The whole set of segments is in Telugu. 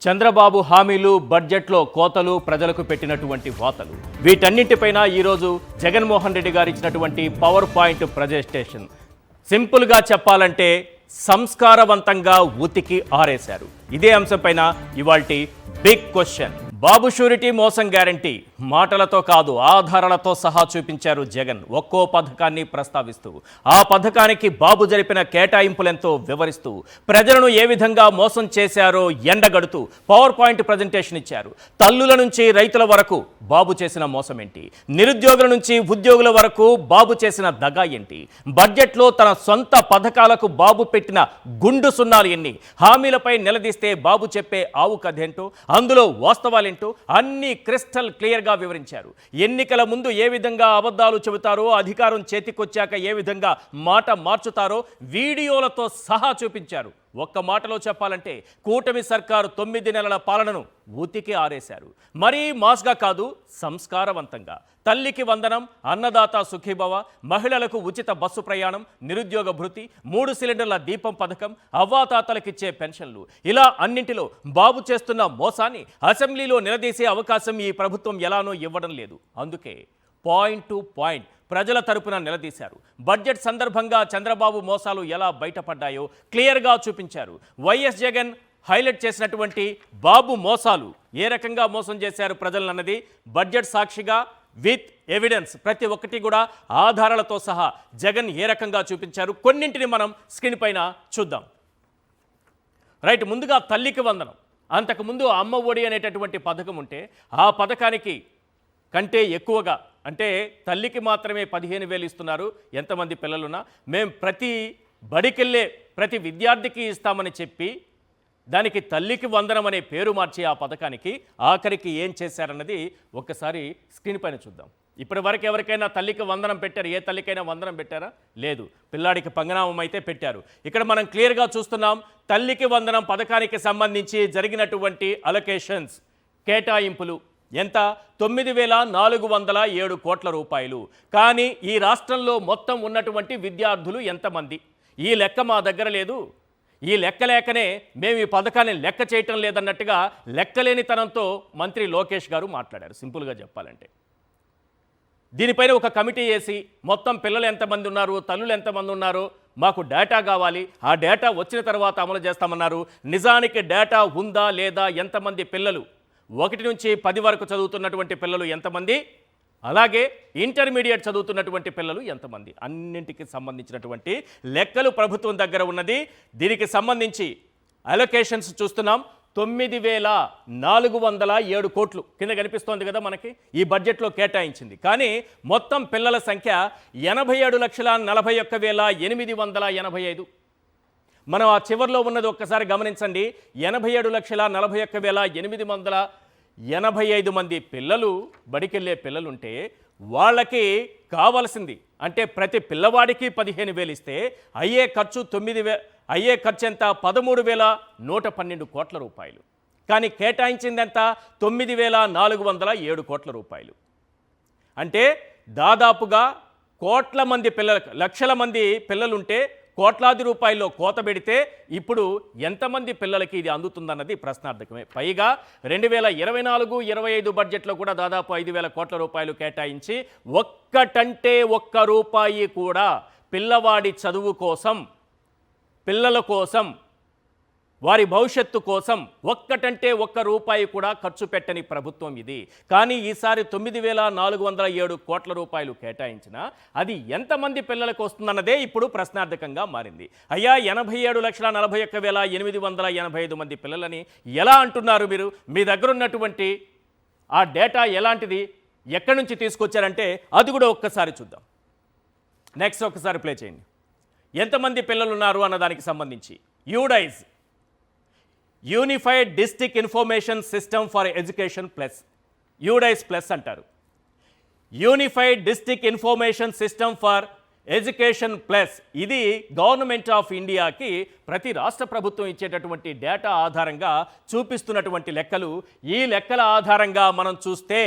చంద్రబాబు హామీలు, బడ్జెట్లో కోతలు, ప్రజలకు పెట్టినటువంటి వాతలు, వీటన్నింటిపైన ఈరోజు జగన్మోహన్ రెడ్డి గారు ఇచ్చినటువంటి పవర్ పాయింట్ ప్రజెంటేషన్. సింపుల్గా చెప్పాలంటే సంస్కారవంతంగా ఉతికి ఆరేశారు. ఇదే అంశంపైన ఇవాల్టి బిగ్ క్వశ్చన్. బాబు షూరిటీ మోసం గ్యారంటీ మాటలతో కాదు ఆధారాలతో సహా చూపించారు జగన్. ఒక్కో పథకాన్ని ప్రస్తావిస్తూ ఆ పథకానికి బాబు జరిపిన కేటాయింపులెంతో వివరిస్తూ ప్రజలను ఏ విధంగా మోసం చేశారో ఎండగడుతూ పవర్ పాయింట్ ప్రజెంటేషన్ ఇచ్చారు. తల్లుల నుంచి రైతుల వరకు బాబు చేసిన మోసం ఏంటి, నిరుద్యోగుల నుంచి ఉద్యోగుల వరకు బాబు చేసిన దగా ఏంటి, బడ్జెట్లో తన సొంత పథకాలకు బాబు పెట్టిన గుండు సున్నాలు ఎన్ని, హామీలపై నిలదీస్తే బాబు చెప్పే ఆవు కథేంటో, అందులో వాస్తవాలేంటో అన్ని క్రిస్టల్ క్లియర్గా వివరించారు. ఎన్నికల ముందు ఏ విధంగా అబద్ధాలు చెబుతారో, అధికారం చేతికొచ్చాక ఏ విధంగా మాట మార్చుతారో వీడియోలతో సహా చూపించారు. ఒక్క మాటలో చెప్పాలంటే కూటమి సర్కారు 9 నెలల పాలనను ఉతికి ఆరేశారు. మరీ మాస్గా కాదు, సంస్కారవంతంగా. తల్లికి వందనం, అన్నదాత సుఖీభవ, మహిళలకు ఉచిత బస్సు ప్రయాణం, నిరుద్యోగ భృతి, 3 సిలిండర్ల దీపం పథకం, అవ్వాతాతలకిచ్చే పెన్షన్లు, ఇలా అన్నింటిలో బాబు చేస్తున్న మోసాన్ని అసెంబ్లీలో నిలదీసే అవకాశం ఈ ప్రభుత్వం ఎలానో ఇవ్వడం లేదు. అందుకే పాయింట్ టు పాయింట్ ప్రజల తరపున నిలదీశారు. బడ్జెట్ సందర్భంగా చంద్రబాబు మోసాలు ఎలా బయటపడ్డాయో క్లియర్గా చూపించారు. వైఎస్ జగన్ హైలైట్ చేసినటువంటి బాబు మోసాలు ఏ రకంగా మోసం చేశారు ప్రజలన్నది బడ్జెట్ సాక్షిగా విత్ ఎవిడెన్స్ ప్రతి ఒక్కటి కూడా ఆధారాలతో సహా జగన్ ఏ రకంగా చూపించారు కొన్నింటిని మనం స్క్రీన్ పైన చూద్దాం. రైట్, ముందుగా తల్లికి వందనం. అంతకుముందు అమ్మ ఒడి అనేటటువంటి పథకం ఉంటే ఆ పథకానికి కంటే ఎక్కువగా, అంటే తల్లికి మాత్రమే 15,000 ఇస్తున్నారు. ఎంతమంది పిల్లలున్నా మేము ప్రతి బడికెళ్ళే ప్రతి విద్యార్థికి ఇస్తామని చెప్పి దానికి తల్లికి వందనం అనే పేరు మార్చి ఆ పథకానికి ఆఖరికి ఏం చేశారన్నది ఒక్కసారి స్క్రీన్ పైన చూద్దాం. ఇప్పటి వరకు ఎవరికైనా తల్లికి వందనం పెట్టారు? ఏ తల్లికైనా వందనం పెట్టారా? లేదు. పిల్లాడికి పంగనామం అయితే పెట్టారు. ఇక్కడ మనం క్లియర్గా చూస్తున్నాం తల్లికి వందనం పథకానికి సంబంధించి జరిగినటువంటి అలొకేషన్స్, కేటాయింపులు ఎంత? 9,407 కోట్ల రూపాయలు. కానీ ఈ రాష్ట్రంలో మొత్తం ఉన్నటువంటి విద్యార్థులు ఎంతమంది? ఈ లెక్క మా దగ్గర లేదు. ఈ లెక్క లేకనే మేము ఈ పథకాన్ని లెక్క చేయటం లేదన్నట్టుగా లెక్కలేనితనంతో మంత్రి లోకేష్ గారు మాట్లాడారు. సింపుల్గా చెప్పాలంటే దీనిపైన ఒక కమిటీ వేసి మొత్తం పిల్లలు ఎంతమంది ఉన్నారు, తల్లులు ఎంతమంది ఉన్నారో మాకు డేటా కావాలి, ఆ డేటా వచ్చిన తర్వాత అమలు చేస్తామన్నారు. నిజానికి డేటా ఉందా లేదా, ఎంతమంది పిల్లలు 1 నుంచి 10 వరకు చదువుతున్నటువంటి పిల్లలు ఎంతమంది, అలాగే ఇంటర్మీడియట్ చదువుతున్నటువంటి పిల్లలు ఎంతమంది, అన్నింటికి సంబంధించినటువంటి లెక్కలు ప్రభుత్వం దగ్గర ఉన్నది. దీనికి సంబంధించి అలొకేషన్స్ చూస్తున్నాం. 9,407 కోట్లు కింద కనిపిస్తోంది కదా మనకి ఈ బడ్జెట్లో కేటాయించింది. కానీ మొత్తం పిల్లల సంఖ్య 87,41,885. మనం ఆ చివరిలో ఉన్నది ఒక్కసారి గమనించండి. 87,41,885 మంది పిల్లలు బడికెళ్ళే పిల్లలుంటే వాళ్ళకి కావాల్సింది, అంటే ప్రతి పిల్లవాడికి 15,000 ఇస్తే అయ్యే ఖర్చు ఎంత? 13,112 కోట్ల రూపాయలు. కానీ కేటాయించింది ఎంత? 9,407 కోట్ల రూపాయలు. అంటే దాదాపుగా కోట్ల మంది పిల్లలకు, లక్షల మంది పిల్లలుంటే కోట్లాది రూపాయల్లో కోత పెడితే ఇప్పుడు ఎంతమంది పిల్లలకి ఇది అందుతుందన్నది ప్రశ్నార్థకమే. పైగా 2024-25 బడ్జెట్లో కూడా దాదాపు 5,000 కోట్ల రూపాయలు కేటాయించి ఒక్కటంటే ఒక్క రూపాయి కూడా పిల్లవాడి చదువు కోసం, పిల్లల కోసం, వారి భవిష్యత్తు కోసం ఒక్కటంటే ఒక్క రూపాయి కూడా ఖర్చు పెట్టని ప్రభుత్వం ఇది. కానీ ఈసారి 9,407 కోట్ల రూపాయలు కేటాయించినా అది ఎంతమంది పిల్లలకు వస్తుందన్నదే ఇప్పుడు ప్రశ్నార్థకంగా మారింది. అయ్యా 87,41,885 మంది పిల్లలని ఎలా అంటున్నారు మీరు? మీ దగ్గర ఉన్నటువంటి ఆ డేటా ఎలాంటిది, ఎక్కడి నుంచి తీసుకొచ్చారంటే అది కూడా ఒక్కసారి చూద్దాం. నెక్స్ట్ ఒక్కసారి ప్లే చేయండి. ఎంతమంది పిల్లలు ఉన్నారు అన్నదానికి సంబంధించి UDISE, unified district information system for education plus, UDISE plus అంటారు. Unified district information system for education plus ఇది గవర్నమెంట్ ఆఫ్ ఇండియాకి ప్రతి రాష్ట్ర ప్రభుత్వం ఇచ్చేటటువంటి డేటా ఆధారంగా చూపిస్తున్నటువంటి లెక్కలు. ఈ లెక్కల ఆధారంగా మనం చూస్తే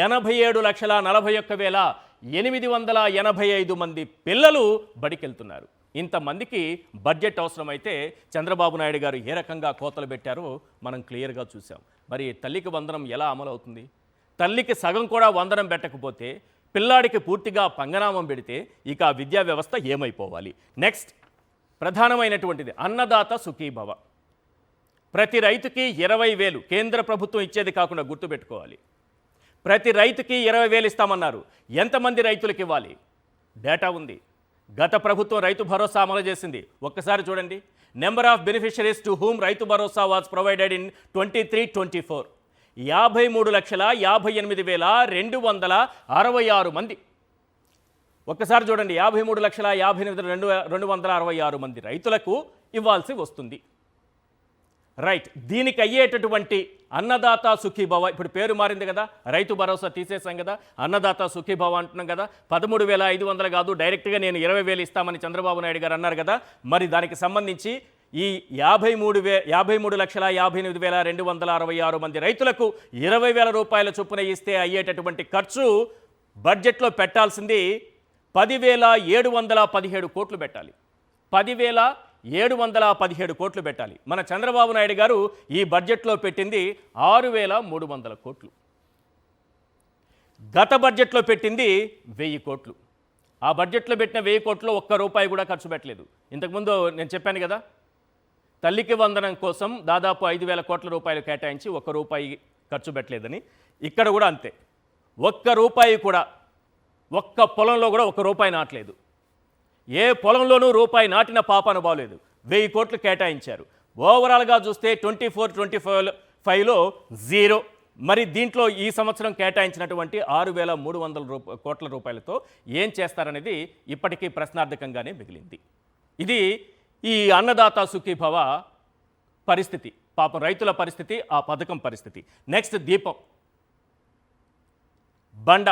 87,41,885 మంది పిల్లలు బడికెళ్తున్నారు. ఇంతమందికి బడ్జెట్ అవసరమైతే చంద్రబాబు నాయుడు గారు ఏ రకంగా కోతలు పెట్టారో మనం క్లియర్గా చూసాం. మరి తల్లికి వందనం ఎలా అమలు అవుతుంది? తల్లికి సగం కూడా వందనం పెట్టకపోతే, పిల్లాడికి పూర్తిగా పంగనామం పెడితే ఇక ఆ విద్యా వ్యవస్థ ఏమైపోవాలి? నెక్స్ట్ ప్రధానమైనటువంటిది అన్నదాత సుఖీభవ. ప్రతి రైతుకి 20,000 కేంద్ర ప్రభుత్వం ఇచ్చేది కాకుండా గుర్తుపెట్టుకోవాలి. ప్రతి రైతుకి 20,000 ఇస్తామన్నారు. ఎంతమంది రైతులకు ఇవ్వాలి? డేటా ఉంది. గత ప్రభుత్వం రైతు భరోసా అమలు చేసింది. ఒక్కసారి చూడండి. Number of beneficiaries to whom Rythu Bharosa was provided in 23-24 53,58,266 మంది. ఒక్కసారి చూడండి. 53,58,266 మంది రైతులకు ఇవ్వాల్సి వస్తుంది. రైట్. దీనికి అయ్యేటటువంటి అన్నదాత సుఖీభవ, ఇప్పుడు పేరు మారింది కదా, రైతు భరోసా తీసేసాం కదా, అన్నదాత సుఖీభవ అంటున్నాం కదా. 13,500 కాదు, డైరెక్ట్గా నేను 20,000 ఇస్తామని చంద్రబాబు నాయుడు గారు అన్నారు కదా. మరి దానికి సంబంధించి ఈ 53,58,266 మంది రైతులకు 20,000 రూపాయల చొప్పున ఇస్తే అయ్యేటటువంటి ఖర్చు బడ్జెట్లో పెట్టాల్సింది 10,717 కోట్లు పెట్టాలి. 10,717 కోట్లు పెట్టాలి. మన చంద్రబాబు నాయుడు గారు ఈ బడ్జెట్లో పెట్టింది 6,300 కోట్లు. గత బడ్జెట్లో పెట్టింది 1,000 కోట్లు. ఆ బడ్జెట్లో పెట్టిన 1,000 కోట్లు ఒక్క రూపాయి కూడా ఖర్చు పెట్టలేదు. ఇంతకుముందు నేను చెప్పాను కదా, తల్లికి వందనం కోసం దాదాపు 5,000 కోట్ల రూపాయలు కేటాయించి ఒక్క రూపాయి ఖర్చు పెట్టలేదని. ఇక్కడ కూడా అంతే. ఒక్క రూపాయి కూడా, ఒక్క పొలంలో కూడా ఒక్క రూపాయి నాటలేదు. ఏ పొలంలోనూ రూపాయి నాటిన పాపాను బాలేదు. 1,000 కోట్లు కేటాయించారు. ఓవరాల్గా చూస్తే 24-25లో 0. మరి దీంట్లో ఈ సంవత్సరం కేటాయించినటువంటి 6,300 కోట్ల రూపాయలతో ఏం చేస్తారనేది ఇప్పటికీ ప్రశ్నార్థకంగానే మిగిలింది. ఇది ఈ అన్నదాత సుఖీభవ పరిస్థితి, పాపం రైతుల పరిస్థితి, ఆ పథకం పరిస్థితి. నెక్స్ట్ దీపం బండ,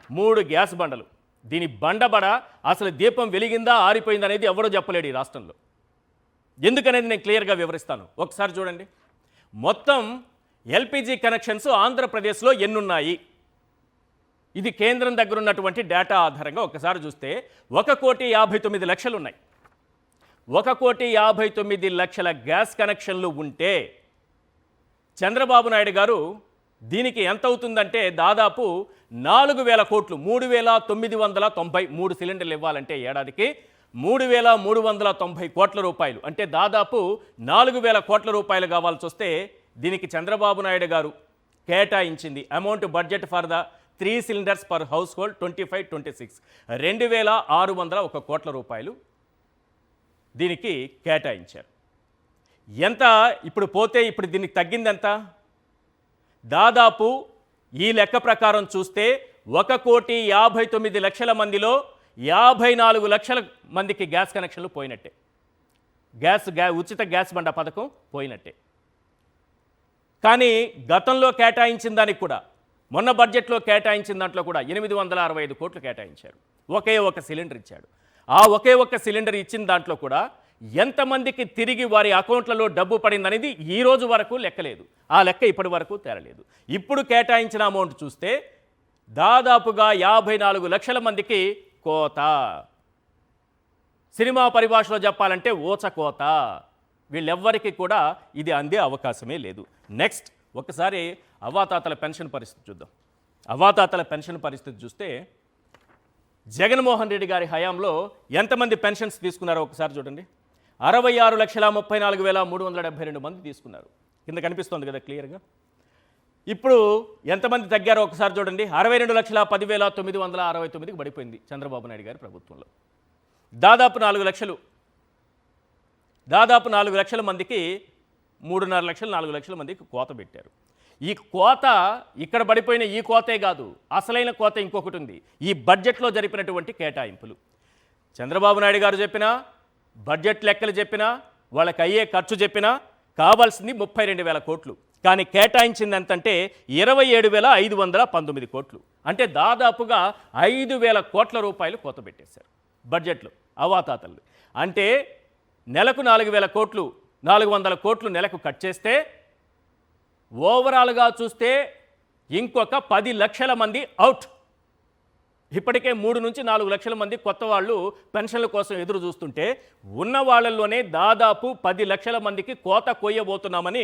3 గ్యాస్ బండలు. దీని బండబడ అసలు దీపం వెలిగిందా ఆరిపోయిందా అనేది ఎవరో చెప్పలేడు ఈ రాష్ట్రంలో. ఎందుకనేది నేను క్లియర్గా వివరిస్తాను. ఒకసారి చూడండి. మొత్తం ఎల్పిజి కనెక్షన్స్ ఆంధ్రప్రదేశ్లో ఎన్నున్నాయి? ఇది కేంద్రం దగ్గర ఉన్నటువంటి డేటా ఆధారంగా ఒకసారి చూస్తే 1,59,00,000 ఉన్నాయి. 1,59,00,000 గ్యాస్ కనెక్షన్లు ఉంటే చంద్రబాబు నాయుడు గారు దీనికి ఎంత అవుతుందంటే దాదాపు 4,000 కోట్లు, 3,993 సిలిండర్లు ఇవ్వాలంటే ఏడాదికి 3,390 కోట్ల రూపాయలు, అంటే దాదాపు 4,000 కోట్ల రూపాయలు కావాల్సి వస్తే దీనికి చంద్రబాబు నాయుడు గారు కేటాయించింది amount budget for the 3 cylinders per house hold 25-26 2,601 కోట్ల రూపాయలు దీనికి కేటాయించారు. ఎంత ఇప్పుడు పోతే ఇప్పుడు దీనికి తగ్గింది ఎంత? దాదాపు ఈ లెక్క ప్రకారం చూస్తే 1,59,00,000 మందిలో 54 లక్షల మందికి గ్యాస్ కనెక్షన్లు పోయినట్టే. ఉచిత గ్యాస్ బండ పథకం పోయినట్టే. కానీ గతంలో కేటాయించిన దానికి కూడా, మొన్న బడ్జెట్లో కేటాయించిన దాంట్లో కూడా 865 కోట్లు కేటాయించారు. ఒకే ఒక సిలిండర్ ఇచ్చాడు. ఆ ఒకే ఒక్క సిలిండర్ ఇచ్చిన దాంట్లో కూడా ఎంతమందికి తిరిగి వారి అకౌంట్లలో డబ్బు పడిందనేది ఈ రోజు వరకు లెక్కలేదు. ఆ లెక్క ఇప్పటి వరకు తేరలేదు. ఇప్పుడు కేటాయించిన అమౌంట్ చూస్తే దాదాపుగా 54 లక్షల మందికి కోత. సినిమా పరిభాషలో చెప్పాలంటే ఊచకోత. వీళ్ళెవ్వరికి కూడా ఇది అందే అవకాశమే లేదు. నెక్స్ట్ ఒకసారి అవ్వాతాతల పెన్షన్ పరిస్థితి చూద్దాం. అవ్వాతాతల పెన్షన్ పరిస్థితి చూస్తే జగన్మోహన్ రెడ్డి గారి హయాంలో ఎంతమంది పెన్షన్స్ తీసుకున్నారో ఒకసారి చూడండి. 66,34,372 మంది తీసుకున్నారు. కింద కనిపిస్తుంది కదా క్లియర్గా. ఇప్పుడు ఎంతమంది తగ్గారో ఒకసారి చూడండి. 62,10,969కి పడిపోయింది చంద్రబాబు నాయుడు గారి ప్రభుత్వంలో. దాదాపు 4 లక్షల మందికి 3.5 లక్షలు 4 లక్షల మందికి కోత పెట్టారు. ఈ కోత ఇక్కడ పడిపోయిన ఈ కోతే కాదు, అసలైన కోత ఇంకొకటి ఉంది. ఈ బడ్జెట్లో జరిపినటువంటి కేటాయింపులు. చంద్రబాబు నాయుడు గారు చెప్పినా, బడ్జెట్ లెక్కలు చెప్పినా, వాళ్ళకి అయ్యే ఖర్చు చెప్పినా కావాల్సింది 32,000 కోట్లు. కానీ కేటాయించింది ఎంతంటే 27,519 కోట్లు. అంటే దాదాపుగా 5,000 కోట్ల రూపాయలు కోత పెట్టేశారు బడ్జెట్లో అవాతాతలు. అంటే నెలకు 4,000 కోట్లు, 400 కోట్లు నెలకు కట్ చేస్తే ఓవరాల్గా చూస్తే ఇంకొక 10 లక్షల మంది అవుట్. ఇప్పటికే 3 నుంచి 4 లక్షల మంది కొత్త వాళ్ళు పెన్షన్ల కోసం ఎదురు చూస్తుంటే ఉన్న వాళ్ళల్లోనే దాదాపు 10 లక్షల మందికి కోత కొయ్యబోతున్నామని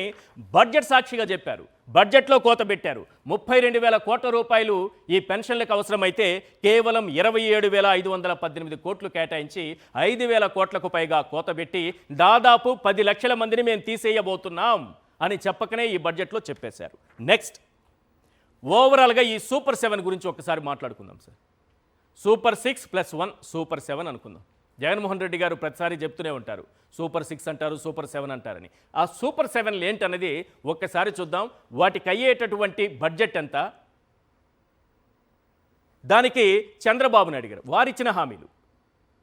బడ్జెట్ సాక్షిగా చెప్పారు. బడ్జెట్లో కోత పెట్టారు. 32,000 కోట్ల రూపాయలు ఈ పెన్షన్లకు అవసరమైతే కేవలం 27,518 కోట్లు కేటాయించి 5,000 కోట్లకు పైగా కోత పెట్టి దాదాపు 10 లక్షల మందిని మేము తీసేయబోతున్నాం అని చెప్పకనే ఈ బడ్జెట్లో చెప్పేశారు. నెక్స్ట్, ఓవరాల్గా ఈ సూపర్ 7 గురించి ఒకసారి మాట్లాడుకుందాం సార్. సూపర్ 6+1 సూపర్ 7 అనుకుందాం. జగన్మోహన్ రెడ్డి గారు ప్రతిసారి చెప్తూనే ఉంటారు సూపర్ 6 అంటారు, సూపర్ 7 అంటారని. ఆ సూపర్ 7 ఏంటన్నది ఒక్కసారి చూద్దాం. వాటికి అయ్యేటటువంటి బడ్జెట్ ఎంత, దానికి చంద్రబాబు నాయుడు గారు వారిచ్చిన హామీలు.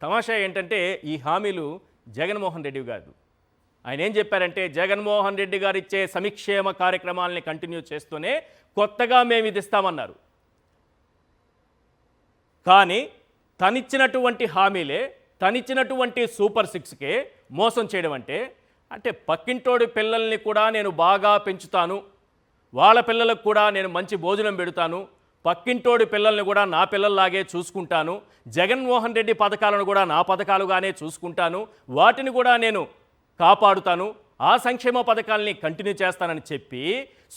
తమాషా ఏంటంటే ఈ హామీలు జగన్మోహన్ రెడ్డి గారు ఆయన ఏం చెప్పారంటే, జగన్మోహన్ రెడ్డి గారు ఇచ్చే సంక్షేమ కార్యక్రమాలని కంటిన్యూ చేస్తూనే కొత్తగా మేము ఇది ఇస్తామన్నారు. కానీ తనిచ్చినటువంటి హామీలే, తనిచ్చినటువంటి సూపర్ 6కే మోసం చేయడం అంటే పక్కింటోడి పిల్లల్ని కూడా నేను బాగా పెంచుతాను, వాళ్ళ పిల్లలకు కూడా నేను మంచి భోజనం పెడతాను, పక్కింటోడి పిల్లల్ని కూడా నా పిల్లల్లాగే చూసుకుంటాను, జగన్మోహన్ రెడ్డి పథకాలను కూడా నా పథకాలుగానే చూసుకుంటాను, వాటిని కూడా నేను కాపాడుతాను, ఆ సంక్షేమ పథకాలని కంటిన్యూ చేస్తానని చెప్పి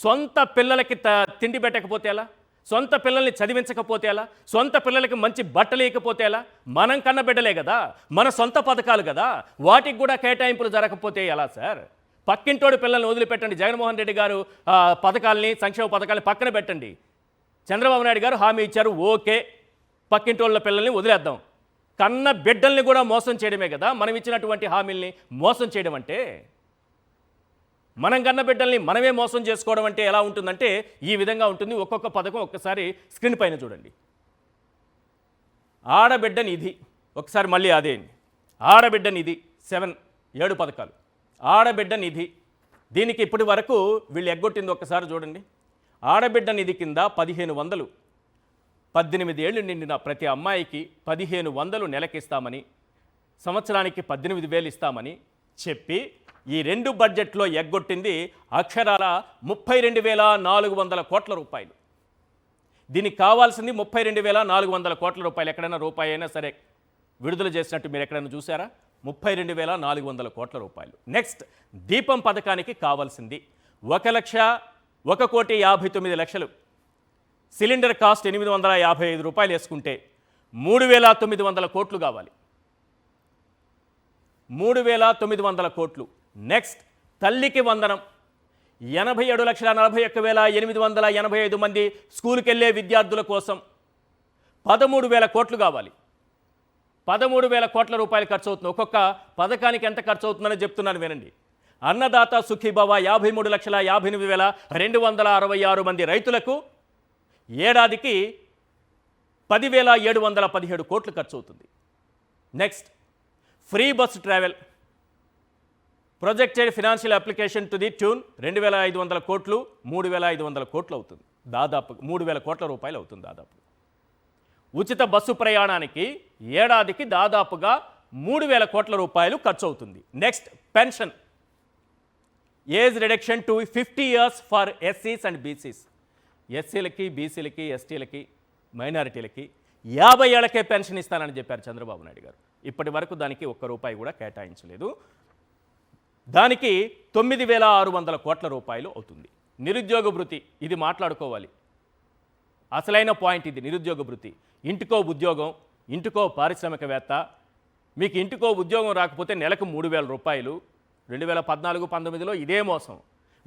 సొంత పిల్లలకి తిండి పెట్టకపోతే ఎలా, సొంత పిల్లల్ని చదివించకపోతే ఎలా, సొంత పిల్లలకి మంచి బట్టలు వేయకపోతే ఎలా? మనం కన్న బిడ్డలే కదా, మన సొంత పథకాలు కదా, వాటికి కూడా కేటాయింపులు జరగకపోతే ఎలా సార్? పక్కింటోడి పిల్లల్ని వదిలిపెట్టండి. జగన్మోహన్ రెడ్డి గారు పథకాలని, సంక్షేమ పథకాలని పక్కన పెట్టండి. చంద్రబాబు నాయుడు గారు హామీ ఇచ్చారు, ఓకే పక్కింటోళ్ళ పిల్లల్ని వదిలేద్దాం. కన్న బిడ్డల్ని కూడా మోసం చేయడమే కదా మనం ఇచ్చినటువంటి హామీల్ని మోసం చేయడం అంటే. మనం కన్న బిడ్డల్ని మనమే మోసం చేసుకోవడం అంటే ఎలా ఉంటుందంటే ఈ విధంగా ఉంటుంది. ఒక్కొక్క పథకం ఒక్కసారి స్క్రీన్ పైన చూడండి. ఆడబిడ్డ నిధి, ఒకసారి మళ్ళీ అదే ఆడబిడ్డ నిధి 7 పథకాలు. ఆడబిడ్డ నిధి, దీనికి ఇప్పటి వరకు వీళ్ళు ఎగ్గొట్టింది ఒక్కసారి చూడండి. ఆడబిడ్డ నిధి కింద 1,500, 18 ఏళ్ళు నిండిన ప్రతి అమ్మాయికి 1,500 నెలకిస్తామని, సంవత్సరానికి 18,000 ఇస్తామని చెప్పి ఈ 2 బడ్జెట్లో ఎగ్గొట్టింది అక్షరాల 32,400 కోట్ల రూపాయలు. దీనికి కావాల్సింది 32,400 కోట్ల రూపాయలు. ఎక్కడైనా రూపాయి అయినా సరే విడుదల చేసినట్టు మీరు ఎక్కడైనా చూసారా? 32,400 కోట్ల రూపాయలు. నెక్స్ట్, దీపం పథకానికి కావాల్సింది 1,59,00,000. సిలిండర్ కాస్ట్ 855 రూపాయలు వేసుకుంటే 3,900 కోట్లు కావాలి. 3,900 కోట్లు. నెక్స్ట్, తల్లికి వందనం 87,41,885 మంది స్కూల్కి వెళ్ళే విద్యార్థుల కోసం 13,000 కోట్లు కావాలి. 13,000 కోట్ల రూపాయలు ఖర్చు అవుతుంది. ఒక్కొక్క పథకానికి ఎంత ఖర్చు అవుతుందని చెప్తున్నాను వినండి. అన్నదాత సుఖీభవ 53,58,266 మంది రైతులకు ఏడాదికి 10,717 కోట్లు ఖర్చు అవుతుంది. Next, free bus travel projected financial application to the tune 2,500 కోట్లు, 3,500 కోట్లు అవుతుంది. దాదాపు 3,000 కోట్ల రూపాయలు అవుతుంది దాదాపు. ఉచిత బస్సు ప్రయాణానికి ఏడాదికి దాదాపుగా 3,000 కోట్ల రూపాయలు ఖర్చు అవుతుంది. Next, pension age reduction to 50 years for ఎస్సీస్ అండ్ బీసీస్. ఎస్సీలకి, బీసీలకి, ఎస్టీలకి, మైనారిటీలకి 50 ఏళ్లకే పెన్షన్ ఇస్తానని చెప్పారు చంద్రబాబు నాయుడు గారు. ఇప్పటి వరకు దానికి ₹1 కూడా కేటాయించలేదు. దానికి 9,600 కోట్ల రూపాయలు అవుతుంది. నిరుద్యోగ భృతి, ఇది మాట్లాడుకోవాలి. అసలైన పాయింట్ ఇది. నిరుద్యోగ భృతి, ఇంటికో ఉద్యోగం, ఇంటికో పారిశ్రామికవేత్త, మీకు ఇంటికో ఉద్యోగం రాకపోతే నెలకు 3,000 రూపాయలు. 2014-19లో ఇదే మోసం.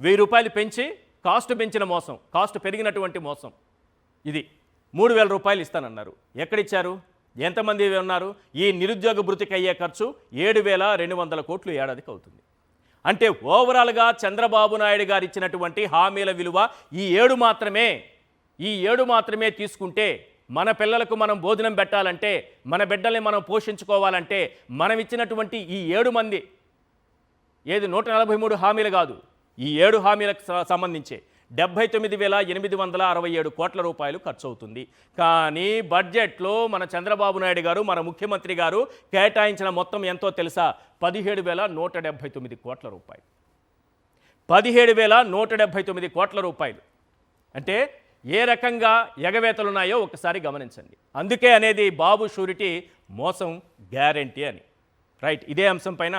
1,000 రూపాయలు పెంచి కాస్ట్ పెంచిన మోసం, కాస్ట్ పెరిగినటువంటి మోసం. ఇది 3,000 రూపాయలు ఇస్తానన్నారు. ఎక్కడిచ్చారు? ఎంతమంది ఉన్నారు? ఈ నిరుద్యోగ భృతికి అయ్యే ఖర్చు 7,200 కోట్లు ఏడాదికి అవుతుంది. అంటే ఓవరాల్గా చంద్రబాబు నాయుడు గారు ఇచ్చినటువంటి హామీల విలువ ఈ 7 మాత్రమే తీసుకుంటే, మన పిల్లలకు మనం భోజనం పెట్టాలంటే, మన బిడ్డల్ని మనం పోషించుకోవాలంటే, మనం ఇచ్చినటువంటి ఈ 7 మంది, ఏది 143 హామీలు కాదు, ఈ 7 హామీలకు సంబంధించి 79,867 కోట్ల రూపాయలు ఖర్చు అవుతుంది. కానీ బడ్జెట్లో మన చంద్రబాబు నాయుడు గారు, మన ముఖ్యమంత్రి గారు కేటాయించిన మొత్తం ఎంతో తెలుసా? 17,179 కోట్ల రూపాయలు. 17,179 కోట్ల రూపాయలు. అంటే ఏ రకంగా ఎగవేతలున్నాయో ఒకసారి గమనించండి. అందుకే అనేది బాబు షూరిటీ మోసం గ్యారెంటీ అని. రైట్, ఇదే అంశం పైన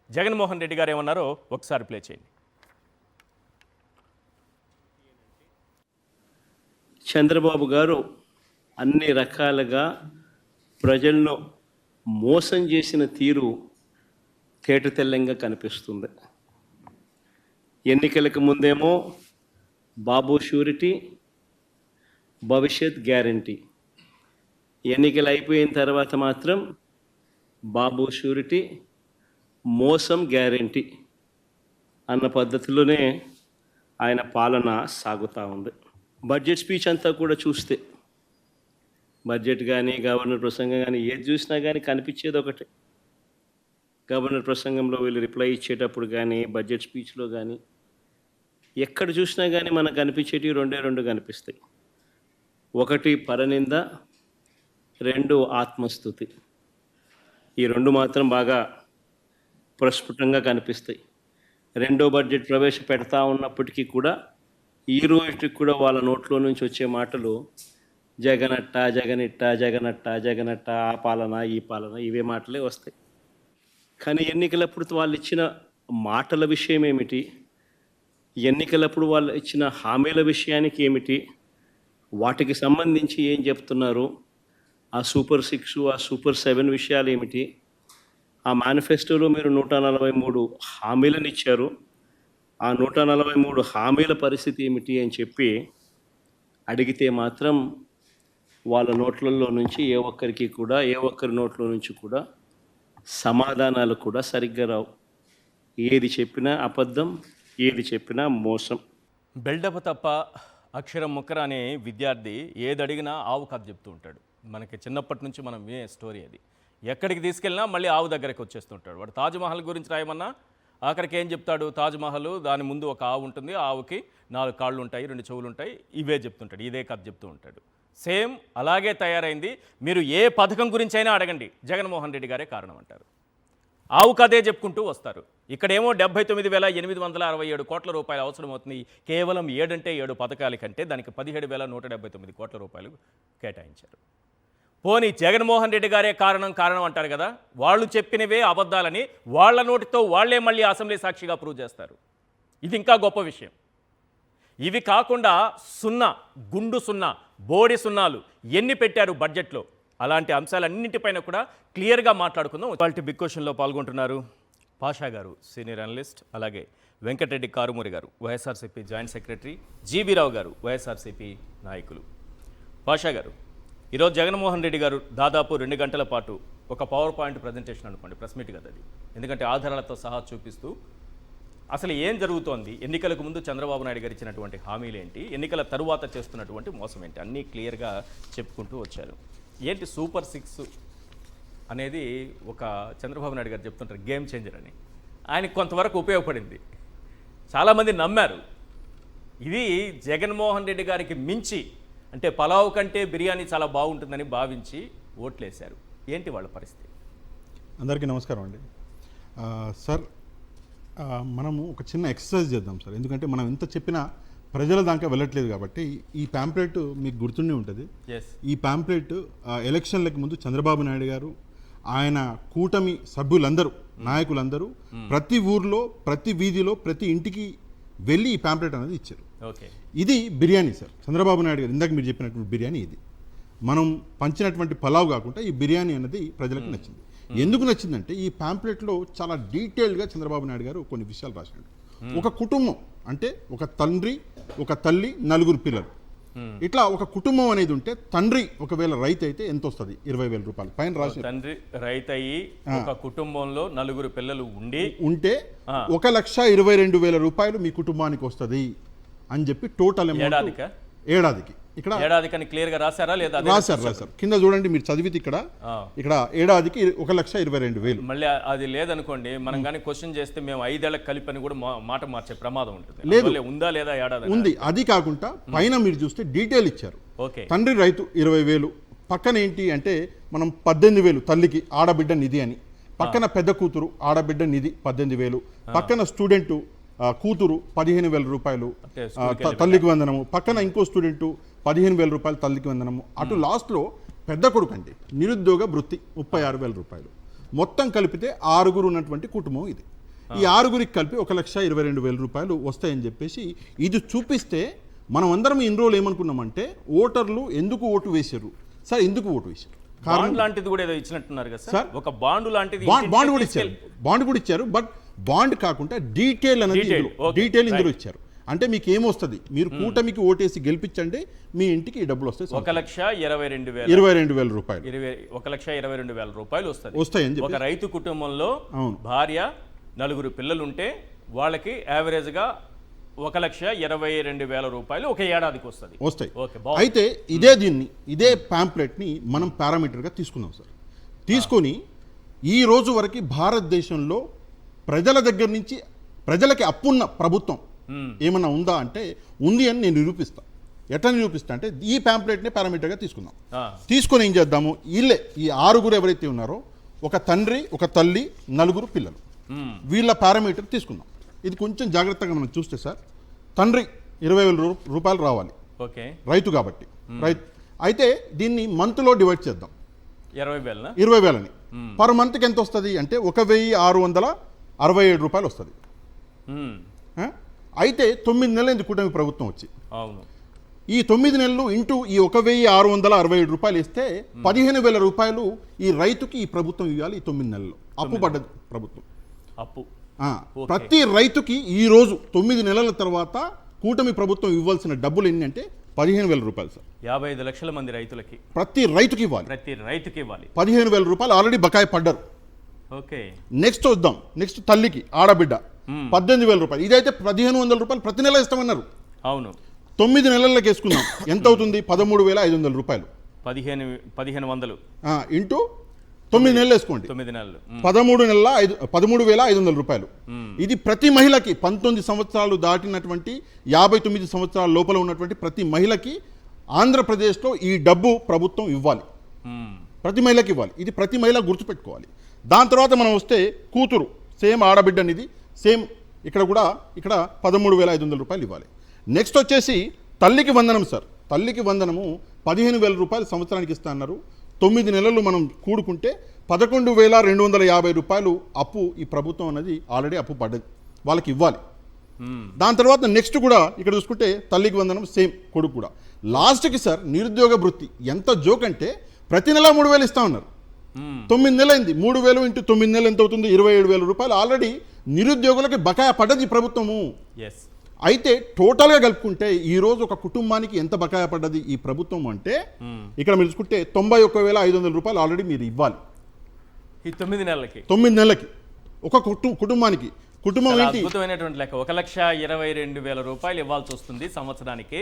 జగన్మోహన్ రెడ్డి గారు ఏమన్నారో ఒకసారి ప్లే చేయండి. చంద్రబాబు గారు అన్ని రకాలుగా ప్రజలను మోసం చేసిన తీరు తేటతెల్లంగా కనిపిస్తుంది. ఎన్నికలకు ముందేమో బాబు షూరిటీ, భవిష్యత్ గ్యారంటీ. ఎన్నికలు అయిపోయిన తర్వాత మాత్రం బాబు షూరిటీ, మోసం గ్యారంటీ అన్న పద్ధతిలోనే ఆయన పాలన సాగుతూ ఉంది. బడ్జెట్ స్పీచ్ అంతా కూడా చూస్తే, బడ్జెట్ కానీ గవర్నర్ ప్రసంగం కానీ ఏది చూసినా కానీ కనిపించేది ఒకటే. గవర్నర్ ప్రసంగంలో వీళ్ళు రిప్లై ఇచ్చేటప్పుడు కానీ, బడ్జెట్ స్పీచ్లో కానీ ఎక్కడ చూసినా కానీ మనకు కనిపించేటివి రెండు కనిపిస్తాయి. ఒకటి పరనింద, రెండు ఆత్మస్తుతి. ఈ రెండు మాత్రం బాగా ప్రస్ఫుటంగా కనిపిస్తాయి. రెండో బడ్జెట్ ప్రవేశపెడతా ఉన్నప్పటికీ కూడా ఈ రోజుకి కూడా వాళ్ళ నోట్లో నుంచి వచ్చే మాటలు జగనట్ట, జగనిట్ట, జగనట్ట, జగనట్ట, ఆ పాలన, ఈ పాలన, ఇవే మాటలే వస్తాయి. కానీ ఎన్నికలప్పుడు వాళ్ళు ఇచ్చిన మాటల విషయం ఏమిటి, ఎన్నికలప్పుడు వాళ్ళు ఇచ్చిన హామీల విషయానికి ఏమిటి, వాటికి సంబంధించి ఏం చెప్తున్నారు, ఆ సూపర్ 6, ఆ సూపర్ 7 విషయాలు ఏమిటి, ఆ మేనిఫెస్టోలో మీరు 143 హామీలను ఇచ్చారు, ఆ 143 హామీల పరిస్థితి ఏమిటి అని చెప్పి అడిగితే మాత్రం వాళ్ళ నోట్లలో నుంచి ఏ ఒక్కరి నోట్ల నుంచి కూడా సమాధానాలు కూడా సరిగ్గా రావు. ఏది చెప్పినా అబద్ధం, ఏది చెప్పినా మోసం. బిల్డప్ తప్ప అక్షరం ముక్కర అనే విద్యార్థి ఏది అడిగినా ఆవు కథ చెప్తూ ఉంటాడు. మనకి చిన్నప్పటి నుంచి మనం వినే స్టోరీ అది. ఎక్కడికి తీసుకెళ్ళినా మళ్ళీ ఆవు దగ్గరికి వచ్చేస్తుంటాడు. వాడు తాజ్మహల్ గురించి రాయమన్నా ఆఖరికి ఏం చెప్తాడు, తాజ్మహల్ దాని ముందు ఒక ఆవు ఉంటుంది, ఆ ఆవుకి 4 కాళ్ళు ఉంటాయి, 2 చెవులు ఉంటాయి, ఇవే చెప్తుంటాడు, ఇదే కథ చెప్తూ ఉంటాడు. సేమ్ అలాగే తయారైంది. మీరు ఏ పథకం గురించి అయినా అడగండి, జగన్మోహన్ రెడ్డి గారే కారణం అంటారు. ఆవు కథే చెప్పుకుంటూ వస్తారు. ఇక్కడేమో 79,867 కోట్ల రూపాయలు అవసరం అవుతుంది. కేవలం 7 పథకాల కంటే దానికి 17,179 కోట్ల రూపాయలు కేటాయించారు. పోనీ జగన్మోహన్ రెడ్డి గారే కారణం అంటారు కదా, వాళ్ళు చెప్పినవే అబద్ధాలని వాళ్ళ నోటితో వాళ్లే మళ్ళీ అసెంబ్లీ సాక్షిగా ప్రూవ్ చేస్తారు. ఇది ఇంకా గొప్ప విషయం. ఇవి కాకుండా గుండు సున్నా, బోడి సున్నాలు ఎన్ని పెట్టారు బడ్జెట్లో, అలాంటి అంశాలన్నింటిపైన కూడా క్లియర్గా మాట్లాడుకుందాం. వాళ్ళ బిగ్ క్వశ్చన్లో పాల్గొంటున్నారు పాషా గారు, సీనియర్ అనలిస్ట్, అలాగే వెంకటరెడ్డి కారుమూరి గారు, వైఎస్ఆర్సీపీ జాయింట్ సెక్రటరీ, జీవీ రావు గారు, వైఎస్ఆర్సీపీ నాయకులు. పాషా గారు, ఈరోజు జగన్మోహన్ రెడ్డి గారు దాదాపు 2 గంటల పాటు ఒక పవర్ పాయింట్ ప్రజెంటేషన్ అనుకోండి, ప్రెస్ మీట్ కదా అది, ఎందుకంటే ఆధారాలతో సహా చూపిస్తూ అసలు ఏం జరుగుతోంది, ఎన్నికలకు ముందు చంద్రబాబు నాయుడు గారు ఇచ్చినటువంటి హామీలు ఏంటి, ఎన్నికల తరువాత చేస్తున్నటువంటి మోసం ఏంటి, అన్నీ క్లియర్గా చెప్పుకుంటూ వచ్చారు. ఏంటి సూపర్ 6 అనేది ఒక చంద్రబాబు నాయుడు గారు చెప్తుంటారు గేమ్ చేంజర్ అని, ఆయనకు కొంతవరకు ఉపయోగపడింది, చాలామంది నమ్మారు. ఇది జగన్మోహన్ రెడ్డి గారికి మించి, అంటే పలావ్ కంటే బిర్యానీ చాలా బాగుంటుందని భావించి ఓట్లేశారు. ఏంటి వాళ్ళ పరిస్థితి? అందరికీ నమస్కారం అండి. సార్, మనము ఒక చిన్న ఎక్సర్సైజ్ చేద్దాం సార్. ఎందుకంటే మనం ఎంత చెప్పినా ప్రజల దాకా వెళ్ళట్లేదు కాబట్టి ఈ ప్యాంప్లెట్ మీకు గుర్తుండి ఉంటుంది. ఈ ప్యాంప్లెట్ ఎలక్షన్లకు ముందు చంద్రబాబు నాయుడు గారు, ఆయన కూటమి సభ్యులందరూ, నాయకులందరూ ప్రతి ఊర్లో, ప్రతి వీధిలో, ప్రతి ఇంటికి వెళ్ళి ఈ ప్యాంప్లెట్ అనేది ఇచ్చారు. ఇది బిర్యానీ సార్. చంద్రబాబు నాయుడు గారు ఇందాక మీరు చెప్పినటువంటి బిర్యానీ ఇది. మనం పంచినటువంటి పలావ్ కాకుండా ఈ బిర్యానీ అనేది ప్రజలకు నచ్చింది. ఎందుకు నచ్చిందంటే ఈ ప్యాంప్లెట్లో చాలా డీటెయిల్డ్గా చంద్రబాబు నాయుడు గారు కొన్ని విషయాలు రాశాడు. ఒక కుటుంబం అంటే ఒక తండ్రి, ఒక తల్లి, 4 పిల్లలు, ఇట్లా ఒక కుటుంబం అనేది ఉంటే తండ్రి ఒకవేళ రైతు అయితే ఎంత వస్తుంది, 20,000 రూపాయలు పైన రాసి. తండ్రి రైతు అయ్యి ఒక కుటుంబంలో 4 పిల్లలు ఉంటే 1,22,000 రూపాయలు మీ కుటుంబానికి వస్తుంది అని చెప్పి టోటల్ ఏడాదికి ఇక్కడ ఏడాదికి క్లియర్ గా రాశారా లేదా? రాశారు. కింద చూడండి, మీరు చదివితే ఇక్కడ ఏడాదికి 1,22,000. మళ్ళీ అది లేదనుకోండి, మనం కానీ క్వశ్చన్ చేస్తే మేము 5 ఏళ్ళకి కలిపి అని కూడా మాట మార్చే ప్రమాదం ఉంటుంది. లేదు, ఉందా లేదా ఏడాది ఉంది. అది కాకుండా పైన మీరు చూస్తే డీటెయిల్ ఇచ్చారు. తండ్రి రైతు 20,000, పక్కన ఏంటి అంటే మనం 18,000 తల్లికి ఆడబిడ్డ నిధి అని, పక్కన పెద్ద కూతురు ఆడబిడ్డ నిధి 18,000, పక్కన స్టూడెంట్ కూతురు 15,000 రూపాయలు అంటే స్కూల్కి వెళ్ళి తల్లికి వందనము, పక్కన ఇంకో స్టూడెంట్ 15,000 రూపాయలు తల్లికి వందనము, అటు లాస్ట్లో పెద్ద కొడుకు అండి నిరుద్యోగ వృత్తి 36,000 రూపాయలు. మొత్తం కలిపితే 6 ఉన్నటువంటి కుటుంబం ఇది. ఈ 6 కలిపి 1,22,000 రూపాయలు వస్తాయని చెప్పేసి ఇది చూపిస్తే మనం అందరం ఇన్ని రోజులు ఏమనుకున్నామంటే ఓటర్లు ఎందుకు ఓటు వేశారు సార్, ఎందుకు ఓటు వేశారు బాండ్ లాంటిది కూడా ఏదో ఇచ్చినట్టున్నారు కదా సార్, ఒక బాండ్ లాంటిది బాండ్ కూడా ఇచ్చారు, బాండ్ కూడా ఇచ్చారు. బట్ బాండ్ కాకుండా డీటెయిల్ అనేది డీటెయిల్ ఇందులో ఇచ్చారు. అంటే మీకు ఏమొస్తుంది, మీరు కూటమికి ఓటేసి గెలిపించండి, మీ ఇంటికి ఈ డబ్బులు వస్తాయి. 1,22,000 రూపాయలు, 1,22,000 రూపాయలు వస్తాయని ఒక రైతు కుటుంబంలో భార్య 4 పిల్లలుంటే వాళ్ళకి యావరేజ్ గా 1,22,000 రూపాయలు ఒక ఏడాదికి వస్తాయి. అయితే ఇదే ప్యాంప్లెట్ ని మనం పారామీటర్ గా తీసుకున్నాం సార్. తీసుకొని ఈ రోజు వరకు భారతదేశంలో ప్రజల దగ్గర నుంచి ప్రజలకి అప్పున్న ప్రభుత్వం ఏమన్నా ఉందా అంటే ఉంది అని నేను నిరూపిస్తా. ఎట్లా నిరూపిస్తా అంటే ఈ ప్యాంప్లెట్ని పారామీటర్గా తీసుకుందాం. తీసుకొని ఏం చేద్దాము, వీళ్ళే ఈ 6 ఎవరైతే ఉన్నారో ఒక తండ్రి, ఒక తల్లి, 4 పిల్లలు, వీళ్ళ పారామీటర్ తీసుకుందాం. ఇది కొంచెం జాగ్రత్తగా మనం చూస్తే సార్, తండ్రి 20,000 రూపాయలు రావాలి, రైతు కాబట్టి రైతు. అయితే దీన్ని మంత్లో డివైడ్ చేద్దాం, 20,000ని పర్ మంత్కి ఎంత వస్తుంది అంటే 1,667 రూపాయలు వస్తుంది. అయితే 9 నెలలు కూటమి ప్రభుత్వం వచ్చి, ఈ 9 నెలలు ఇంటూ ఈ 1,667 రూపాయలు ఇస్తే 15,000 రూపాయలు ఈ రైతుకి ఈ ప్రభుత్వం ఇవ్వాలి. ఈ 9 నెలల్లో అప్పు పడ్డది ప్రభుత్వం. ప్రతి రైతుకి ఈ రోజు 9 నెలల తర్వాత కూటమి ప్రభుత్వం ఇవ్వాల్సిన డబ్బులు ఎన్ని అంటే 15,000 రూపాయలు సార్. 55 లక్షల మంది రైతులకి ప్రతి రైతుకి ఇవ్వాలి. 15,000 రూపాయలు ఆల్రెడీ బకాయి పడ్డారు. నెక్స్ట్ వద్దాం, నెక్స్ట్ తల్లికి ఆడబిడ్డ 18,000 రూపాయలు. ఇదైతే 1,500 రూపాయలు ప్రతి నెల ఇస్తామన్నారు. అవును, 9 నెలలకు వేసుకుందాం ఎంత అవుతుంది, 13,500 రూపాయలు. 1,500 ఇంటూ 9 నెలలు వేసుకోండి, 13,500 రూపాయలు. ఇది ప్రతి మహిళకి 19 సంవత్సరాలు దాటినటువంటి 59 సంవత్సరాల లోపల ఉన్నటువంటి ప్రతి మహిళకి ఆంధ్రప్రదేశ్లో ఈ డబ్బు ప్రభుత్వం ఇవ్వాలి, ప్రతి మహిళకి ఇవ్వాలి. ఇది ప్రతి మహిళ గుర్తుపెట్టుకోవాలి. దాని తర్వాత మనం వస్తే కూతురు సేమ్ ఆడబిడ్డ అనేది సేమ్ ఇక్కడ 13,500 రూపాయలు ఇవ్వాలి. నెక్స్ట్ వచ్చేసి తల్లికి వందనం సార్. తల్లికి వందనము 15,000 రూపాయలు సంవత్సరానికి ఇస్తా అన్నారు. 9 నెలలు మనం కూడుకుంటే 11,250 రూపాయలు అప్పు ఈ ప్రభుత్వం అనేది ఆల్రెడీ అప్పు పడ్డది, వాళ్ళకి ఇవ్వాలి. దాని తర్వాత నెక్స్ట్ కూడా ఇక్కడ చూసుకుంటే తల్లికి వందనం సేమ్, కొడుకు కూడా. లాస్ట్కి సార్ నిరుద్యోగ వృత్తి ఎంత జోక్ అంటే ప్రతి నెల 3,000 ఇస్తా ఉన్నారు. 9 నెలలు అయింది, 3,000 ఇంటూ 9 నెలలు ఎంత అవుతుంది, 27,000 రూపాయలు ఆల్రెడీ నిరుద్యోగులకి బకాయి పడ్డది ఈ ప్రభుత్వము. అయితే టోటల్గా కలుపుకుంటే ఈ రోజు ఒక కుటుంబానికి ఎంత బకాయి పడ్డది ఈ ప్రభుత్వం అంటే ఇక్కడ మీరు చూసుకుంటే 91,500 రూపాయలు ఆల్రెడీ మీరు ఇవ్వాలి ఈ 9 నెలలకి ఒక కుటుంబానికి. కుటుంబం ఏంటి, అద్భుతమైనటువంటి లెక్క. 1,22,000 రూపాయలు ఇవ్వాల్సి వస్తుంది సంవత్సరానికి.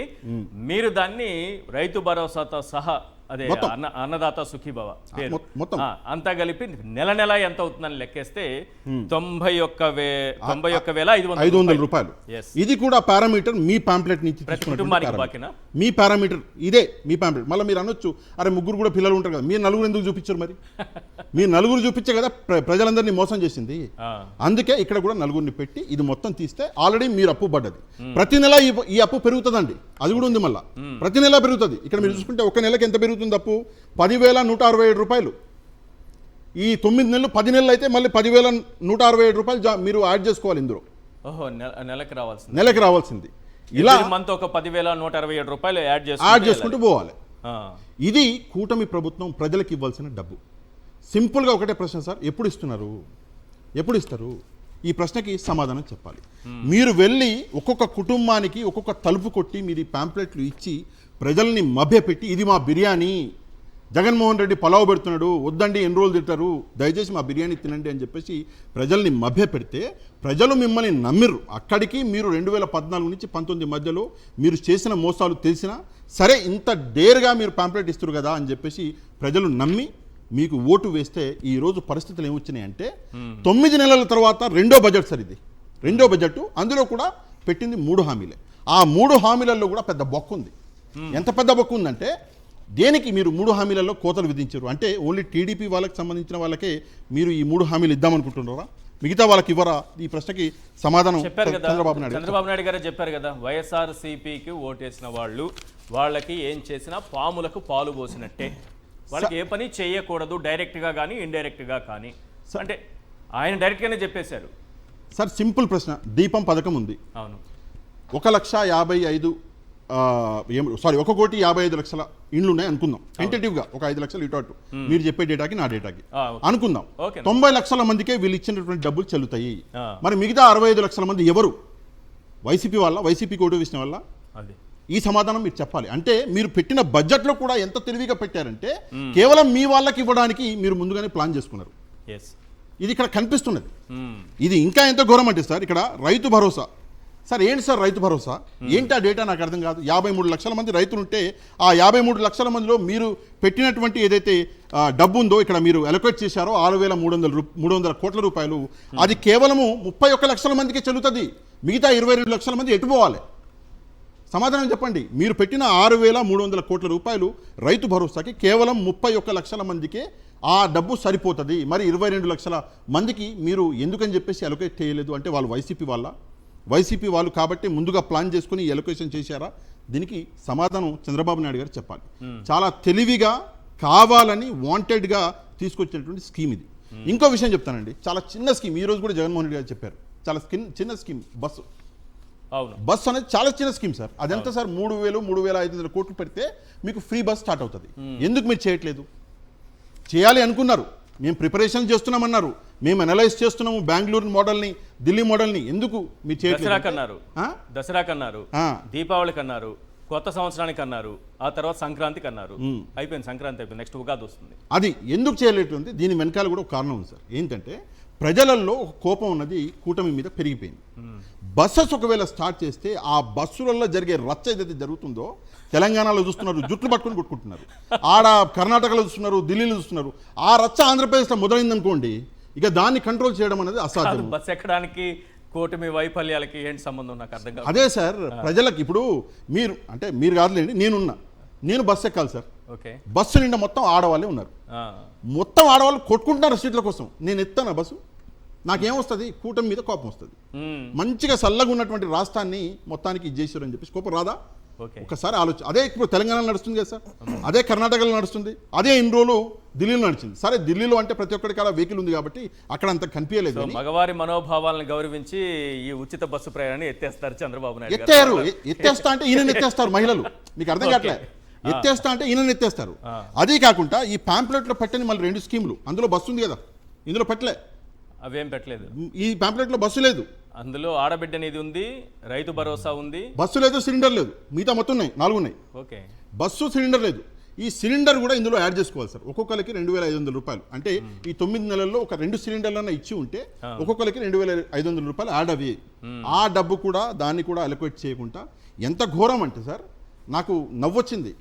మీరు దాన్ని రైతు భరోసాతో సహా, అదే అన్నదాత సుఖీభవ పేరు అంతా కలిపి నెల ఎంత అవుతుందని లెక్కేస్తే 91,500 రూపాయలు. ఇది కూడా పారామీటర్ మీ పాంప్లెట్ నుంచి మీ పారామీటర్ ఇదే మీ పాంప్లెట్. మళ్ళీ మీరు అనొచ్చు, అరే ముగ్గురు కూడా పిల్లలు ఉంటారు కదా, మీరు 4 ఎందుకు చూపించారు మరి? మీరు 4 చూపించే కదా ప్రజలందరినీ మోసం చేసింది. అందుకే ఇక్కడ కూడా 4 పెట్టి ఇది మొత్తం తీస్తే ఆల్రెడీ మీరు అప్పు పడ్డది. ప్రతి నెల ఈ అప్పు పెరుగుతుందండి, అది కూడా ఉంది. మళ్ళీ ప్రతి నెల పెరుగుతుంది. ఇక్కడ మీరు చూసుకుంటే ఒక నెలకి ఎంత పెరుగుతుంది అప్పు, 10,167 రూపాయలు. ఈ 9 నెలలు 10 నెలలు అయితే మళ్ళీ 10,167 రూపాయలు మీరు యాడ్ చేసుకోవాలి ఇందులో. నెలకి రావాల్సింది. ఇలా ఒక 10,167 రూపాయలు యాడ్ చేసుకుంటూ పోవాలి. ఇది కూటమి ప్రభుత్వం ప్రజలకు ఇవ్వాల్సిన డబ్బు. సింపుల్గా ఒకటే ప్రశ్న సార్, ఎప్పుడు ఇస్తారు? ఈ ప్రశ్నకి సమాధానం చెప్పాలి. మీరు వెళ్ళి ఒక్కొక్క కుటుంబానికి ఒక్కొక్క తలుపు కొట్టి మీరు ఈ పాంప్లెట్లు ఇచ్చి ప్రజల్ని మభ్యపెట్టి ఇది మా బిర్యానీ, జగన్మోహన్ రెడ్డి పలావ్ పెడుతున్నాడు, వద్దండి ఎన్ని రోజులు తింటారు, దయచేసి మా బిర్యానీ తినండి అని చెప్పేసి ప్రజల్ని మభ్యపెడితే ప్రజలు మిమ్మల్ని నమ్మిర్రు. అక్కడికి మీరు 2014 నుంచి 19 మధ్యలో మీరు చేసిన మోసాలు తెలిసినా సరే ఇంత డేర్గా మీరు పాంప్లెట్ ఇస్తారు కదా అని చెప్పేసి ప్రజలు నమ్మి మీకు ఓటు వేస్తే ఈరోజు పరిస్థితులు ఏమొచ్చినాయంటే 9 నెలల తర్వాత రెండో బడ్జెట్ సార్, ఇది రెండో బడ్జెట్. అందులో కూడా పెట్టింది 3 హామీలే. ఆ 3 హామీలలో కూడా పెద్ద బొక్క ఉంది. ఎంత పెద్ద బొక్క ఉందంటే దేనికి మీరు 3 హామీలలో కోతలు విధించారు అంటే ఓన్లీ టీడీపీ వాళ్ళకి సంబంధించిన వాళ్ళకే మీరు ఈ 3 హామీలు ఇద్దామనుకుంటున్నారా? మిగతా వాళ్ళకి ఇవ్వరా? ఈ ప్రశ్నకి సమాధానం చెప్పారు కదా చంద్రబాబు నాయుడు. చంద్రబాబు నాయుడు గారే చెప్పారు కదా, వైఎస్ఆర్సీపీకి ఓటేసిన వాళ్ళకి ఏం చేసినా పాములకు పాలు పోసినట్టే, వాళ్ళకి ఏ పని చేయకూడదు డైరెక్ట్గా కానీ ఇండైరెక్ట్గా కానీ అంటే ఆయన డైరెక్ట్గానే చెప్పేశారు. సార్ సింపుల్ ప్రశ్న, దీపం పథకం ఉంది, అవును 1,55,000 1,55,00,000 ఇండ్లు ఉన్నాయి అనుకుందాం, టెంటేటివ్గా ఒక 5 లక్షలు ఇటు అటు, మీరు చెప్పే డేటాకి నా డేటాకి అనుకుందాం. 90 లక్షల మందికే వీళ్ళు ఇచ్చినటువంటి డబ్బులు చెల్లుతాయి. మరి మిగతా 65 లక్షల మంది ఎవరు? వైసీపీ వాళ్ళ, వైసీపీకి ఓటు వేసిన వల్ల? ఈ సమాధానం మీరు చెప్పాలి. అంటే మీరు పెట్టిన బడ్జెట్లో కూడా ఎంత తెలివిగా పెట్టారంటే కేవలం మీ వాళ్ళకి ఇవ్వడానికి మీరు ముందుగానే ప్లాన్ చేసుకున్నారు. ఇది ఇక్కడ కనిపిస్తున్నది. ఇది ఇంకా ఎంత ఘోరం అంటే సార్, ఇక్కడ రైతు భరోసా సార్, ఏంటి సార్ రైతు భరోసా? ఏంటి ఆ డేటా నాకు అర్థం కాదు. 53 లక్షల మంది రైతులు ఉంటే ఆ 53 లక్షల మందిలో మీరు పెట్టినటువంటి ఏదైతే డబ్బు ఉందో ఇక్కడ మీరు అలొకేట్ చేశారో 6,300 కోట్ల రూపాయలు, అది కేవలము 31 లక్షల మందికి చెల్లుతుంది. మిగతా 22 లక్షల మంది ఎటు పోవాలి? సమాధానం చెప్పండి. మీరు పెట్టిన 6,300 కోట్ల రూపాయలు రైతు భరోసాకి కేవలం 31 లక్షల మందికే ఆ డబ్బు సరిపోతుంది. మరి 22 లక్షల మందికి మీరు ఎందుకని చెప్పేసి అలొకేట్ చేయలేదు అంటే వాళ్ళు వైసీపీ వాళ్ళు కాబట్టి ముందుగా ప్లాన్ చేసుకుని ఎలొకేషన్ చేశారా? దీనికి సమాధానం చంద్రబాబు నాయుడు గారు చెప్పాలి. చాలా తెలివిగా కావాలని వాంటెడ్గా తీసుకొచ్చినటువంటి స్కీమ్ ఇది. ఇంకో విషయం చెప్తానండి, చాలా చిన్న స్కీమ్. ఈ రోజు కూడా జగన్మోహన్ రెడ్డి గారు చెప్పారు, చాలా చిన్న స్కీమ్ బస్సు అనేది చాలా చిన్న స్కీమ్ సార్. అదంతా సార్ 3,500 కోట్లు పెడితే మీకు ఫ్రీ బస్ స్టార్ట్ అవుతుంది. ఎందుకు మీరు చేయట్లేదు? చేయాలి అనుకున్నారు, మేము ప్రిపరేషన్ చేస్తున్నామన్నారు, మేము అనలైజ్ చేస్తున్నాము బెంగళూరు మోడల్ని, ఢిల్లీ మోడల్ని. ఎందుకు మీరు చేయట్లేదు? దసరాకి అన్నారు, దీపావళికి అన్నారు, కొత్త సంవత్సరానికి అన్నారు, ఆ తర్వాత సంక్రాంతికి అన్నారు. అయిపోయింది, సంక్రాంతి అయిపోయింది, నెక్స్ట్ ఉగాది వస్తుంది. అది ఎందుకు చేయలేదు? దీని వెనకాల కూడా ఒక కారణం ఉంది సార్. ఏంటంటే ప్రజలలో ఒక కోపం ఉన్నది కూటమి మీద పెరిగిపోయింది. బస్సెస్ ఒకవేళ స్టార్ట్ చేస్తే ఆ బస్సులలో జరిగే రచ్చ ఏదైతే జరుగుతుందో, తెలంగాణలో చూస్తున్నారు జుట్లు పట్టుకొని కొట్టుకుంటున్నారు, ఆడ కర్ణాటకలో చూస్తున్నారు, ఢిల్లీలో చూస్తున్నారు, ఆ రచ్చ ఆంధ్రప్రదేశ్లో మొదలైందనుకోండి, ఇక దాన్ని కంట్రోల్ చేయడం అనేది అసాధ్యం. బస్ ఎక్కడానికి కూటమి వైఫల్యాలకి ఏంటి సంబంధం నాకు అర్థం కాదు. అదే సార్, ప్రజలకు ఇప్పుడు మీరు కాదులేండి, నేను బస్సు ఎక్కాలి సార్. బస్సు నిండా మొత్తం ఆడవాళ్ళే ఉన్నారు, మొత్తం ఆడవాళ్ళు కొట్టుకుంటున్నారు సీట్ల కోసం. నేను ఎత్తాను బస్సు, నాకేమొస్తుంది? కూటమి మీద కోపం వస్తుంది. మంచిగా చల్లగా ఉన్నటువంటి రాష్ట్రాన్ని మొత్తానికి ఇది చేశారు అని చెప్పేసి కోపం రాదా? ఒకసారి ఆలోచన. అదే ఇప్పుడు తెలంగాణలో నడుస్తుంది కదా సార్, అదే కర్ణాటకలో నడుస్తుంది, అదే ఇన్ని రోజులు ఢిల్లీలో నడిచింది. సరే ఢిల్లీలో అంటే ప్రతి ఒక్కరికి అలా వెహికల్ ఉంది కాబట్టి అక్కడ అంత కనిపించలేదు. మగవారి మనోభావాలను గౌరవించి ఈ ఉచిత బస్సు ప్రయాణాన్ని ఎత్తేస్తారు చంద్రబాబు నాయుడు. ఎత్తేస్తా అంటే ఈయన ఎత్తేస్తారు మహిళలు. మీకు అర్థం కావట్లే? ఎత్తేస్తా అంటే ఈయన ఎత్తేస్తారు. అదే కాకుండా ఈ ప్యాంప్లెట్లో పెట్టని మళ్ళీ 2 స్కీములు, అందులో బస్సు ఉంది కదా, ఇందులో పెట్టలే. అవేం పెట్టలేదు. ఈ ప్యాంప్లెట్లో బస్సు లేదు, అందులో ఆడబిడ్డ అనేది ఉంది, రైతు భరోసా ఉంది, బస్సు లేదు, సిలిండర్ లేదు, మిగతా మొత్తం ఉన్నాయి, 4 ఉన్నాయి. బస్సు సిలిండర్ లేదు. ఈ సిలిండర్ కూడా ఇందులో యాడ్ చేసుకోవాలి సార్. ఒక్కొక్కరికి 2,500 రూపాయలు. అంటే ఈ 9 నెలల్లో ఒక 2 సిలిండర్లన్నా ఇచ్చి ఉంటే ఒక్కొక్కరికి 2,500 రూపాయలు యాడ్ అవి. ఆ డబ్బు కూడా దాన్ని కూడా అలొకేట్ చేయకుండా ఎంత ఘోరం అంటే సార్, నాకు నవ్వొచ్చింది.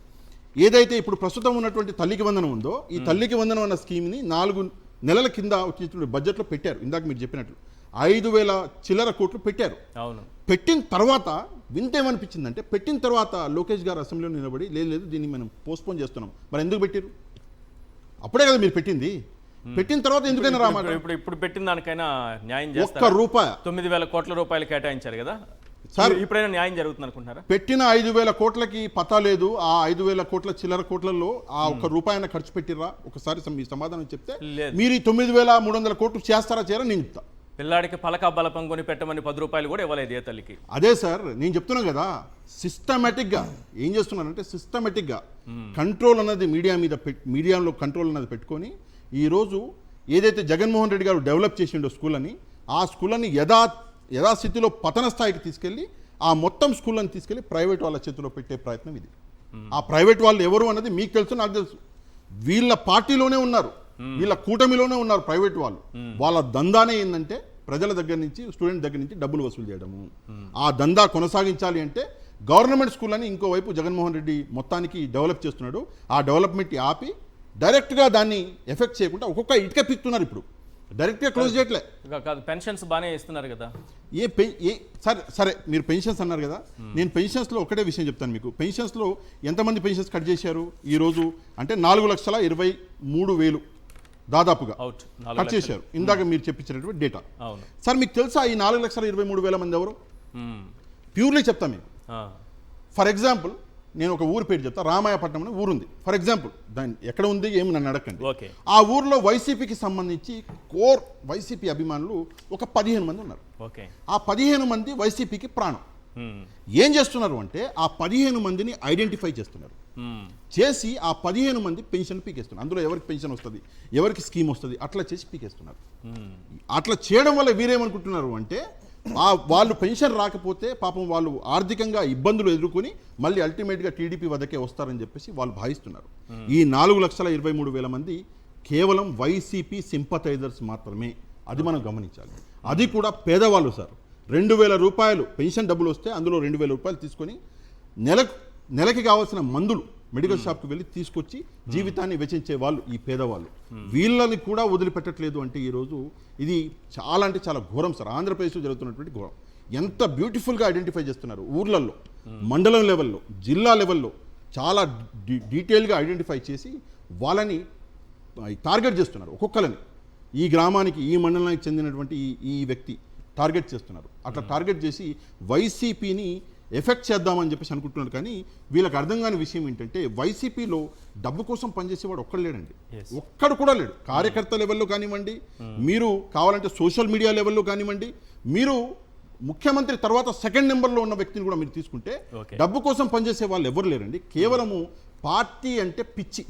ఏదైతే ఇప్పుడు ప్రస్తుతం ఉన్నటువంటి తల్లికి వందనం ఉందో, ఈ తల్లికి వందనం అన్న స్కీమ్ని 4 నెలల కింద వచ్చినటువంటి బడ్జెట్లో పెట్టారు. ఇందాక మీరు చెప్పినట్లు 5,000 చిల్లర కోట్లు పెట్టారు. పెట్టిన తర్వాత వింతేమనిపించిందంటే, పెట్టిన తర్వాత లోకేష్ గారు అసెంబ్లీలో నిలబడి లేదు దీన్ని మనం పోస్ట్పోన్ చేస్తున్నాం. మరి ఎందుకు పెట్టారు? అప్పుడే కదా మీరు పెట్టింది. పెట్టిన తర్వాత ఎందుకైనా రామాట? ఇప్పుడు పెట్టిన దానికైనా న్యాయం చేస్తారు. ₹1 9,000 కోట్ల రూపాయలు కేటాయించారు కదా సార్, ఇప్పుడైనా న్యాయం జరుగుతుంది అనుకుంటున్నారా? పెట్టిన 5,000 కోట్లకి పతా లేదు. ఆ 5,000 కోట్ల చిల్లర కోట్లలో ఆ ₹1 ఖర్చు పెట్టిర్రా? ఒకసారి మీ సమాధానం చెప్తే, మీరు ఈ 9,300 కోట్లు చేస్తారా చేయరా నేను చెప్తా. పిల్లాడికి పలక బలపం కొని పెట్టమని ₹10 కూడా ఇవ్వలేదు ఏ తల్లికి. అదే సార్ నేను చెప్తున్నాను కదా, సిస్టమేటిక్గా ఏం చేస్తున్నారంటే, సిస్టమేటిక్గా కంట్రోల్ అన్నది మీడియాలో కంట్రోల్ అన్నది పెట్టుకొని, ఈరోజు ఏదైతే జగన్మోహన్ రెడ్డి గారు డెవలప్ చేసిండో స్కూళ్ళని, ఆ స్కూళ్ళని యథాస్థితిలో పతన స్థాయికి తీసుకెళ్ళి ఆ మొత్తం స్కూళ్ళని తీసుకెళ్ళి ప్రైవేట్ వాళ్ళ చేతిలో పెట్టే ప్రయత్నం ఇది. ఆ ప్రైవేట్ వాళ్ళు ఎవరు అన్నది మీకు తెలుసు, నాకు తెలుసు. వీళ్ళ పార్టీలోనే ఉన్నారు, వీళ్ళ కూటమిలోనే ఉన్నారు ప్రైవేట్ వాళ్ళు. వాళ్ళ దందానే ఏంటంటే ప్రజల దగ్గర నుంచి, స్టూడెంట్ దగ్గర నుంచి డబ్బులు వసూలు చేయడము. ఆ దందా కొనసాగించాలి అంటే గవర్నమెంట్ స్కూల్ అని ఇంకోవైపు జగన్మోహన్ రెడ్డి మొత్తానికి డెవలప్ చేస్తున్నాడు. ఆ డెవలప్మెంట్ ఆపి డైరెక్ట్గా దాన్ని ఎఫెక్ట్ చేయకుండా ఒక్కొక్క ఇటుక పిక్తున్నారు. ఇప్పుడు డైరెక్ట్గా క్లోజ్ చేయట్లే కాదు, పెన్షన్స్ బాగానే ఇస్తున్నారు కదా. సరే మీరు పెన్షన్స్ అన్నారు కదా, నేను పెన్షన్స్లో ఒకటే విషయం చెప్తాను మీకు. పెన్షన్స్లో ఎంతమంది పెన్షన్స్ కట్ చేశారు ఈరోజు అంటే 4,23,000 దాదాపుగా అవుట్ కట్ చేశారు. ఇందాక మీరు చెప్పించినటువంటి డేటా. అవును. సార్ మీకు తెలుసా ఈ 4,23,000 మంది ఎవరు? మ్మ్. ప్యూర్లీ చెప్తా మీకు. ఆ. ఫర్ ఎగ్జాంపుల్ నేను ఒక ఊరు పేరు చెప్తా. రామాయపట్నం అనే ఊరుంది ఫర్ ఎగ్జాంపుల్. దాన్ని ఎక్కడ ఉంది ఏమి నన్ను అడగండి. ఓకే. ఆ ఊర్లో వైసీపీకి సంబంధించి కోర్ వైసీపీ అభిమానులు ఒక 15 మంది ఉన్నారు. ఓకే. ఆ 15 మంది వైసీపీకి ప్రాణం. మ్మ్. ఏం చేస్తున్నారు అంటే ఆ 15 మందిని ఐడెంటిఫై చేస్తున్నారు. మ్మ్. చేసి ఆ 15 మంది పెన్షన్ పీకేస్తున్నారు. అందులో ఎవరికి పెన్షన్ వస్తుంది, ఎవరికి స్కీమ్ వస్తుంది, అట్లా చేసి పీకేస్తున్నారు. మ్మ్. అట్లా చేయడం వల్ల వీరేమనుకుంటున్నారు అంటే వాళ్ళు పెన్షన్ రాకపోతే పాపం వాళ్ళు ఆర్థికంగా ఇబ్బందులు ఎదుర్కొని మళ్ళీ అల్టిమేట్గా టీడీపీ వద్దకే వస్తారని చెప్పేసి వాళ్ళు భావిస్తున్నారు. ఈ 4,23,000 మంది కేవలం వైసీపీ సింపథైజర్స్ మాత్రమే. అది మనం గమనించాలి. అది కూడా పేదవాళ్ళు సార్. 2,000 రూపాయలు పెన్షన్ డబ్బులు వస్తే అందులో 2,000 రూపాయలు తీసుకొని నెలకి కావాల్సిన మందులు మెడికల్ షాప్కి వెళ్ళి తీసుకొచ్చి జీవితాన్ని వెచ్చించే వాళ్ళు ఈ పేదవాళ్ళు. వీళ్ళని కూడా వదిలిపెట్టట్లేదు అంటే ఈరోజు ఇది చాలా అంటే చాలా ఘోరం సార్. ఆంధ్రప్రదేశ్లో జరుగుతున్నటువంటి ఘోరం. ఎంత బ్యూటిఫుల్గా ఐడెంటిఫై చేస్తున్నారు ఊర్లలో, మండలం లెవెల్లో, జిల్లా లెవెల్లో చాలా డీటెయిల్గా ఐడెంటిఫై చేసి వాళ్ళని టార్గెట్ చేస్తున్నారు. ఒక్కొక్కరిని ఈ గ్రామానికి ఈ మండలానికి చెందినటువంటి ఈ వ్యక్తి టార్గెట్ చేస్తున్నారు. అట్లా టార్గెట్ చేసి వైసీపీని ఎఫెక్ట్ చేద్దామని చెప్పేసి అనుకుంటున్నారు. కానీ వీళ్ళకి అర్థం కాని విషయం ఏంటంటే వైసీపీలో డబ్బు కోసం పనిచేసేవాడు ఒక్కడు లేడండి. ఒక్కడు కూడా లేడు. కార్యకర్త లెవెల్లో కానివ్వండి, మీరు కావాలంటే సోషల్ మీడియా లెవెల్లో కానివ్వండి, మీరు ముఖ్యమంత్రి తర్వాత సెకండ్ నెంబర్లో ఉన్న వ్యక్తిని కూడా మీరు తీసుకుంటే డబ్బు కోసం పనిచేసే వాళ్ళు ఎవరు లేరండి. కేవలము పార్టీ అంటే పిచ్చి,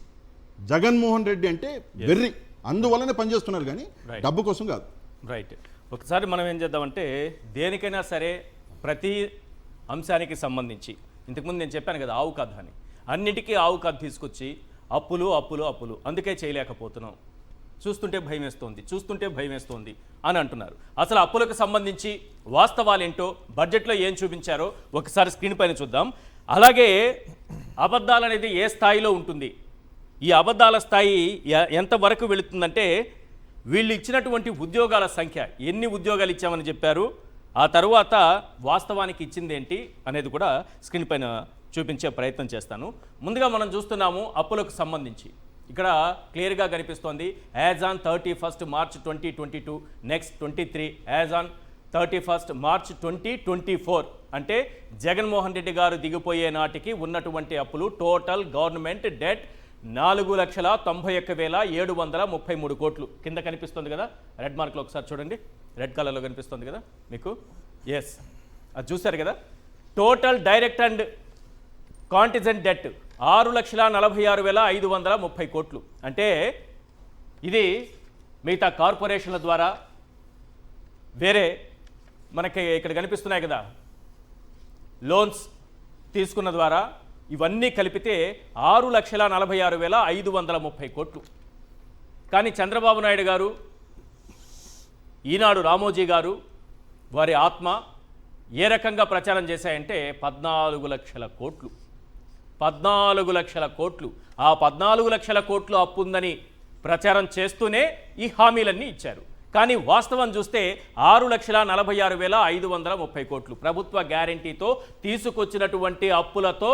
జగన్మోహన్ రెడ్డి అంటే వెర్రి, అందువల్లనే పనిచేస్తున్నారు కానీ డబ్బు కోసం కాదు. రైట్. ఒకసారి మనం ఏం చేద్దామంటే దేనికైనా సరే ప్రతి అంశానికి సంబంధించి ఇంతకుముందు నేను చెప్పాను కదా ఆవు కథ అని, అన్నిటికీ ఆవు కథ తీసుకొచ్చి అప్పులు అప్పులు అప్పులు అందుకే చేయలేకపోతున్నాం, చూస్తుంటే భయం వేస్తోంది అని అంటున్నారు. అసలు అప్పులకు సంబంధించి వాస్తవాలేంటో బడ్జెట్లో ఏం చూపించారో ఒకసారి స్క్రీన్ పైన చూద్దాం. అలాగే అబద్ధాలు అనేది ఏ స్థాయిలో ఉంటుంది, ఈ అబద్ధాల స్థాయి ఎంతవరకు వెళుతుందంటే వీళ్ళు ఇచ్చినటువంటి ఉద్యోగాల సంఖ్య, ఎన్ని ఉద్యోగాలు ఇచ్చామని చెప్పారు, ఆ తరువాత వాస్తవానికి ఇచ్చింది ఏంటి అనేది కూడా స్క్రీన్ పైన చూపించే ప్రయత్నం చేస్తాను. ముందుగా మనం చూస్తున్నాము అప్పులకు సంబంధించి. ఇక్కడ క్లియర్గా కనిపిస్తోంది as on 31 March 2022, next 23 as on 31 March 2024. అంటే జగన్మోహన్ రెడ్డి గారు దిగిపోయే నాటికి ఉన్నటువంటి అప్పులు టోటల్ గవర్నమెంట్ డెట్ 4,91,733 కోట్లు. కింద కనిపిస్తుంది కదా రెడ్ మార్క్లో, ఒకసారి చూడండి, రెడ్ కలర్లో కనిపిస్తుంది కదా మీకు. ఎస్, అది చూశారు కదా. Total direct and contingent debt 6,46,530 కోట్లు. అంటే ఇది మిగతా కార్పొరేషన్ల ద్వారా వేరే మనకి ఇక్కడ కనిపిస్తున్నాయి కదా లోన్స్ తీసుకున్న ద్వారా ఇవన్నీ కలిపితే 6,46,530 కోట్లు. కానీ చంద్రబాబు నాయుడు గారు, ఈనాడు రామోజీ గారు, వారి ఆత్మ ఏ రకంగా ప్రచారం చేశాయంటే 14 లక్షల కోట్లు. 14 లక్షల కోట్లు. ఆ 14 లక్షల కోట్లు అప్పు ఉందని ప్రచారం చేస్తూనే ఈ హామీలన్నీ ఇచ్చారు. కానీ వాస్తవం చూస్తే 6,46,530 కోట్లు ప్రభుత్వ గ్యారంటీతో తీసుకొచ్చినటువంటి అప్పులతో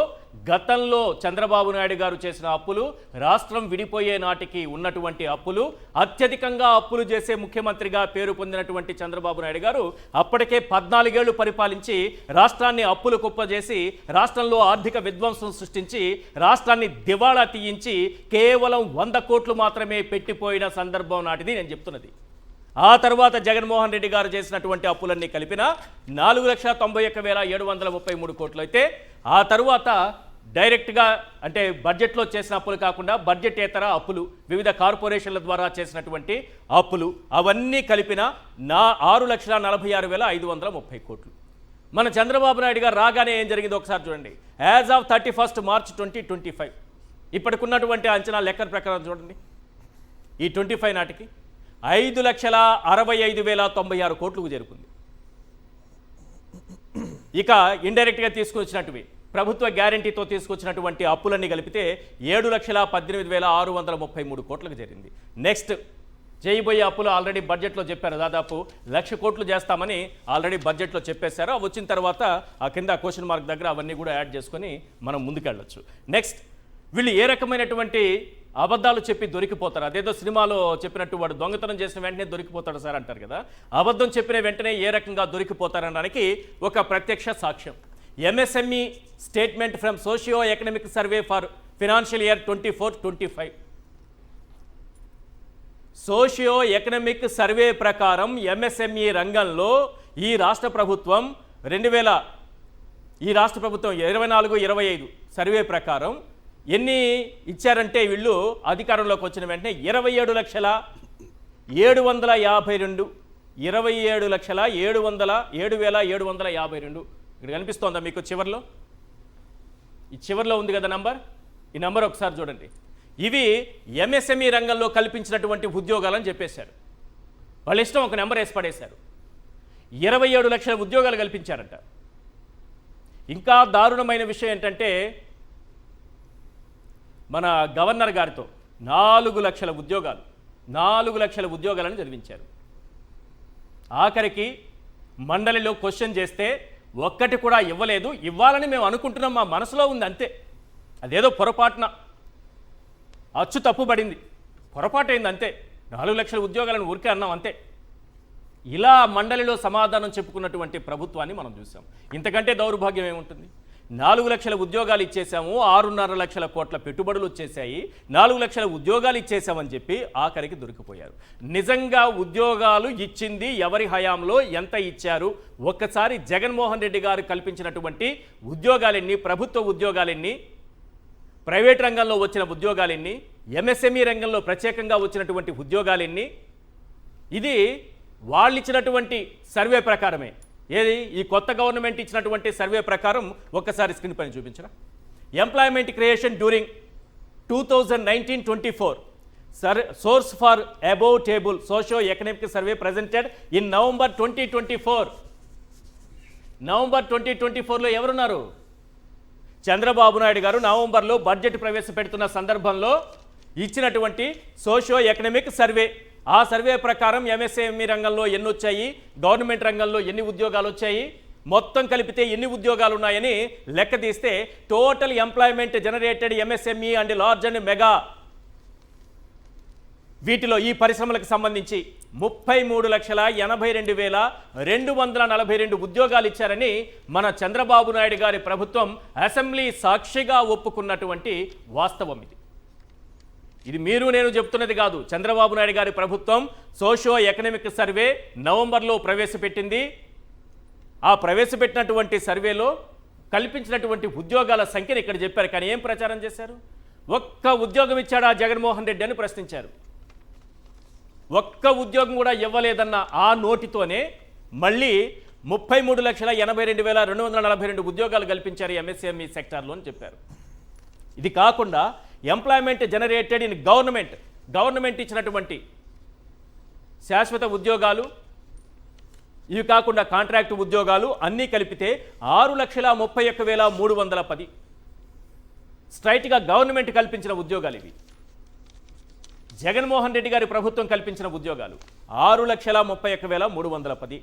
గతంలో చంద్రబాబు నాయుడు గారు చేసిన అప్పులు, రాష్ట్రం విడిపోయే నాటికి ఉన్నటువంటి అప్పులు, అత్యధికంగా అప్పులు చేసే ముఖ్యమంత్రిగా పేరు పొందినటువంటి చంద్రబాబు నాయుడు గారు అప్పటికే 14 ఏళ్లు పరిపాలించి రాష్ట్రాన్ని అప్పులు కుప్పజేసి రాష్ట్రంలో ఆర్థిక విధ్వంసం సృష్టించి రాష్ట్రాన్ని దివాళా తీయించి కేవలం 100 కోట్లు మాత్రమే పెట్టిపోయిన సందర్భం నాటిది నేను చెప్తున్నది. ఆ తర్వాత జగన్మోహన్ రెడ్డి గారు చేసినటువంటి అప్పులన్నీ కలిపిన 4,91,733 కోట్లు అయితే ఆ తరువాత డైరెక్ట్గా అంటే బడ్జెట్లో చేసిన అప్పులు కాకుండా బడ్జెటేతర అప్పులు, వివిధ కార్పొరేషన్ల ద్వారా చేసినటువంటి అప్పులు అవన్నీ కలిపిన 6,46,530 కోట్లు. మన చంద్రబాబు నాయుడు గారు రాగానే ఏం జరిగిందో ఒకసారి చూడండి. యాజ్ ఆఫ్ 31 మార్చ్ 2025 ఇప్పటికున్నటువంటి అంచనా లెక్కల ప్రకారం చూడండి, ఈ 25 నాటికి 5,65,096 కోట్లకు చేరుకుంది. ఇక ఇండైరెక్ట్గా తీసుకొచ్చినట్టువి ప్రభుత్వ గ్యారంటీతో తీసుకొచ్చినటువంటి అప్పులన్నీ కలిపితే 7,18,633 కోట్లకు చేరింది. నెక్స్ట్ చేయబోయే అప్పులు ఆల్రెడీ బడ్జెట్లో చెప్పారు, దాదాపు 1,00,000 కోట్లు చేస్తామని ఆల్రెడీ బడ్జెట్లో చెప్పేశారు. వచ్చిన తర్వాత ఆ కింద క్వశ్చన్ మార్క్ దగ్గర అవన్నీ కూడా యాడ్ చేసుకొని మనం ముందుకెళ్ళొచ్చు. నెక్స్ట్ వీళ్ళు ఏ రకమైనటువంటి అబద్ధాలు చెప్పి దొరికిపోతారు. అదేదో సినిమాలో చెప్పినట్టు వాడు దొంగతనం చేసిన వెంటనే దొరికిపోతాడు సార్ అంటారు కదా, అబద్ధం చెప్పిన వెంటనే ఏ రకంగా దొరికిపోతారనడానికి ఒక ప్రత్యక్ష సాక్ష్యం. MSME statement from socio economic survey for financial year 24-25. Socio economic survey ప్రకారం ఎంఎస్ఎంఈ రంగంలో ఈ రాష్ట్ర ప్రభుత్వం 24-25 సర్వే ప్రకారం ఎన్ని ఇచ్చారంటే వీళ్ళు అధికారంలోకి వచ్చిన వెంటనే 27,752 27,752 ఇక్కడ కనిపిస్తోందా మీకు చివర్లో? ఈ చివర్లో ఉంది కదా నంబర్, ఈ నంబర్ ఒకసారి చూడండి. ఇవి ఎంఎస్ఎంఈ రంగంలో కల్పించినటువంటి ఉద్యోగాలని చెప్పేశారు. వాళ్ళ ఇష్టం ఒక నెంబర్ వేసి పడేశారు. 27 లక్షల ఉద్యోగాలు కల్పించారంట. ఇంకా దారుణమైన విషయం ఏంటంటే మన గవర్నర్ గారితో 4 లక్షల ఉద్యోగాలను చదివించారు. ఆఖరికి మండలిలో క్వశ్చన్ చేస్తే ఒక్కటి కూడా ఇవ్వలేదు. ఇవ్వాలని మేము అనుకుంటున్నాం, మా మనసులో ఉంది అంతే. అదేదో పొరపాటున అచ్చు తప్పుబడింది, పొరపాటు అయింది అంతే. 4 లక్షల ఉద్యోగాలను ఊరికే అన్నాం అంతే. ఇలా మండలిలో సమాధానం చెప్పుకున్నటువంటి ప్రభుత్వాన్ని మనం చూసాం. ఇంతకంటే దౌర్భాగ్యం ఏముంటుంది? 4 లక్షల ఉద్యోగాలు ఇచ్చేసాము, 6.5 లక్షల కోట్ల పెట్టుబడులు వచ్చేసాయి, 4 లక్షల ఉద్యోగాలు ఇచ్చేసామని చెప్పి ఆఖరికి దొరికిపోయారు. నిజంగా ఉద్యోగాలు ఇచ్చింది ఎవరి హయాంలో ఎంత ఇచ్చారు? ఒక్కసారి జగన్మోహన్ రెడ్డి గారు కల్పించినటువంటి ఉద్యోగాలెన్ని, ప్రభుత్వ ఉద్యోగాలెన్ని, ప్రైవేట్ రంగంలో వచ్చిన ఉద్యోగాలెన్ని, ఎంఎస్ఎంఈ రంగంలో ప్రత్యేకంగా వచ్చినటువంటి ఉద్యోగాలెన్ని? ఇది వాళ్ళు ఇచ్చినటువంటి సర్వే ప్రకారమే. ఏది ఈ కొత్త గవర్నమెంట్ ఇచ్చినటువంటి సర్వే ప్రకారం ఒక్కసారి స్క్రీన్ పైన చూపించరా. Employment creation during 2019-24 source for above table socio economic survey presented in November 2024. November 2024లో ఎవరున్నారు? చంద్రబాబు నాయుడు గారు నవంబర్లో బడ్జెట్ ప్రవేశపెడుతున్న సందర్భంలో ఇచ్చినటువంటి సోషియో ఎకనామిక్ సర్వే. ఆ సర్వే ప్రకారం ఎంఎస్ఎంఈ రంగంలో ఎన్ని వచ్చాయి, గవర్నమెంట్ రంగంలో ఎన్ని ఉద్యోగాలు వచ్చాయి, మొత్తం కలిపితే ఎన్ని ఉద్యోగాలు ఉన్నాయని లెక్క తీస్తే total employment generated MSME and large and mega వీటిలో ఈ పరిశ్రమలకు సంబంధించి 33,82,242 ఉద్యోగాలు ఇచ్చారని మన చంద్రబాబు నాయుడు గారి ప్రభుత్వం అసెంబ్లీ సాక్షిగా ఒప్పుకున్నటువంటి వాస్తవం ఇది. ఇది మీరు నేను చెప్తున్నది కాదు. చంద్రబాబు నాయుడు గారి ప్రభుత్వం సోషియో ఎకనామిక్ సర్వే నవంబర్లో ప్రవేశపెట్టింది. ఆ ప్రవేశపెట్టినటువంటి సర్వేలో కల్పించినటువంటి ఉద్యోగాల సంఖ్యను ఇక్కడ చెప్పారు. కానీ ఏం ప్రచారం చేశారు? ఒక్క ఉద్యోగం ఇచ్చాడా జగన్మోహన్ రెడ్డి అని ప్రశ్నించారు. ఒక్క ఉద్యోగం కూడా ఇవ్వలేదన్న ఆ నోటితోనే మళ్ళీ 33,82,242 ఉద్యోగాలు కల్పించారు ఎంఎస్ఎంఈ సెక్టార్లో అని చెప్పారు. ఇది కాకుండా ఎంప్లాయ్మెంట్ జనరేటెడ్ ఇన్ గవర్నమెంట్ ఇచ్చినటువంటి శాశ్వత ఉద్యోగాలు, ఇవి కాకుండా కాంట్రాక్ట్ ఉద్యోగాలు అన్నీ కలిపితే 6,31,310 స్ట్రైట్గా గవర్నమెంట్ కల్పించిన ఉద్యోగాలు ఇవి. జగన్మోహన్ రెడ్డి గారి ప్రభుత్వం కల్పించిన ఉద్యోగాలు 6,31,310.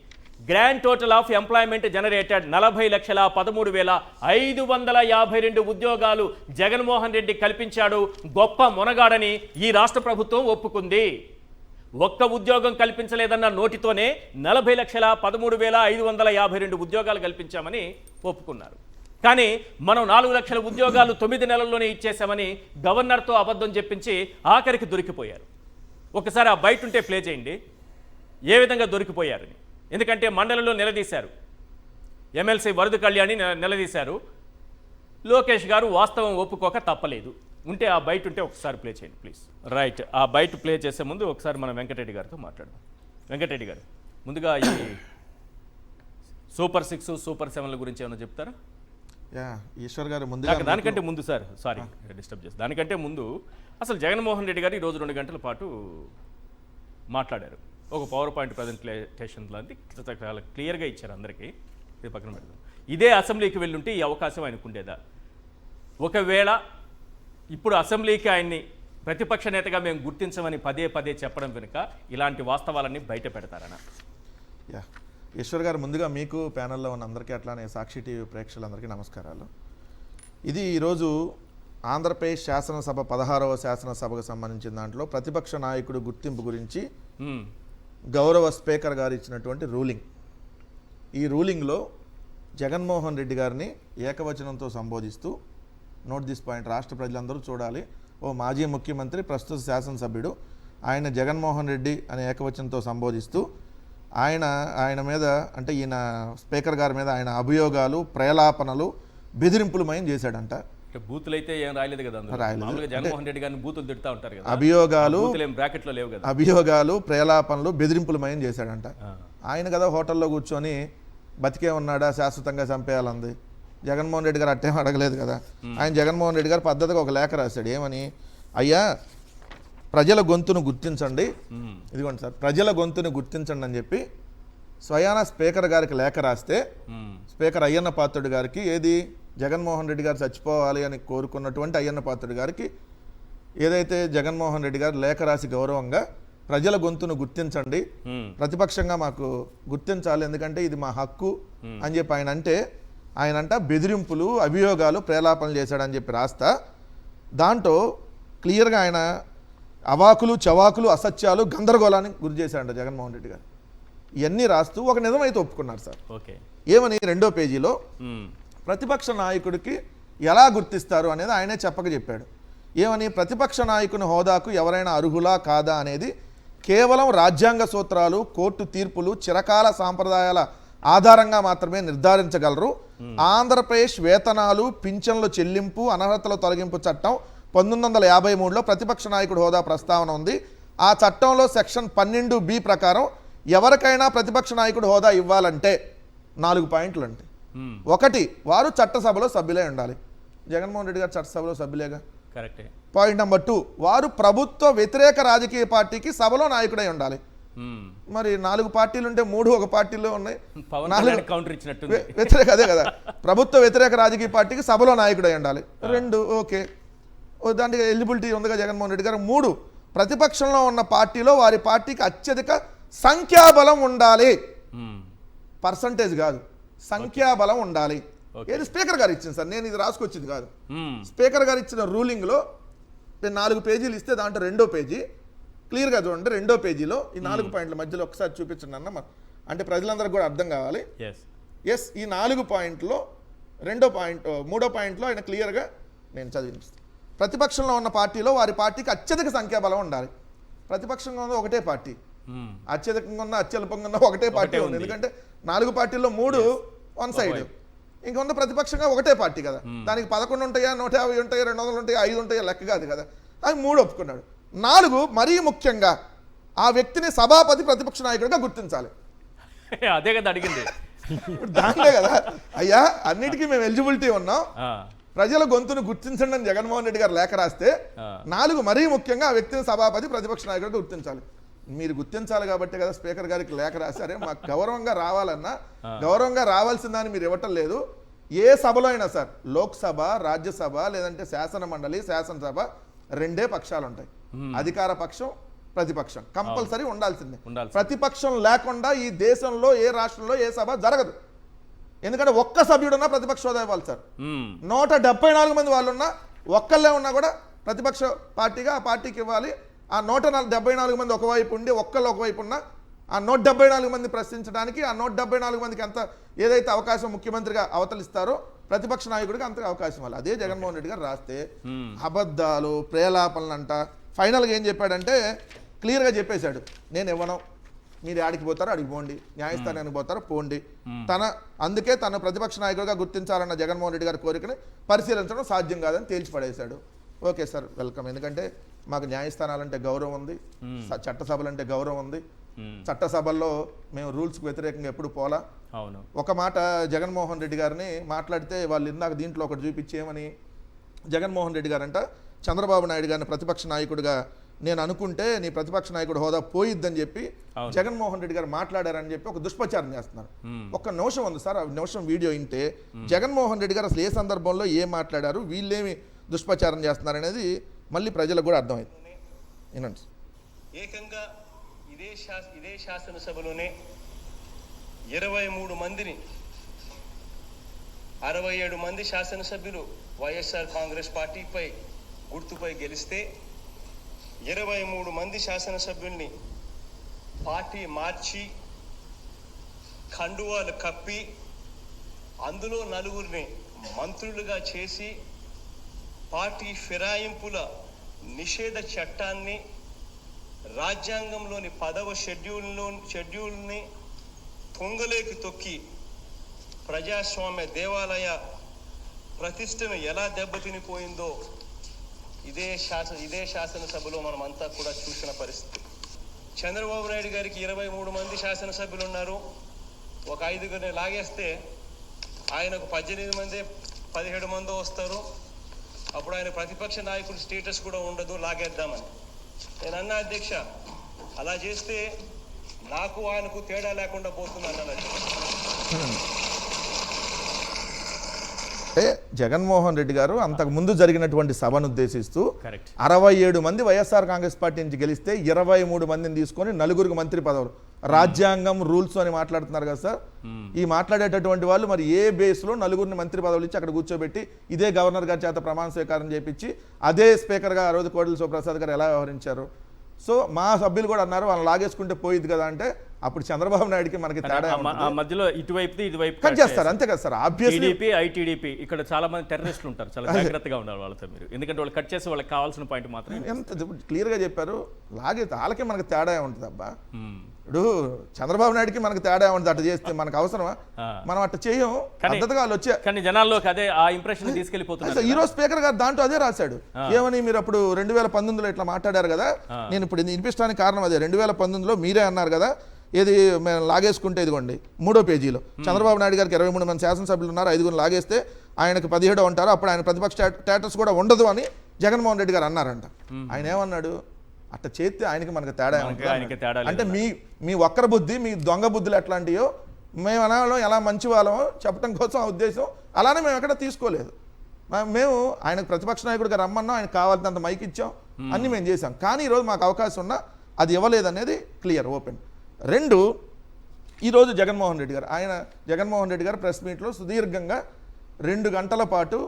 Grand total of employment generated 40,13,552 ఉద్యోగాలు జగన్మోహన్ రెడ్డి కల్పించాడు. గొప్ప మొనగాడని ఈ రాష్ట్ర ప్రభుత్వం ఒప్పుకుంది. ఒక్క ఉద్యోగం కల్పించలేదన్న నోటితోనే 40,13,552 ఉద్యోగాలు కల్పించామని ఒప్పుకున్నారు. కానీ మనం 4 లక్షల ఉద్యోగాలు 9 నెలల్లోనే ఇచ్చేసామని గవర్నర్తో అబద్ధం చెప్పించి ఆఖరికి దొరికిపోయారు. ఒకసారి ఆ బయట ఉంటే ప్లే చేయండి ఏ విధంగా దొరికిపోయారని. ఎందుకంటే మండలిలో నిలదీశారు, ఎమ్మెల్సీ వరద కళ్యాణి నిలదీశారు. లోకేష్ గారు వాస్తవం ఒప్పుకోక తప్పలేదు. ఉంటే ఆ బయట ఉంటే ఒకసారి ప్లే చేయండి ప్లీజ్. రైట్, ఆ బయట ప్లే చేసే ముందు ఒకసారి మనం వెంకటరెడ్డి గారితో మాట్లాడదాం. వెంకటరెడ్డి గారు, ముందుగా ఈ సూపర్ 6, సూపర్ 7ల గురించి ఏమైనా చెప్తారా? ఈశ్వర్ గారు ముందు దానికంటే ముందు సార్ సారీ డిస్టర్బ్ చేసి దానికంటే ముందు అసలు జగన్మోహన్ రెడ్డి గారు ఈరోజు 2 గంటల పాటు మాట్లాడారు. ఒక పవర్ పాయింట్ ప్రజెంటేషన్ లాంటి చాలా క్లియర్గా ఇచ్చారు అందరికీ. ఇది పక్కన పెడదాం. ఇదే అసెంబ్లీకి వెళ్ళుంటే ఈ అవకాశం ఆయనకు ఉండేదా? ఒకవేళ ఇప్పుడు అసెంబ్లీకి ఆయన్ని ప్రతిపక్ష నేతగా మేము గుర్తించమని పదే పదే చెప్పడం వెనుక ఇలాంటి వాస్తవాలన్నీ బయట పెడతారనా? ఈశ్వర్ గారు, ముందుగా మీకు ప్యానెల్లో ఉన్న అందరికీ అట్లానే సాక్షి టీవీ ప్రేక్షకులందరికీ నమస్కారాలు. ఇది ఈరోజు ఆంధ్రప్రదేశ్ శాసనసభ 16వ శాసనసభకు సంబంధించిన దాంట్లో ప్రతిపక్ష నాయకుడు గుర్తింపు గురించి మ్మ్. గౌరవ స్పీకర్ గారు ఇచ్చినటువంటి రూలింగ్. ఈ రూలింగ్లో జగన్మోహన్ రెడ్డి గారిని ఏకవచనంతో సంబోధిస్తూ, నోట్ దిస్ పాయింట్, రాష్ట్ర ప్రజలందరూ చూడాలి, ఓ మాజీ ముఖ్యమంత్రి ప్రస్తుత శాసనసభ్యుడు ఆయన జగన్మోహన్ రెడ్డి అనే ఏకవచనంతో సంబోధిస్తూ ఆయన మీద అంటే ఈయన స్పీకర్ గారి మీద ఆయన అభియోగాలు, ప్రలాపనలు, బెదిరింపులమయం చేశాడంట. అంటే బూతులు అయితే ఏం రాయలేదు కదా అందులో. రాయలేదు. మామూలుగా జగన్మోహన్ రెడ్డి గారిని బూతులు తిడతా ఉంటారు కదా, అభియోగాలు, బూతులు ఏం బ్రాకెట్లో లేవు కదా. అభియోగాలు, ప్రలాపనలు, బెదిరింపులమయం చేశాడంట. ఆ. ఆయన కదా హోటల్లో కూర్చొని బతికే ఉన్నాడా, శాశ్వతంగా చంపేయాలంది. జగన్మోహన్ రెడ్డి గారు అట్టేం అడగలేదు కదా. ఆయన జగన్మోహన్ రెడ్డి గారు పద్ధతిగా ఒక లేఖ రాశాడు. ఏమని? అయ్యా ప్రజల గొంతును గుర్తించండి, ఇదిగోండి సార్, ప్రజల గొంతును గుర్తించండి అని చెప్పి స్వయాన స్పీకర్ గారికి లేఖ రాస్తే, స్పీకర్ అయ్యన్న పాత్రుడు గారికి, ఏది జగన్మోహన్ రెడ్డి గారు చచ్చిపోవాలి అని కోరుకున్నటువంటి అయ్యన్న పాత్రుడు గారికి ఏదైతే జగన్మోహన్ రెడ్డి గారు లేఖ రాసి గౌరవంగా ప్రజల గొంతును గుర్తించండి, ప్రతిపక్షంగా మాకు గుర్తించాలి, ఎందుకంటే ఇది మా హక్కు అని చెప్పి ఆయన అంట బెదిరింపులు, అభియోగాలు, ప్రేలాపనలు చేశాడని చెప్పి రాస్తా, దాంట్లో క్లియర్గా ఆయన అవాకులు, చవాకులు, అసత్యాలు, గందరగోళానికి గురి చేశాడంట జగన్మోహన్ రెడ్డి గారు. ఇవన్నీ రాస్తూ ఒక నిజమైతే ఒప్పుకున్నారు సార్. ఓకే. ఏమని? 2వ పేజీలో ప్రతిపక్ష నాయకుడికి ఎలా గుర్తిస్తారు అనేది ఆయనే చెప్పక చెప్పాడు. ఏమని? ప్రతిపక్ష నాయకుని హోదాకు ఎవరైనా అర్హులా కాదా అనేది కేవలం రాజ్యాంగ సూత్రాలు, కోర్టు తీర్పులు, చిరకాల సాంప్రదాయాల ఆధారంగా మాత్రమే నిర్ధారించగలరు. ఆంధ్రప్రదేశ్ వేతనాలు, పింఛన్ల చెల్లింపు, అనర్హతల తొలగింపు చట్టం 1953లో ప్రతిపక్ష నాయకుడు హోదా ప్రస్తావన ఉంది. ఆ చట్టంలో సెక్షన్ 12B ప్రకారం ఎవరికైనా ప్రతిపక్ష నాయకుడు హోదా ఇవ్వాలంటే 4 పాయింట్లు అంటే, 1, వారు చట్టసభలో సభ్యులై ఉండాలి. జగన్మోహన్ రెడ్డి గారు చట్టసభలో సభ్యులేగా. కరెక్టే. పాయింట్ నెంబర్ 2, వారు ప్రభుత్వ వ్యతిరేక రాజకీయ పార్టీకి సభలో నాయకుడై ఉండాలి. మరి 4 పార్టీలు ఉంటే 3 ఒక పార్టీలో ఉన్నాయి, 4 కౌంటర్ ఇచ్చినట్టు వ్యతిరేక, అదే కదా, ప్రభుత్వ వ్యతిరేక రాజకీయ పార్టీకి సభలో నాయకుడై ఉండాలి. 2 ఓకే, దానికి ఎలిజిబిలిటీ ఉందిగా జగన్మోహన్ రెడ్డి గారు. 3, ప్రతిపక్షంలో ఉన్న పార్టీలో వారి పార్టీకి అత్యధిక సంఖ్యాబలం ఉండాలి. పర్సంటేజ్ కాదు, సంఖ్యాబలం ఉండాలి. ఏది స్పీకర్ గారు ఇచ్చింది సార్, నేను ఇది రాసుకొచ్చింది కాదు. స్పీకర్ గారు ఇచ్చిన రూలింగ్లో 4 పేజీలు ఇస్తే దాంట్లో 2వ పేజీ క్లియర్గా చూడండి. 2వ పేజీలో ఈ 4 పాయింట్ల మధ్యలో ఒకసారి చూపించండి అన్న, అంటే ప్రజలందరికీ కూడా అర్థం కావాలి. ఎస్, ఈ 4 పాయింట్లో 3వ పాయింట్లో ఆయన క్లియర్గా నేను చదివిస్తాను. ప్రతిపక్షంలో ఉన్న పార్టీలో వారి పార్టీకి అత్యధిక సంఖ్యాబలం ఉండాలి. ప్రతిపక్షంగా ఉన్న ఒకటే పార్టీ, అత్యధికంగా ఉన్న అత్యల్పంగా ఉన్న ఒకటే పార్టీ ఉంది. ఎందుకంటే 4 పార్టీల్లో 3 వన్ సైడ్, ఇంకొన్న ప్రతిపక్షంగా ఒకటే పార్టీ కదా. దానికి 11 ఉంటాయా, 150 ఉంటాయా, 200 ఉంటాయా, 5 ఉంటాయా లెక్క కాదు కదా. అది 3 ఒప్పుకున్నాడు. 4, మరీ ముఖ్యంగా ఆ వ్యక్తిని సభాపతి ప్రతిపక్ష నాయకుడిగా గుర్తించాలి. అదే కదా అడిగింది, దాంట్లో కదా అయ్యా అన్నిటికీ మేము ఎలిజిబిలిటీ ఉన్నాం, ప్రజల గొంతును గుర్తించండి అని జగన్మోహన్ రెడ్డి గారు లేఖ రాస్తే, 4, మరీ ముఖ్యంగా ఆ వ్యక్తిని సభాపతి ప్రతిపక్ష నాయకుడిగా గుర్తించాలి. మీరు గుర్తించాలి కాబట్టి కదా స్పీకర్ గారికి లేఖ రాశారే, మాకు గౌరవంగా రావాలన్నా గౌరవంగా రావాల్సిందని మీరు ఇవ్వటం లేదు. ఏ సభలో అయినా సార్, లోక్సభ, రాజ్యసభ, లేదంటే శాసన మండలి, శాసనసభ, 2 పక్షాలు ఉంటాయి, అధికార పక్షం, ప్రతిపక్షం, కంపల్సరీ ఉండాల్సిందే. ప్రతిపక్షం లేకుండా ఈ దేశంలో ఏ రాష్ట్రంలో ఏ సభ జరగదు. ఎందుకంటే ఒక్క సభ్యుడున్నా ప్రతిపక్ష హోదా ఇవ్వాలి సార్. 174 మంది వాళ్ళు ఉన్నా, ఒక్కళ్ళే ఉన్నా కూడా ప్రతిపక్ష పార్టీగా ఆ పార్టీకి ఇవ్వాలి. ఆ 174 మంది ఒకవైపు ఉండి ఒక్కళ్ళు ఒకవైపు ఉన్నా, ఆ 174 మంది ప్రశ్నించడానికి, ఆ 174 మందికి ఎంత ఏదైతే అవకాశం ముఖ్యమంత్రిగా అవతలిస్తారో ప్రతిపక్ష నాయకుడికి అంత అవకాశం ఇవ్వాలి. అదే జగన్మోహన్ రెడ్డి గారు రాస్తే అబద్ధాలు, ప్రేలాపనలు అంట. ఫైనల్గా ఏం చెప్పాడంటే క్లియర్గా చెప్పేశాడు, నేను ఇవ్వను, మీరు ఆడికి పోతారో అడిగి పోండి, న్యాయస్థానానికి పోతారో పోండి. అందుకే తన ప్రతిపక్ష నాయకుడిగా గుర్తించాలన్న జగన్మోహన్ రెడ్డి గారి కోరికని పరిశీలించడం సాధ్యం కాదని తేల్చి పడేశాడు. Okay sir, welcome. ఎందుకంటే మాకు న్యాయస్థానాలంటే గౌరవం ఉంది, చట్టసభలంటే గౌరవం ఉంది. చట్టసభల్లో మేము రూల్స్కి వ్యతిరేకంగా ఎప్పుడు పోలా. ఒక మాట జగన్మోహన్ రెడ్డి గారిని మాట్లాడితే వాళ్ళు ఇందాక దీంట్లో ఒకటి చూపించేమని, జగన్మోహన్ రెడ్డి గారంట చంద్రబాబు నాయుడు గారిని ప్రతిపక్ష నాయకుడిగా నేను అనుకుంటే నీ ప్రతిపక్ష నాయకుడు హోదా పోయిద్దని చెప్పి జగన్మోహన్ రెడ్డి గారు మాట్లాడారని చెప్పి ఒక దుష్ప్రచారం చేస్తున్నారు. ఒక నిమిషం ఉంది సార్, ఆ నిమిషం వీడియో వింటే జగన్మోహన్ రెడ్డి గారు అసలు ఏ సందర్భంలో ఏం మాట్లాడారు, వీళ్ళేమి దుష్ప్రచారం చేస్తున్నారు అనేది మళ్ళీ ప్రజలకు కూడా అర్థమైంది. వినండి. ఏకంగా ఇదే శాసనసభలోనే 23 మందిని 67 మంది శాసనసభ్యులు వైఎస్ఆర్ కాంగ్రెస్ పార్టీపై గుర్తుపై గెలిస్తే 23 మంది శాసనసభ్యుల్ని పార్టీ మార్చి కండువాలు కప్పి అందులో 4 మంత్రులుగా చేసి పార్టీ ఫిరాయింపుల నిషేధ చట్టాన్ని రాజ్యాంగంలోని 10వ షెడ్యూల్ని పొంగలేకి తొక్కి ప్రజాస్వామ్య దేవాలయ ప్రతిష్టను ఎలా దెబ్బతినిపోయిందో ఇదే శాసనసభలో మనమంతా కూడా చూసిన పరిస్థితి. చంద్రబాబు నాయుడు గారికి 23 మంది శాసనసభ్యులు ఉన్నారు. ఒక 5గురిని లాగేస్తే ఆయనకు 18 మంది 17 మంది వస్తారు. అప్పుడు ఆయన ప్రతిపక్ష నాయకుడు స్టేటస్ కూడా ఉండదు, లాగేద్దామని. నేను అన్నా అధ్యక్ష, అలా చేస్తే నాకు ఆయనకు తేడా లేకుండా పోతున్నాను అన్నది. అంటే జగన్మోహన్ రెడ్డి గారు అంతకు ముందు జరిగినటువంటి సభను ఉద్దేశిస్తూ కరెక్ట్ 67 మంది వైఎస్ఆర్ కాంగ్రెస్ పార్టీ నుంచి గెలిస్తే 23 మందిని తీసుకొని 4 మంత్రి పదవులు, రాజ్యాంగం రూల్స్ అని మాట్లాడుతున్నారు కదా సార్. ఈ మాట్లాడేటటువంటి వాళ్ళు మరి ఏ బేస్లో 4 మంత్రి పదవులు ఇచ్చి అక్కడ కూర్చోబెట్టి ఇదే గవర్నర్ గారి చేత ప్రమాణ స్వీకారం చేపించి అదే స్పీకర్గా ఆ రోజు కోడెల శివప్రసాద్ గారు ఎలా వ్యవహరించారు? సో మా సభ్యులు కూడా అన్నారు వాళ్ళని లాగేసుకుంటే పోయింది కదా అంటే అప్పుడు చంద్రబాబు నాయుడుకి మనకి తేడా మధ్యలో ఇటువైపు ఇటువైపు కట్ చేస్తారు అంతే కదా సార్. ఆబ్వియస్లీ ఐటీడీపీ ఇక్కడ చాలా మంది టెర్రరిస్టులు ఉంటారు, చాలా జాగ్రత్తగా ఉండాలి వాళ్ళతో మీరు, ఎందుకంటే వాళ్ళు కట్ చేసి వాళ్ళకి కావాల్సిన పాయింట్ మాత్రం ఎంత క్లియర్గా చెప్పారు. లాగే వాళ్ళకే మనకి తేడా ఉంటుంది అబ్బా. ఇప్పుడు చంద్రబాబు నాయుడుకి మనకి తేడా ఉంటుంది. అట్లా చేస్తే మనకు అవసరమా? మనం అట్లా చేయం. పద్ధతిగా వాళ్ళు వచ్చే కానీ జనాల్లోకి అదే ఆ ఇంప్రెషన్ తీసుకెళ్లిపోతున్నారు. ఈ రోజు స్పీకర్ గారు దాంట్లో అదే రాశాడు. ఏమని మీరు అప్పుడు 2019లో ఇట్లా మాట్లాడారు కదా, నేను ఇప్పుడు వినిపించడానికి కారణం అదే. 2019లో మీరే అన్నారు కదా, ఏది మేము లాగేసుకుంటే ఇదిగోండి 3వ పేజీలో చంద్రబాబు నాయుడు గారికి 23 మంది శాసనసభ్యులు ఉన్నారు, 5 లాగేస్తే ఆయనకు 17 ఉంటారు, అప్పుడు ఆయన ప్రతిపక్ష స్టేటస్ కూడా ఉండదు అని జగన్మోహన్ రెడ్డి గారు అన్నారంట. ఆయన ఏమన్నాడు? అట్లా చేస్తే ఆయనకి మనకు తేడా అంటే మీ వక్ర బుద్ధి, మీ దొంగ బుద్ధులు ఎట్లాంటియో మేము అనాలో ఎలా మంచి వాళ్ళమో చెప్పడం కోసం ఆ ఉద్దేశం. అలానే మేము ఎక్కడ తీసుకోలేదు. మేము ఆయనకు ప్రతిపక్ష నాయకుడిగా రమ్మన్నాం, ఆయనకు కావాల్సినంత మైక్ ఇచ్చాం, అన్నీ మేము చేసాం. కానీ ఈరోజు మాకు అవకాశం ఉన్నా అది ఇవ్వలేదనేది క్లియర్, ఓపెన్. 2, ఈరోజు జగన్మోహన్ రెడ్డి గారు ప్రెస్ మీట్లో సుదీర్ఘంగా 2 గంటల పాటు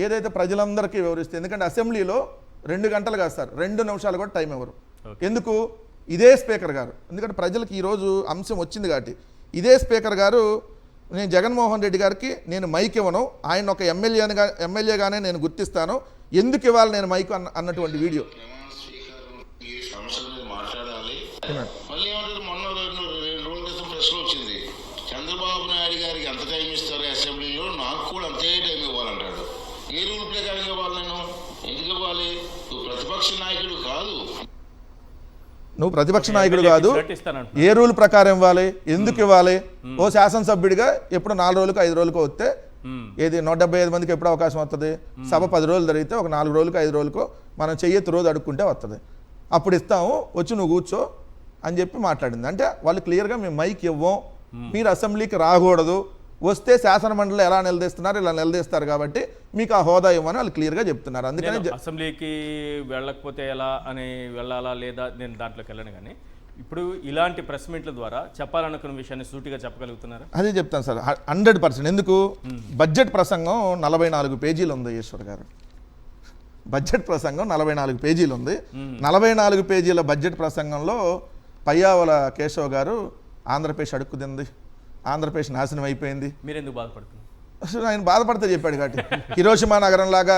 ఏదైతే ప్రజలందరికీ వివరిస్తే, ఎందుకంటే అసెంబ్లీలో 2 గంటలు కాదు సార్, 2 నిమిషాలు కూడా టైం ఇవ్వరు. ఎందుకు? ఇదే స్పీకర్ గారు, ఎందుకంటే ప్రజలకు ఈరోజు అంశం వచ్చింది కాబట్టి ఇదే స్పీకర్ గారు నేను జగన్మోహన్ రెడ్డి గారికి నేను మైక్ ఇవ్వను, ఆయన ఒక ఎమ్మెల్యేగానే నేను గుర్తిస్తాను, ఎందుకు ఇవ్వాలి నేను మైక్ అన్నటువంటి వీడియో. చంద్రబాబు నాయుడు గారికి ఎంత టైం ఇస్తారో అసెంబ్లీలో, నాకు కూడా అంతే టైం ఇవ్వాలంటాడు. ఏ రూల్ ప్రకారం ఇవ్వాలి? నేను ఎందుకు ఇవ్వాలి? నువ్వు ప్రతిపక్ష నాయకుడు కాదు. నువ్వు ప్రతిపక్ష నాయకుడు కాదు, ఏ రూల్ ప్రకారం ఇవ్వాలి, ఎందుకు ఇవ్వాలి? ఓ శాసనసభ్యుడిగా ఎప్పుడు 4 రోజులకు 5 రోజులకు వస్తే ఏది 175 మందికి ఎప్పుడు అవకాశం వస్తుంది? సభ 10 రోజులు జరిగితే ఒక 4 రోజులకు 5 రోజులకు మనం చెయ్యెత్తి రోజు అడుక్కుంటే వస్తుంది. అప్పుడు ఇస్తాము, వచ్చి నువ్వు కూర్చో అని చెప్పి మాట్లాడింది. అంటే వాళ్ళు క్లియర్గా మేము మైక్ ఇవ్వం, మీరు అసెంబ్లీకి రాకూడదు, వస్తే శాసన మండలిలో ఎలా నిలదీస్తున్నారు ఇలా నిలదీస్తారు కాబట్టి మీకు ఆ హోదా ఇవ్వమని వాళ్ళు క్లియర్గా చెప్తున్నారు. అందుకని అసెంబ్లీకి వెళ్ళకపోతే ఎలా అని వెళ్ళాలా లేదా నేను దాంట్లోకి వెళ్ళను. కానీ ఇప్పుడు ఇలాంటి ప్రెస్ మీట్ల ద్వారా చెప్పాలనుకున్న విషయాన్ని సూటిగా చెప్పగలుగుతున్నారు? అదే చెప్తాను సార్, 100%. ఎందుకు? బడ్జెట్ ప్రసంగం 44 పేజీలు ఉంది ఈశ్వర్ గారు. బడ్జెట్ ప్రసంగం 44 పేజీలు ఉంది. 44 పేజీల బడ్జెట్ ప్రసంగంలో పయ్యావుల కేశవ్ గారు ఆంధ్రప్రదేశ్ అడుక్కుదింది, ఆంధ్రప్రదేశ్ నాశనం అయిపోయింది. మీరెందుకు బాధపడుతున్నారు? అసలు ఆయన బాధపడితే చెప్పాడు కాబట్టి హిరోషిమా నగరం లాగా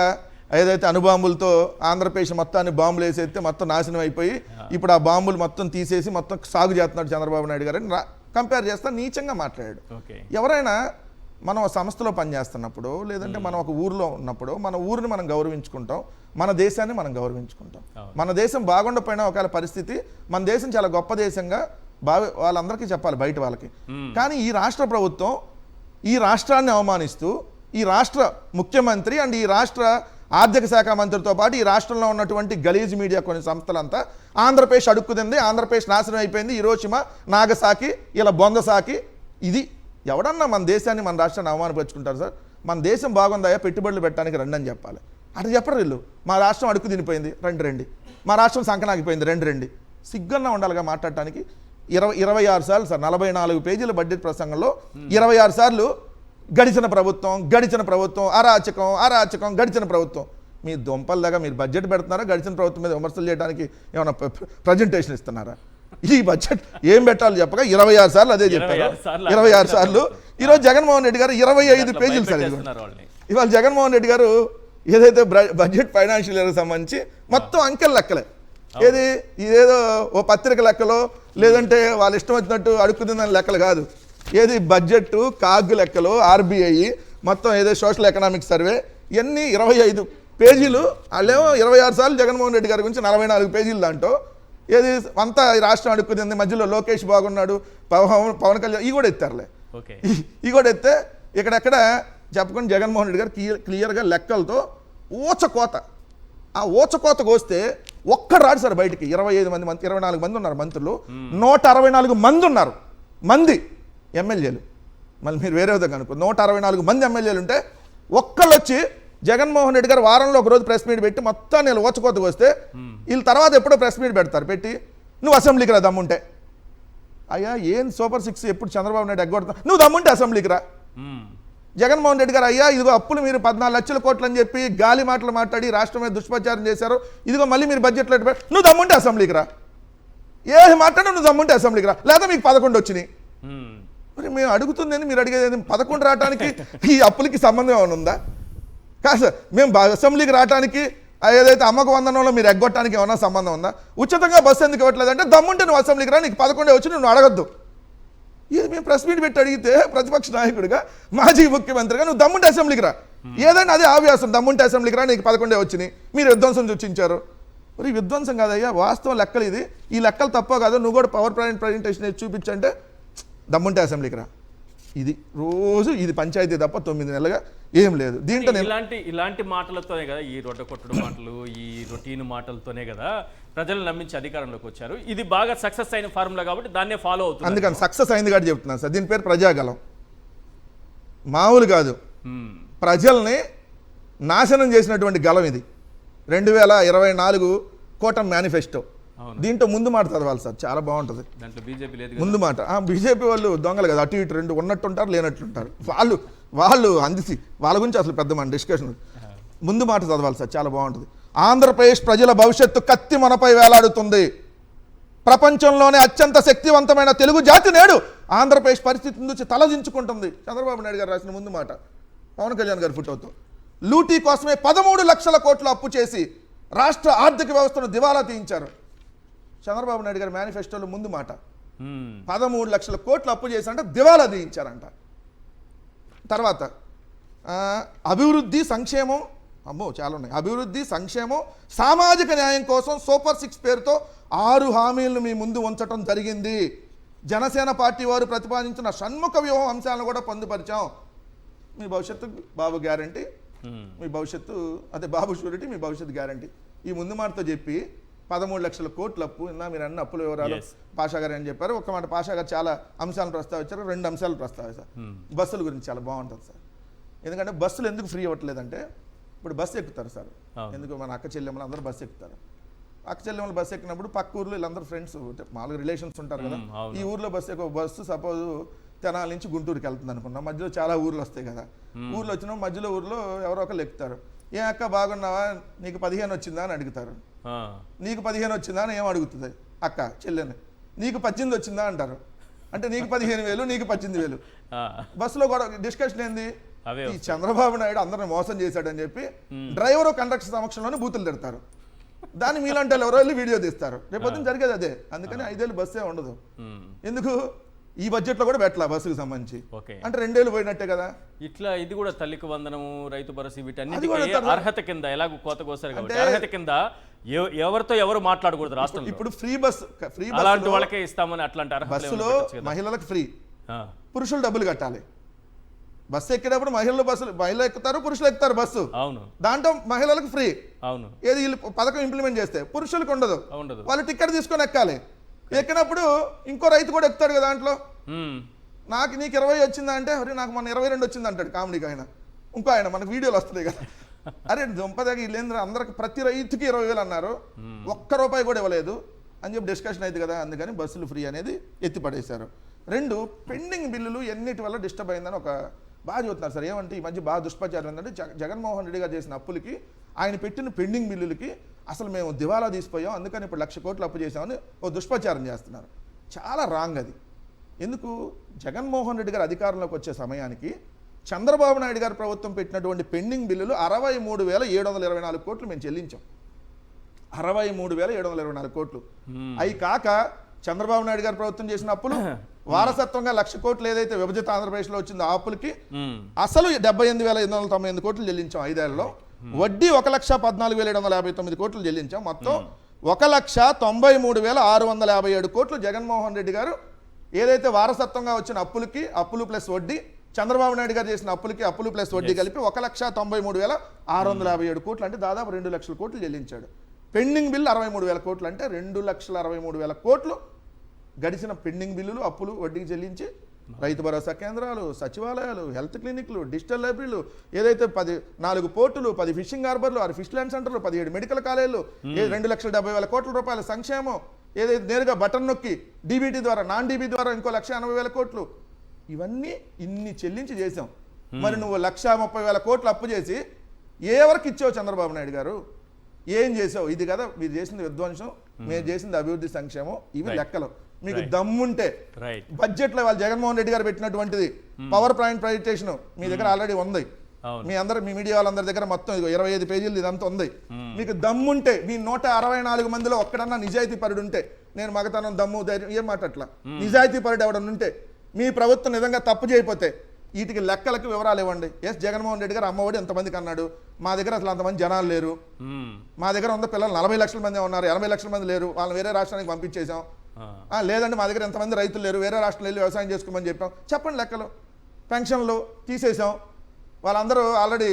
ఏదైతే అణుబాంబులతో ఆంధ్రప్రదేశ్ మొత్తాన్ని బాంబులు వేసేస్తే మొత్తం నాశనం అయిపోయి ఇప్పుడు ఆ బాంబులు మొత్తం తీసేసి మొత్తం సాగు చేస్తున్నాడు చంద్రబాబు నాయుడు గారు అని కంపేర్ చేస్తా నీచంగా మాట్లాడాడు. ఎవరైనా మనం సంస్థలో పనిచేస్తున్నప్పుడు లేదంటే మనం ఒక ఊరిలో ఉన్నప్పుడు మన ఊరిని మనం గౌరవించుకుంటాం, మన దేశాన్ని మనం గౌరవించుకుంటాం. మన దేశం బాగుండకపోయినా ఒకవేళ పరిస్థితి మన దేశం చాలా గొప్ప దేశంగా వాళ్ళందరికీ చెప్పాలి బయట వాళ్ళకి. కానీ ఈ రాష్ట్ర ప్రభుత్వం ఈ రాష్ట్రాన్ని అవమానిస్తూ ఈ రాష్ట్ర ముఖ్యమంత్రి అండ్ ఈ రాష్ట్ర ఆర్థిక శాఖ మంత్రితో పాటు ఈ రాష్ట్రంలో ఉన్నటువంటి గలీజ్ మీడియా కొన్ని సంస్థలంతా ఆంధ్రప్రదేశ్ అడుక్కుదింది, ఆంధ్రప్రదేశ్ నాశనం అయిపోయింది, హిరోషిమా నాగసాకి ఇలా బొందసాకి. ఇది ఎవడన్నా మన దేశాన్ని మన రాష్ట్రాన్ని అవమానపరుచుకుంటారు సార్? మన దేశం బాగుందాయా పెట్టుబడులు పెట్టడానికి రండి అని చెప్పాలి. అట్లా చెప్పరు వీళ్ళు. మా రాష్ట్రం అడుక్కు తినిపోయింది రండి, మా రాష్ట్రం సంకనాగిపోయింది రండి. సిగ్గన్నా ఉండాలిగా మాట్లాడటానికి. 26 సార్లు సార్ 44 పేజీల బడ్జెట్ ప్రసంగంలో 26 సార్లు గడిచిన ప్రభుత్వం అరాచకం గడిచిన ప్రభుత్వం. మీ దొంపల్లాగా మీరు బడ్జెట్ పెడుతున్నారా? గడిచిన ప్రభుత్వం మీద విమర్శలు చేయడానికి ఏమైనా ప్రజెంటేషన్ ఇస్తున్నారా? ఈ బడ్జెట్ ఏం పెట్టాలో చెప్పగా 26 సార్లు అదే చెప్పారు. 26 సార్లు. ఈరోజు జగన్మోహన్ రెడ్డి గారు 25 పేజీలు సార్ ఇవాళ జగన్మోహన్ రెడ్డి గారు ఏదైతే బడ్జెట్ ఫైనాన్షియల్ ఇయర్కి సంబంధించి మొత్తం అంకెల లెక్కలే. ఇదేదో ఓ పత్రిక లెక్కలో లేదంటే వాళ్ళు ఇష్టం వచ్చినట్టు అడుక్కుతుందని లెక్కలు కాదు. ఏది బడ్జెట్ కాగ్ లెక్కలు, ఆర్బీఐ మొత్తం ఏదో సోషల్ ఎకనామిక్ సర్వే ఇవన్నీ 25 పేజీలు. వాళ్ళేమో 26 సార్లు జగన్మోహన్ రెడ్డి గారి గురించి 44 పేజీలు. దాంట్లో ఏది అంతా రాష్ట్రం అడుక్కుతుంది, మధ్యలో లోకేష్ బాగున్నాడు, పవన్ కళ్యాణ్ ఇవి కూడా ఎత్తారులే. ఇవి కూడా ఎత్తే ఇక్కడెక్కడ చెప్పకుండా జగన్మోహన్ రెడ్డి గారు క్లియర్గా లెక్కలతో ఊచకోత. ఆ ఊచకోతకు వస్తే ఒక్కడు రాడు సార్ బయటికి. 24 మంది ఉన్నారు మంత్రులు, 164 మంది ఉన్నారు ఎమ్మెల్యేలు. మళ్ళీ మీరు వేరే విధంగా అనుకో, 164 మంది ఎమ్మెల్యేలు ఉంటే ఒక్కళ్ళు వచ్చి జగన్మోహన్ రెడ్డి గారు వారంలో ఒకరోజు ప్రెస్ మీట్ పెట్టి మొత్తం నేను ఊచకోతకు వస్తే వీళ్ళు తర్వాత ఎప్పుడో ప్రెస్ మీట్ పెడతారు, పెట్టి నువ్వు అసెంబ్లీకి రా దమ్ముంటే. అయ్యా ఏం సూపర్ 6 ఎప్పుడు చంద్రబాబు నాయుడు ఎగ్గొడతా, నువ్వు దమ్ముంటే అసెంబ్లీకి రా. జగన్మోహన్ రెడ్డి గారు అయ్యా ఇదిగో అప్పులు మీరు 14 లక్షల కోట్లు అని చెప్పి గాలి మాటలు మాట్లాడి రాష్ట్రం మీద దుష్ప్రచారం చేశారు, ఇదిగో మళ్ళీ మీరు బడ్జెట్లో నువ్వు దమ్ముంటే అసెంబ్లీకి రా. ఏది మాట్లాడు నువ్వు దమ్ముంటే అసెంబ్లీకి రా, లేదా మీకు 11 వచ్చినాయి. మరి మేము అడుగుతుంది మీరు అడిగేది 11 రావడానికి ఈ అప్పులకి సంబంధం ఏమైనా ఉందా? కాదు సార్, మేము అసెంబ్లీకి రావడానికి ఏదైతే అమ్మకు వందనంలో మీరు ఎగ్గొట్టడానికి ఏమైనా సంబంధం ఉందా? ఉచితంగా బస్సు ఎందుకు ఇవ్వట్లేదంటే దమ్ముంటే నువ్వు అసెంబ్లీకి రా, నీకు 11 వచ్చి నువ్వు అడగద్దు. ఇది మేము ప్రెస్ మీట్ పెట్టి అడిగితే ప్రతిపక్ష నాయకుడిగా మాజీ ముఖ్యమంత్రిగా నువ్వు దమ్ముంటే అసెంబ్లీకి రా, ఏదైనా అదే ఆవ్యాసం, దమ్ముంటే అసెంబ్లీకి రా, నీకు 11 వచ్చినాయి, మీరు విధ్వంసం సూచించారు. మరి విధ్వంసం కాదయ్యా, వాస్తవం లెక్కలు ఇది. ఈ లెక్కలు తప్ప కాదు, నువ్వు కూడా పవర్ పాయింట్ ప్రజెంటేషన్ చూపించంటే దమ్ముంటే అసెంబ్లీకి రా. ఇది రోజు ఇది పంచాయతీ తప్ప 9 నెలలుగా ఏం లేదు. దీంట్లో ఇలాంటి మాటలతోనే కదా, ఈ రొడ్డ కొట్టుడు మాటలు, ఈ రొటీన్ మాటలతోనే కదా ప్రజలు నమ్మించి అధికారంలోకి వచ్చారు. ఇది బాగా సక్సెస్ అయిన ఫార్ములా కాబట్టి దాన్నే ఫాలో అవుతుంది. అందుకని సక్సెస్ అయింది కాబట్టి చెప్తున్నాను సార్. దీని పేరు ప్రజాగలం. మామూలు కాదు, ప్రజల్ని నాశనం చేసినటువంటి గలం ఇది. 2024 కూటమి మేనిఫెస్టో. దీంట్లో ముందు మాట చదవాలి సార్, చాలా బాగుంటుంది. ముందు మాట బీజేపీ వాళ్ళు దొంగలు కదా, అటు ఇటు రెండు ఉన్నట్టుంటారు లేనట్టుంటారు. వాళ్ళు అందిసి వాళ్ళ గురించి అసలు పెద్ద మన డిస్కషన్. ముందు మాట చదవాలి సార్, చాలా బాగుంటుంది. ఆంధ్రప్రదేశ్ ప్రజల భవిష్యత్తు కత్తి మనపై వేలాడుతుంది. ప్రపంచంలోనే అత్యంత శక్తివంతమైన తెలుగు జాతి నేడు ఆంధ్రప్రదేశ్ పరిస్థితి నుంచి తలదించుకుంటుంది. చంద్రబాబు నాయుడు గారు రాసిన ముందు మాట, పవన్ కళ్యాణ్ గారి ఫోటోతో. లూటీ కోసమే 13 లక్షల కోట్లు అప్పు చేసి రాష్ట్ర ఆర్థిక వ్యవస్థను దివాలా తీయించారు. చంద్రబాబు నాయుడు గారి మేనిఫెస్టోలో ముందు మాట 13 లక్షల కోట్లు అప్పు చేశారంట, దివాలా తీయించారంట. తర్వాత అభివృద్ధి సంక్షేమం, అమ్మో చాలా ఉన్నాయి. అభివృద్ధి సంక్షేమం సామాజిక న్యాయం కోసం సూపర్ 6 పేరుతో 6 హామీలను మీ ముందు ఉంచడం జరిగింది. జనసేన పార్టీ వారు ప్రతిపాదించిన షణ్ముఖ వ్యూహం అంశాలను కూడా పొందుపరిచాం. మీ భవిష్యత్తు బాబు గ్యారంటీ, మీ భవిష్యత్తు అదే బాబు షూరిటీ, మీ భవిష్యత్తు గ్యారంటీ. ఈ ముందు మాటతో చెప్పి 13 లక్షల కోట్ల అప్పు. మీరు అన్న అప్పుల వివరాలు పాషా గారు అని చెప్పారు. ఒక మాట పాషా గారు చాలా అంశాలను ప్రస్తావించారు, 2 అంశాలు ప్రస్తావించారు. బస్సుల గురించి చాలా బాగుంటుంది సార్. ఎందుకంటే బస్సులు ఎందుకు ఫ్రీ అవ్వట్లేదంటే, ఇప్పుడు బస్సు ఎక్కుతారు సార్, ఎందుకు మన అక్క చెల్లెమ్మలు అందరూ బస్సు ఎక్కుతారు. అక్క చెల్లెమ్మలు బస్సు ఎక్కినప్పుడు పక్క ఊర్లో వీళ్ళందరూ ఫ్రెండ్స్ మామూలుగా రిలేషన్స్ ఉంటారు కదా. ఈ ఊర్లో బస్సు సపోజ్ తెనాల నుంచి గుంటూరుకి వెళ్తుంది అనుకున్నాం, మధ్యలో చాలా ఊర్లు వస్తాయి కదా. ఊర్లో వచ్చిన మధ్యలో ఊర్లో ఎవరో ఒకరు ఎక్కుతారు. ఏ అక్క బాగున్నావా, నీకు 15 వచ్చిందా అని అడుగుతారు. నీకు 15 వచ్చిందా అని ఏం అడుగుతుంది అక్క చెల్లెని. నీకు 18 వచ్చిందా అంటారు. అంటే నీకు 15,000, నీకు 18,000. బస్సులో కూడా డిస్కషన్ ఏంది, ఈ చంద్రబాబు నాయుడు అందరిని మోసం చేశాడని చెప్పి డ్రైవర్ కండక్టర్ సమక్షంలోనే బూతులు తిడతారు. దాన్ని మీలాంటి ఎవరో వెళ్ళి వీడియో తీస్తారు. రేపొద్దున జరిగేది అదే. అందుకని 5 ఏళ్ళు బస్సే ఉండదు. ఎందుకు ఈ బడ్జెట్లో కూడా పెట్టలా బస్సుకు సంబంధించి. అంటే 2 ఏళ్ళు పోయినట్టే కదా. ఇట్లా ఇది కూడా తల్లికి వందనము, రైతు భరోసా, వీటన్నిటికీ అర్హత కింద ఎలాగో కోతకు వస్తారు కాబట్టి అర్హత కింద ఎవరితో ఎవరు మాట్లాడకూడదు రాష్ట్రంలో. ఇప్పుడు ఫ్రీ బస్ అలాంటి వాళ్ళకే ఇస్తామని అట్లాంటి అర్హత. బస్సులో మహిళలకు ఫ్రీ, పురుషులు డబ్బులు కట్టాలి. బస్సు ఎక్కేటప్పుడు మహిళలు ఎక్కుతారు, పురుషులు ఎక్కుతారు బస్సు. అవును, దాంట్లో మహిళలకు ఫ్రీ. అవును, ఏది వీళ్ళు పథకం ఇంప్లిమెంట్ చేస్తే పురుషులకు ఉండదు. వాళ్ళు టికెట్ తీసుకొని ఎక్కాలి. ఎక్కినప్పుడు ఇంకో రైతు కూడా ఎక్కుతాడు కదా దాంట్లో. నీకు 20 వచ్చిందా అంటే, అరే నాకు మన 22 వచ్చింది అంటాడు కామెడీకి ఆయన. ఇంకో ఆయన మనకు వీడియోలు వస్తున్నాయి కదా, అరే దుంపదగ వీళ్ళేంద్ర అందరికి ప్రతి రైతుకి 20,000 అన్నారు, ₹1 కూడా ఇవ్వలేదు అని చెప్పి డిస్కషన్ అయింది కదా. అందుకని బస్సులు ఫ్రీ అనేది ఎత్తిపడేశారు. 2 పెండింగ్ బిల్లులు ఎన్నిటి వల్ల డిస్టర్బ్ అయిందని ఒక బాగా చెబుతున్నారు సార్. ఏమంటే ఈ మధ్య బాగా దుష్ప్రచారం ఏంటంటే జగన్మోహన్ రెడ్డి గారు చేసిన అప్పులకి, ఆయన పెట్టిన పెండింగ్ బిల్లులకి అసలు మేము దివాలా తీసిపోయాం, అందుకని ఇప్పుడు 1,00,000 కోట్లు అప్పు చేసామని ఓ దుష్ప్రచారం చేస్తున్నారు. చాలా రాంగ్ అది. ఎందుకు? జగన్మోహన్ రెడ్డి గారు అధికారంలోకి వచ్చే సమయానికి చంద్రబాబు నాయుడు గారు ప్రభుత్వం పెట్టినటువంటి పెండింగ్ బిల్లులు 63,724 కోట్లు మేము చెల్లించాం. 63,724 కోట్లు. అవి కాక చంద్రబాబు నాయుడు గారు ప్రభుత్వం చేసిన అప్పులు వారసత్వంగా 1,00,000 కోట్లు ఏదైతే విభజిత ఆంధ్రప్రదేశ్లో వచ్చిందో ఆ అప్పులకి అసలు 78,898 కోట్లు చెల్లించాం 5 ఏళ్లలో. వడ్డీ 1,14,759 కోట్లు చెల్లించాం. మొత్తం 1,93,657 కోట్లు జగన్మోహన్ రెడ్డి గారు ఏదైతే వారసత్వంగా వచ్చిన అప్పులకి, అప్పులు ప్లస్ వడ్డీ, చంద్రబాబు నాయుడు గారు చేసిన అప్పులకి, అప్పులు ప్లస్ వడ్డీ కలిపి 1,93,657 కోట్లు, అంటే దాదాపు 2,00,000 కోట్లు చెల్లించాడు. పెండింగ్ బిల్లు 63,000 కోట్లు, అంటే 2,63,000 కోట్లు గడిచిన పెండింగ్ బిల్లులు, అప్పులు, వడ్డీకి చెల్లించి రైతు భరోసా కేంద్రాలు, సచివాలయాలు, హెల్త్ క్లినిక్లు, డిజిటల్ లైబ్రరీలు, ఏదైతే 4 పోర్టులు, 10 ఫిషింగ్ హార్బర్లు, 6 ఫిష్ ల్యాండ్ సెంటర్లు, 17 మెడికల్ కాలేజీలు, 2,70,000 కోట్ల రూపాయల సంక్షేమం, ఏదైతే నేరుగా బటన్ నొక్కి డీబీటీ ద్వారా, నాన్ డీబీ ద్వారా ఇంకో 1,80,000 కోట్లు, ఇవన్నీ ఇన్ని చెల్లించి చేసాం. మరి నువ్వు 1,30,000 కోట్లు అప్పు చేసి ఏ వరకు ఇచ్చావు చంద్రబాబు నాయుడు గారు? ఏం చేసావు? ఇది కదా మీరు చేసింది విధ్వంసం, మేము చేసింది అభివృద్ధి సంక్షేమం. ఇవి లెక్కలు. మీకు దమ్ముంటే బడ్జెట్లో వాళ్ళు జగన్మోహన్ రెడ్డి గారు పెట్టినటువంటిది పవర్ పాయింట్ ప్రైవేటేషన్ మీ దగ్గర ఆల్రెడీ ఉంది. మీ మీడియా వాళ్ళందరి దగ్గర మొత్తం 25 పేజీలు ఇదంతా ఉంది. మీకు దమ్ముంటే, మీ 164 మందిలో ఒక్కడన్నా నిజాయితీ పరుడు ఉంటే, నేను మగతనం, దమ్ము, ధైర్యం ఏం మాట్లాడట్లా, నిజాయితీ పరుడు ఎవడన్నా ఉంటే, మీ ప్రభుత్వం నిజంగా తప్పు చేయకపోతే వీటికి లెక్కలకు వివరాలు ఇవ్వండి. జగన్మోహన్ రెడ్డి గారు అమ్మఒడి ఎంతమందికి అన్నాడు? మా దగ్గర అసలు అంతమంది జనాలు లేరు. మా దగ్గర ఉన్న పిల్లలు 40 లక్షల మంది ఉన్నారు, 80 లక్షల మంది లేరు, వాళ్ళని వేరే రాష్ట్రానికి పంపించేసాం. లేదండి మా దగ్గర ఎంతమంది రైతులు లేరు, వేరే రాష్ట్రంలో వెళ్ళి వ్యవసాయం చేసుకోమని చెప్పాం. చెప్పండి లెక్కలు. పెన్షన్లు తీసేసాం, వాళ్ళందరూ ఆల్రెడీ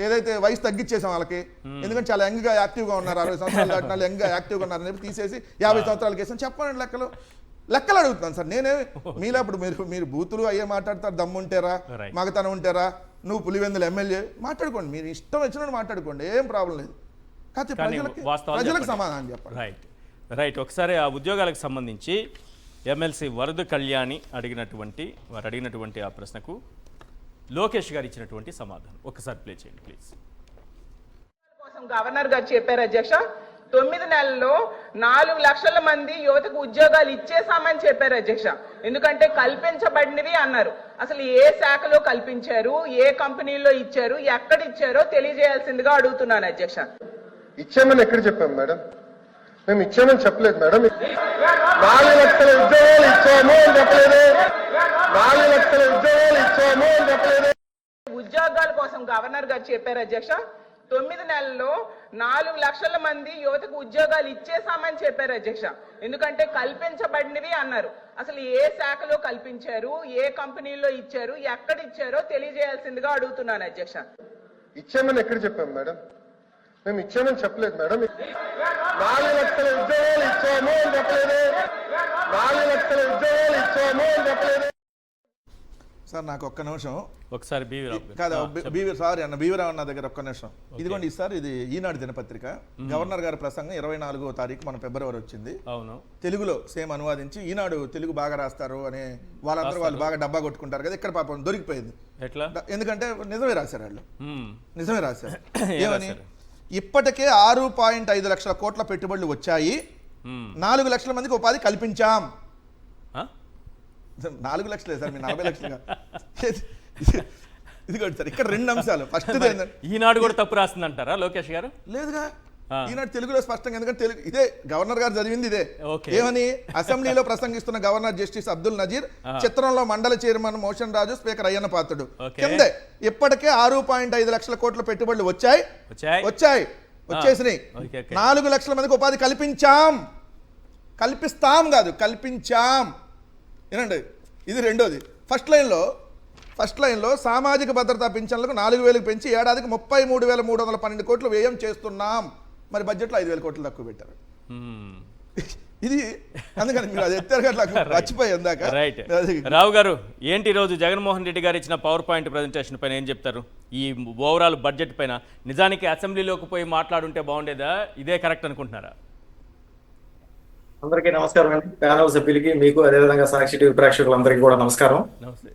ఏదైతే వయసు తగ్గించేసాం వాళ్ళకి, ఎందుకంటే చాలా యంగ్గా యాక్టివ్గా ఉన్నారు, 60 సంవత్సరాలు దాటిన యంగ్గా యాక్టివ్గా ఉన్నారు అని చెప్పి తీసేసి 50 సంవత్సరాలకి వేసాం. చెప్పండి లెక్కలు అడుగుతున్నాను సార్. నేనే మీలో ఇప్పుడు మీరు బూతులు అయ్యే మాట్లాడతారు, దమ్ముంటారా, మగతనం ఉంటారా, నువ్వు పులివెందులు ఎమ్మెల్యే మాట్లాడుకోండి, మీరు ఇష్టం వచ్చినట్టు మాట్లాడుకోండి, ఏం ప్రాబ్లం లేదు. కాకపోతే ప్రజలకు సమాధానం చెప్పండి. రైట్. ఒకసారి ఆ ఉద్యోగాలకు సంబంధించి ఎమ్మెల్సీ వరద కళ్యాణి వారు అడిగినటువంటి ఆ ప్రశ్నకు లోకేష్ గారు ఇచ్చినటువంటి సమాధానం ఒకసారి ప్లే చేయండి ప్లీజ్. గవర్నర్ గారు చెప్పారు అధ్యక్ష, 9 నెలల్లో 4 లక్షల మంది యువతకు ఉద్యోగాలు ఇచ్చేసామని చెప్పారు అధ్యక్ష. ఎందుకంటే కల్పించబడినవి అన్నారు. అసలు ఏ శాఖలో కల్పించారు, ఏ కంపెనీలో ఇచ్చారు, ఎక్కడ ఇచ్చారో తెలియజేయాల్సిందిగా అడుగుతున్నాను అధ్యక్ష. ఇచ్చామని ఎక్కడ చెప్పాం మేడం? మేము ఇచ్చామని చెప్పలేదు మేడం. 4 లక్షల ఉద్యోగాలు ఇచ్చాము అని చెప్పలేదు. 4 లక్షల ఉద్యోగాలు ఇచ్చాము అని చెప్పలేదు. ఉద్యోగాల కోసం గవర్నర్ గారు చెప్పారు అధ్యక్ష, 9 నెలల్లో 4 లక్షల మంది యువతకు ఉద్యోగాలు ఇచ్చేసామని చెప్పారు అధ్యక్ష. ఎందుకంటే కల్పించబడినవి అన్నారు. అసలు ఏ శాఖలో కల్పించారు, ఏ కంపెనీలో ఇచ్చారు, ఎక్కడ ఇచ్చారో తెలియజేయాల్సిందిగా అడుగుతున్నాను అధ్యక్ష. ఇచ్చామని ఎక్కడ చెప్పాం మేడం? మేము ఇచ్చామని చెప్పలేదు మేడం. 4 లక్షల ఉద్యోగాలు ఇచ్చాము అని చెప్పలేదు. 4 లక్షల ఉద్యోగాలు ఇచ్చాము అని చెప్పలేదు. సార్ నాకు ఒక్క నిమిషం ఒకసారి సారీ అన్న బీవీరావు అన్న దగ్గర ఒక్క నిమిషం. ఇదిగోండి సార్, ఇది ఈనాడు దినపత్రిక. గవర్నర్ గారి ప్రసంగం 24వ తారీఖు మన ఫిబ్రవరి వచ్చింది. అవును, తెలుగులో సేమ్ అనువాదించి. ఈనాడు తెలుగు బాగా రాస్తారు అని వాళ్ళు బాగా డబ్బా కొట్టుకుంటారు కదా, ఇక్కడ పాపం దొరికిపోయింది. ఎట్లా? ఎందుకంటే నిజమే రాశారు వాళ్ళు, నిజమే రాశారు. ఏమని? ఇప్పటికే 6.5 లక్షల కోట్ల పెట్టుబడులు వచ్చాయి, 4 లక్షల మందికి ఉపాధి కల్పించాం. 4 లక్షలే సార్, మీ 40 లక్షలుగా. ఇదిగోండి సార్, ఇక్కడ 2 అంశాలు. ఫస్ట్ ఈనాడు కూడా తప్పు రాస్తుందంటారా లోకేష్ గారు? లేదుగా, ఈనాడు తెలుగులో స్పష్టంగా, ఎందుకంటే తెలుగు ఇదే గవర్నర్ గారు చదివింది ఇదే. ఏమని? అసెంబ్లీలో ప్రసంగిస్తున్న గవర్నర్ జస్టిస్ అబ్దుల్ నజీర్, చిత్రంలో మండలి చైర్మన్ మోషన్ రాజు, స్పీకర్ అయ్యన్న పాత్రుడు. కిందే ఇప్పటికే 6.5 లక్షల కోట్ల పెట్టుబడులు వచ్చేసినాయి, 4 లక్షల మందికి ఉపాధి కల్పిస్తాం కాదు, కల్పించాం. ఏనండి, ఇది రెండోది. ఫస్ట్ లైన్లో సామాజిక భద్రతా పింఛన్లకు 4,000 పెంచి ఏడాదికి 33,312 కోట్లు వ్యయం చేస్తున్నాం. మరి బడ్జెట్లో 5,000 కోట్లు తక్కువ పెట్టారు. ఇది అందుకని మీరు అది ఎత్తారు కదా, మర్చిపోయి ఇందాక. రైట్. రావు గారు, ఏంటి ఈరోజు జగన్మోహన్ రెడ్డి గారు ఇచ్చిన పవర్ పాయింట్ ప్రజెంటేషన్ పైన ఏం చెప్తారు? ఈ ఓవరాల్ బడ్జెట్ పైన నిజానికి అసెంబ్లీలోకి పోయి మాట్లాడుంటే బాగుండేదా, ఇదే కరెక్ట్ అనుకుంటున్నారా? అందరికీ నమస్కారం అండి. ప్యానల్ సభ్యులకి, మీకు అదేవిధంగా సాక్షి టీవీ ప్రేక్షకులందరికీ కూడా నమస్కారం. నమస్తే.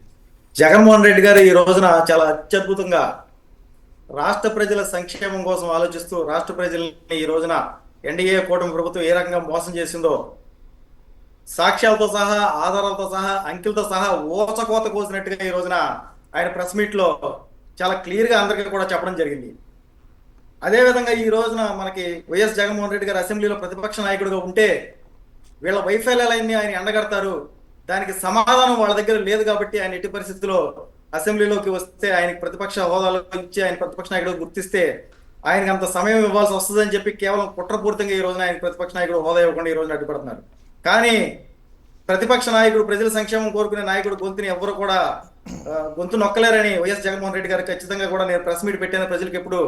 జగన్మోహన్ రెడ్డి గారు ఈ రోజున చాలా అత్యద్భుతంగా రాష్ట్ర ప్రజల సంక్షేమం కోసం ఆలోచిస్తూ రాష్ట్ర ప్రజల్ని ఈ రోజున ఎన్డీఏ కూటమి ప్రభుత్వం ఏ రకంగా మోసం చేసిందో సాక్ష్యాలతో సహా, ఆధారాలతో సహా, అంకెలతో సహా ఊచకోత కోసినట్టుగా ఈ రోజున ఆయన ప్రెస్ మీట్ లో చాలా క్లియర్ గా అందరికీ కూడా చెప్పడం జరిగింది. అదేవిధంగా ఈ రోజున మనకి వైఎస్ జగన్మోహన్ రెడ్డి గారు అసెంబ్లీలో ప్రతిపక్ష నాయకుడిగా ఉంటే వీళ్ళ వైఫల్యాలన్నీ ఆయన ఎండగడతారు, దానికి సమాధానం వాళ్ళ దగ్గర లేదు కాబట్టి ఆయన ఎట్టి పరిస్థితుల్లో అసెంబ్లీలోకి వస్తే ఆయనకి ప్రతిపక్ష హోదాలో ఇచ్చి ఆయన ప్రతిపక్ష నాయకుడు గుర్తిస్తే ఆయనకి అంత సమయం ఇవ్వాల్సి వస్తుందని చెప్పి కేవలం కుట్రపూరితంగా ఈ రోజున ఆయన ప్రతిపక్ష నాయకుడు హోదా ఇవ్వకుండా ఈ రోజున అడ్డుపడుతున్నారు. కానీ ప్రతిపక్ష నాయకుడు, ప్రజల సంక్షేమం కోరుకునే నాయకుడు గొంతుని ఎవరు కూడా గొంతు నొక్కలేరని వైఎస్ జగన్మోహన్ రెడ్డి గారు ఖచ్చితంగా కూడా నేను ప్రెస్ మీట్ పెట్టాను, ప్రజలకు ఎప్పుడు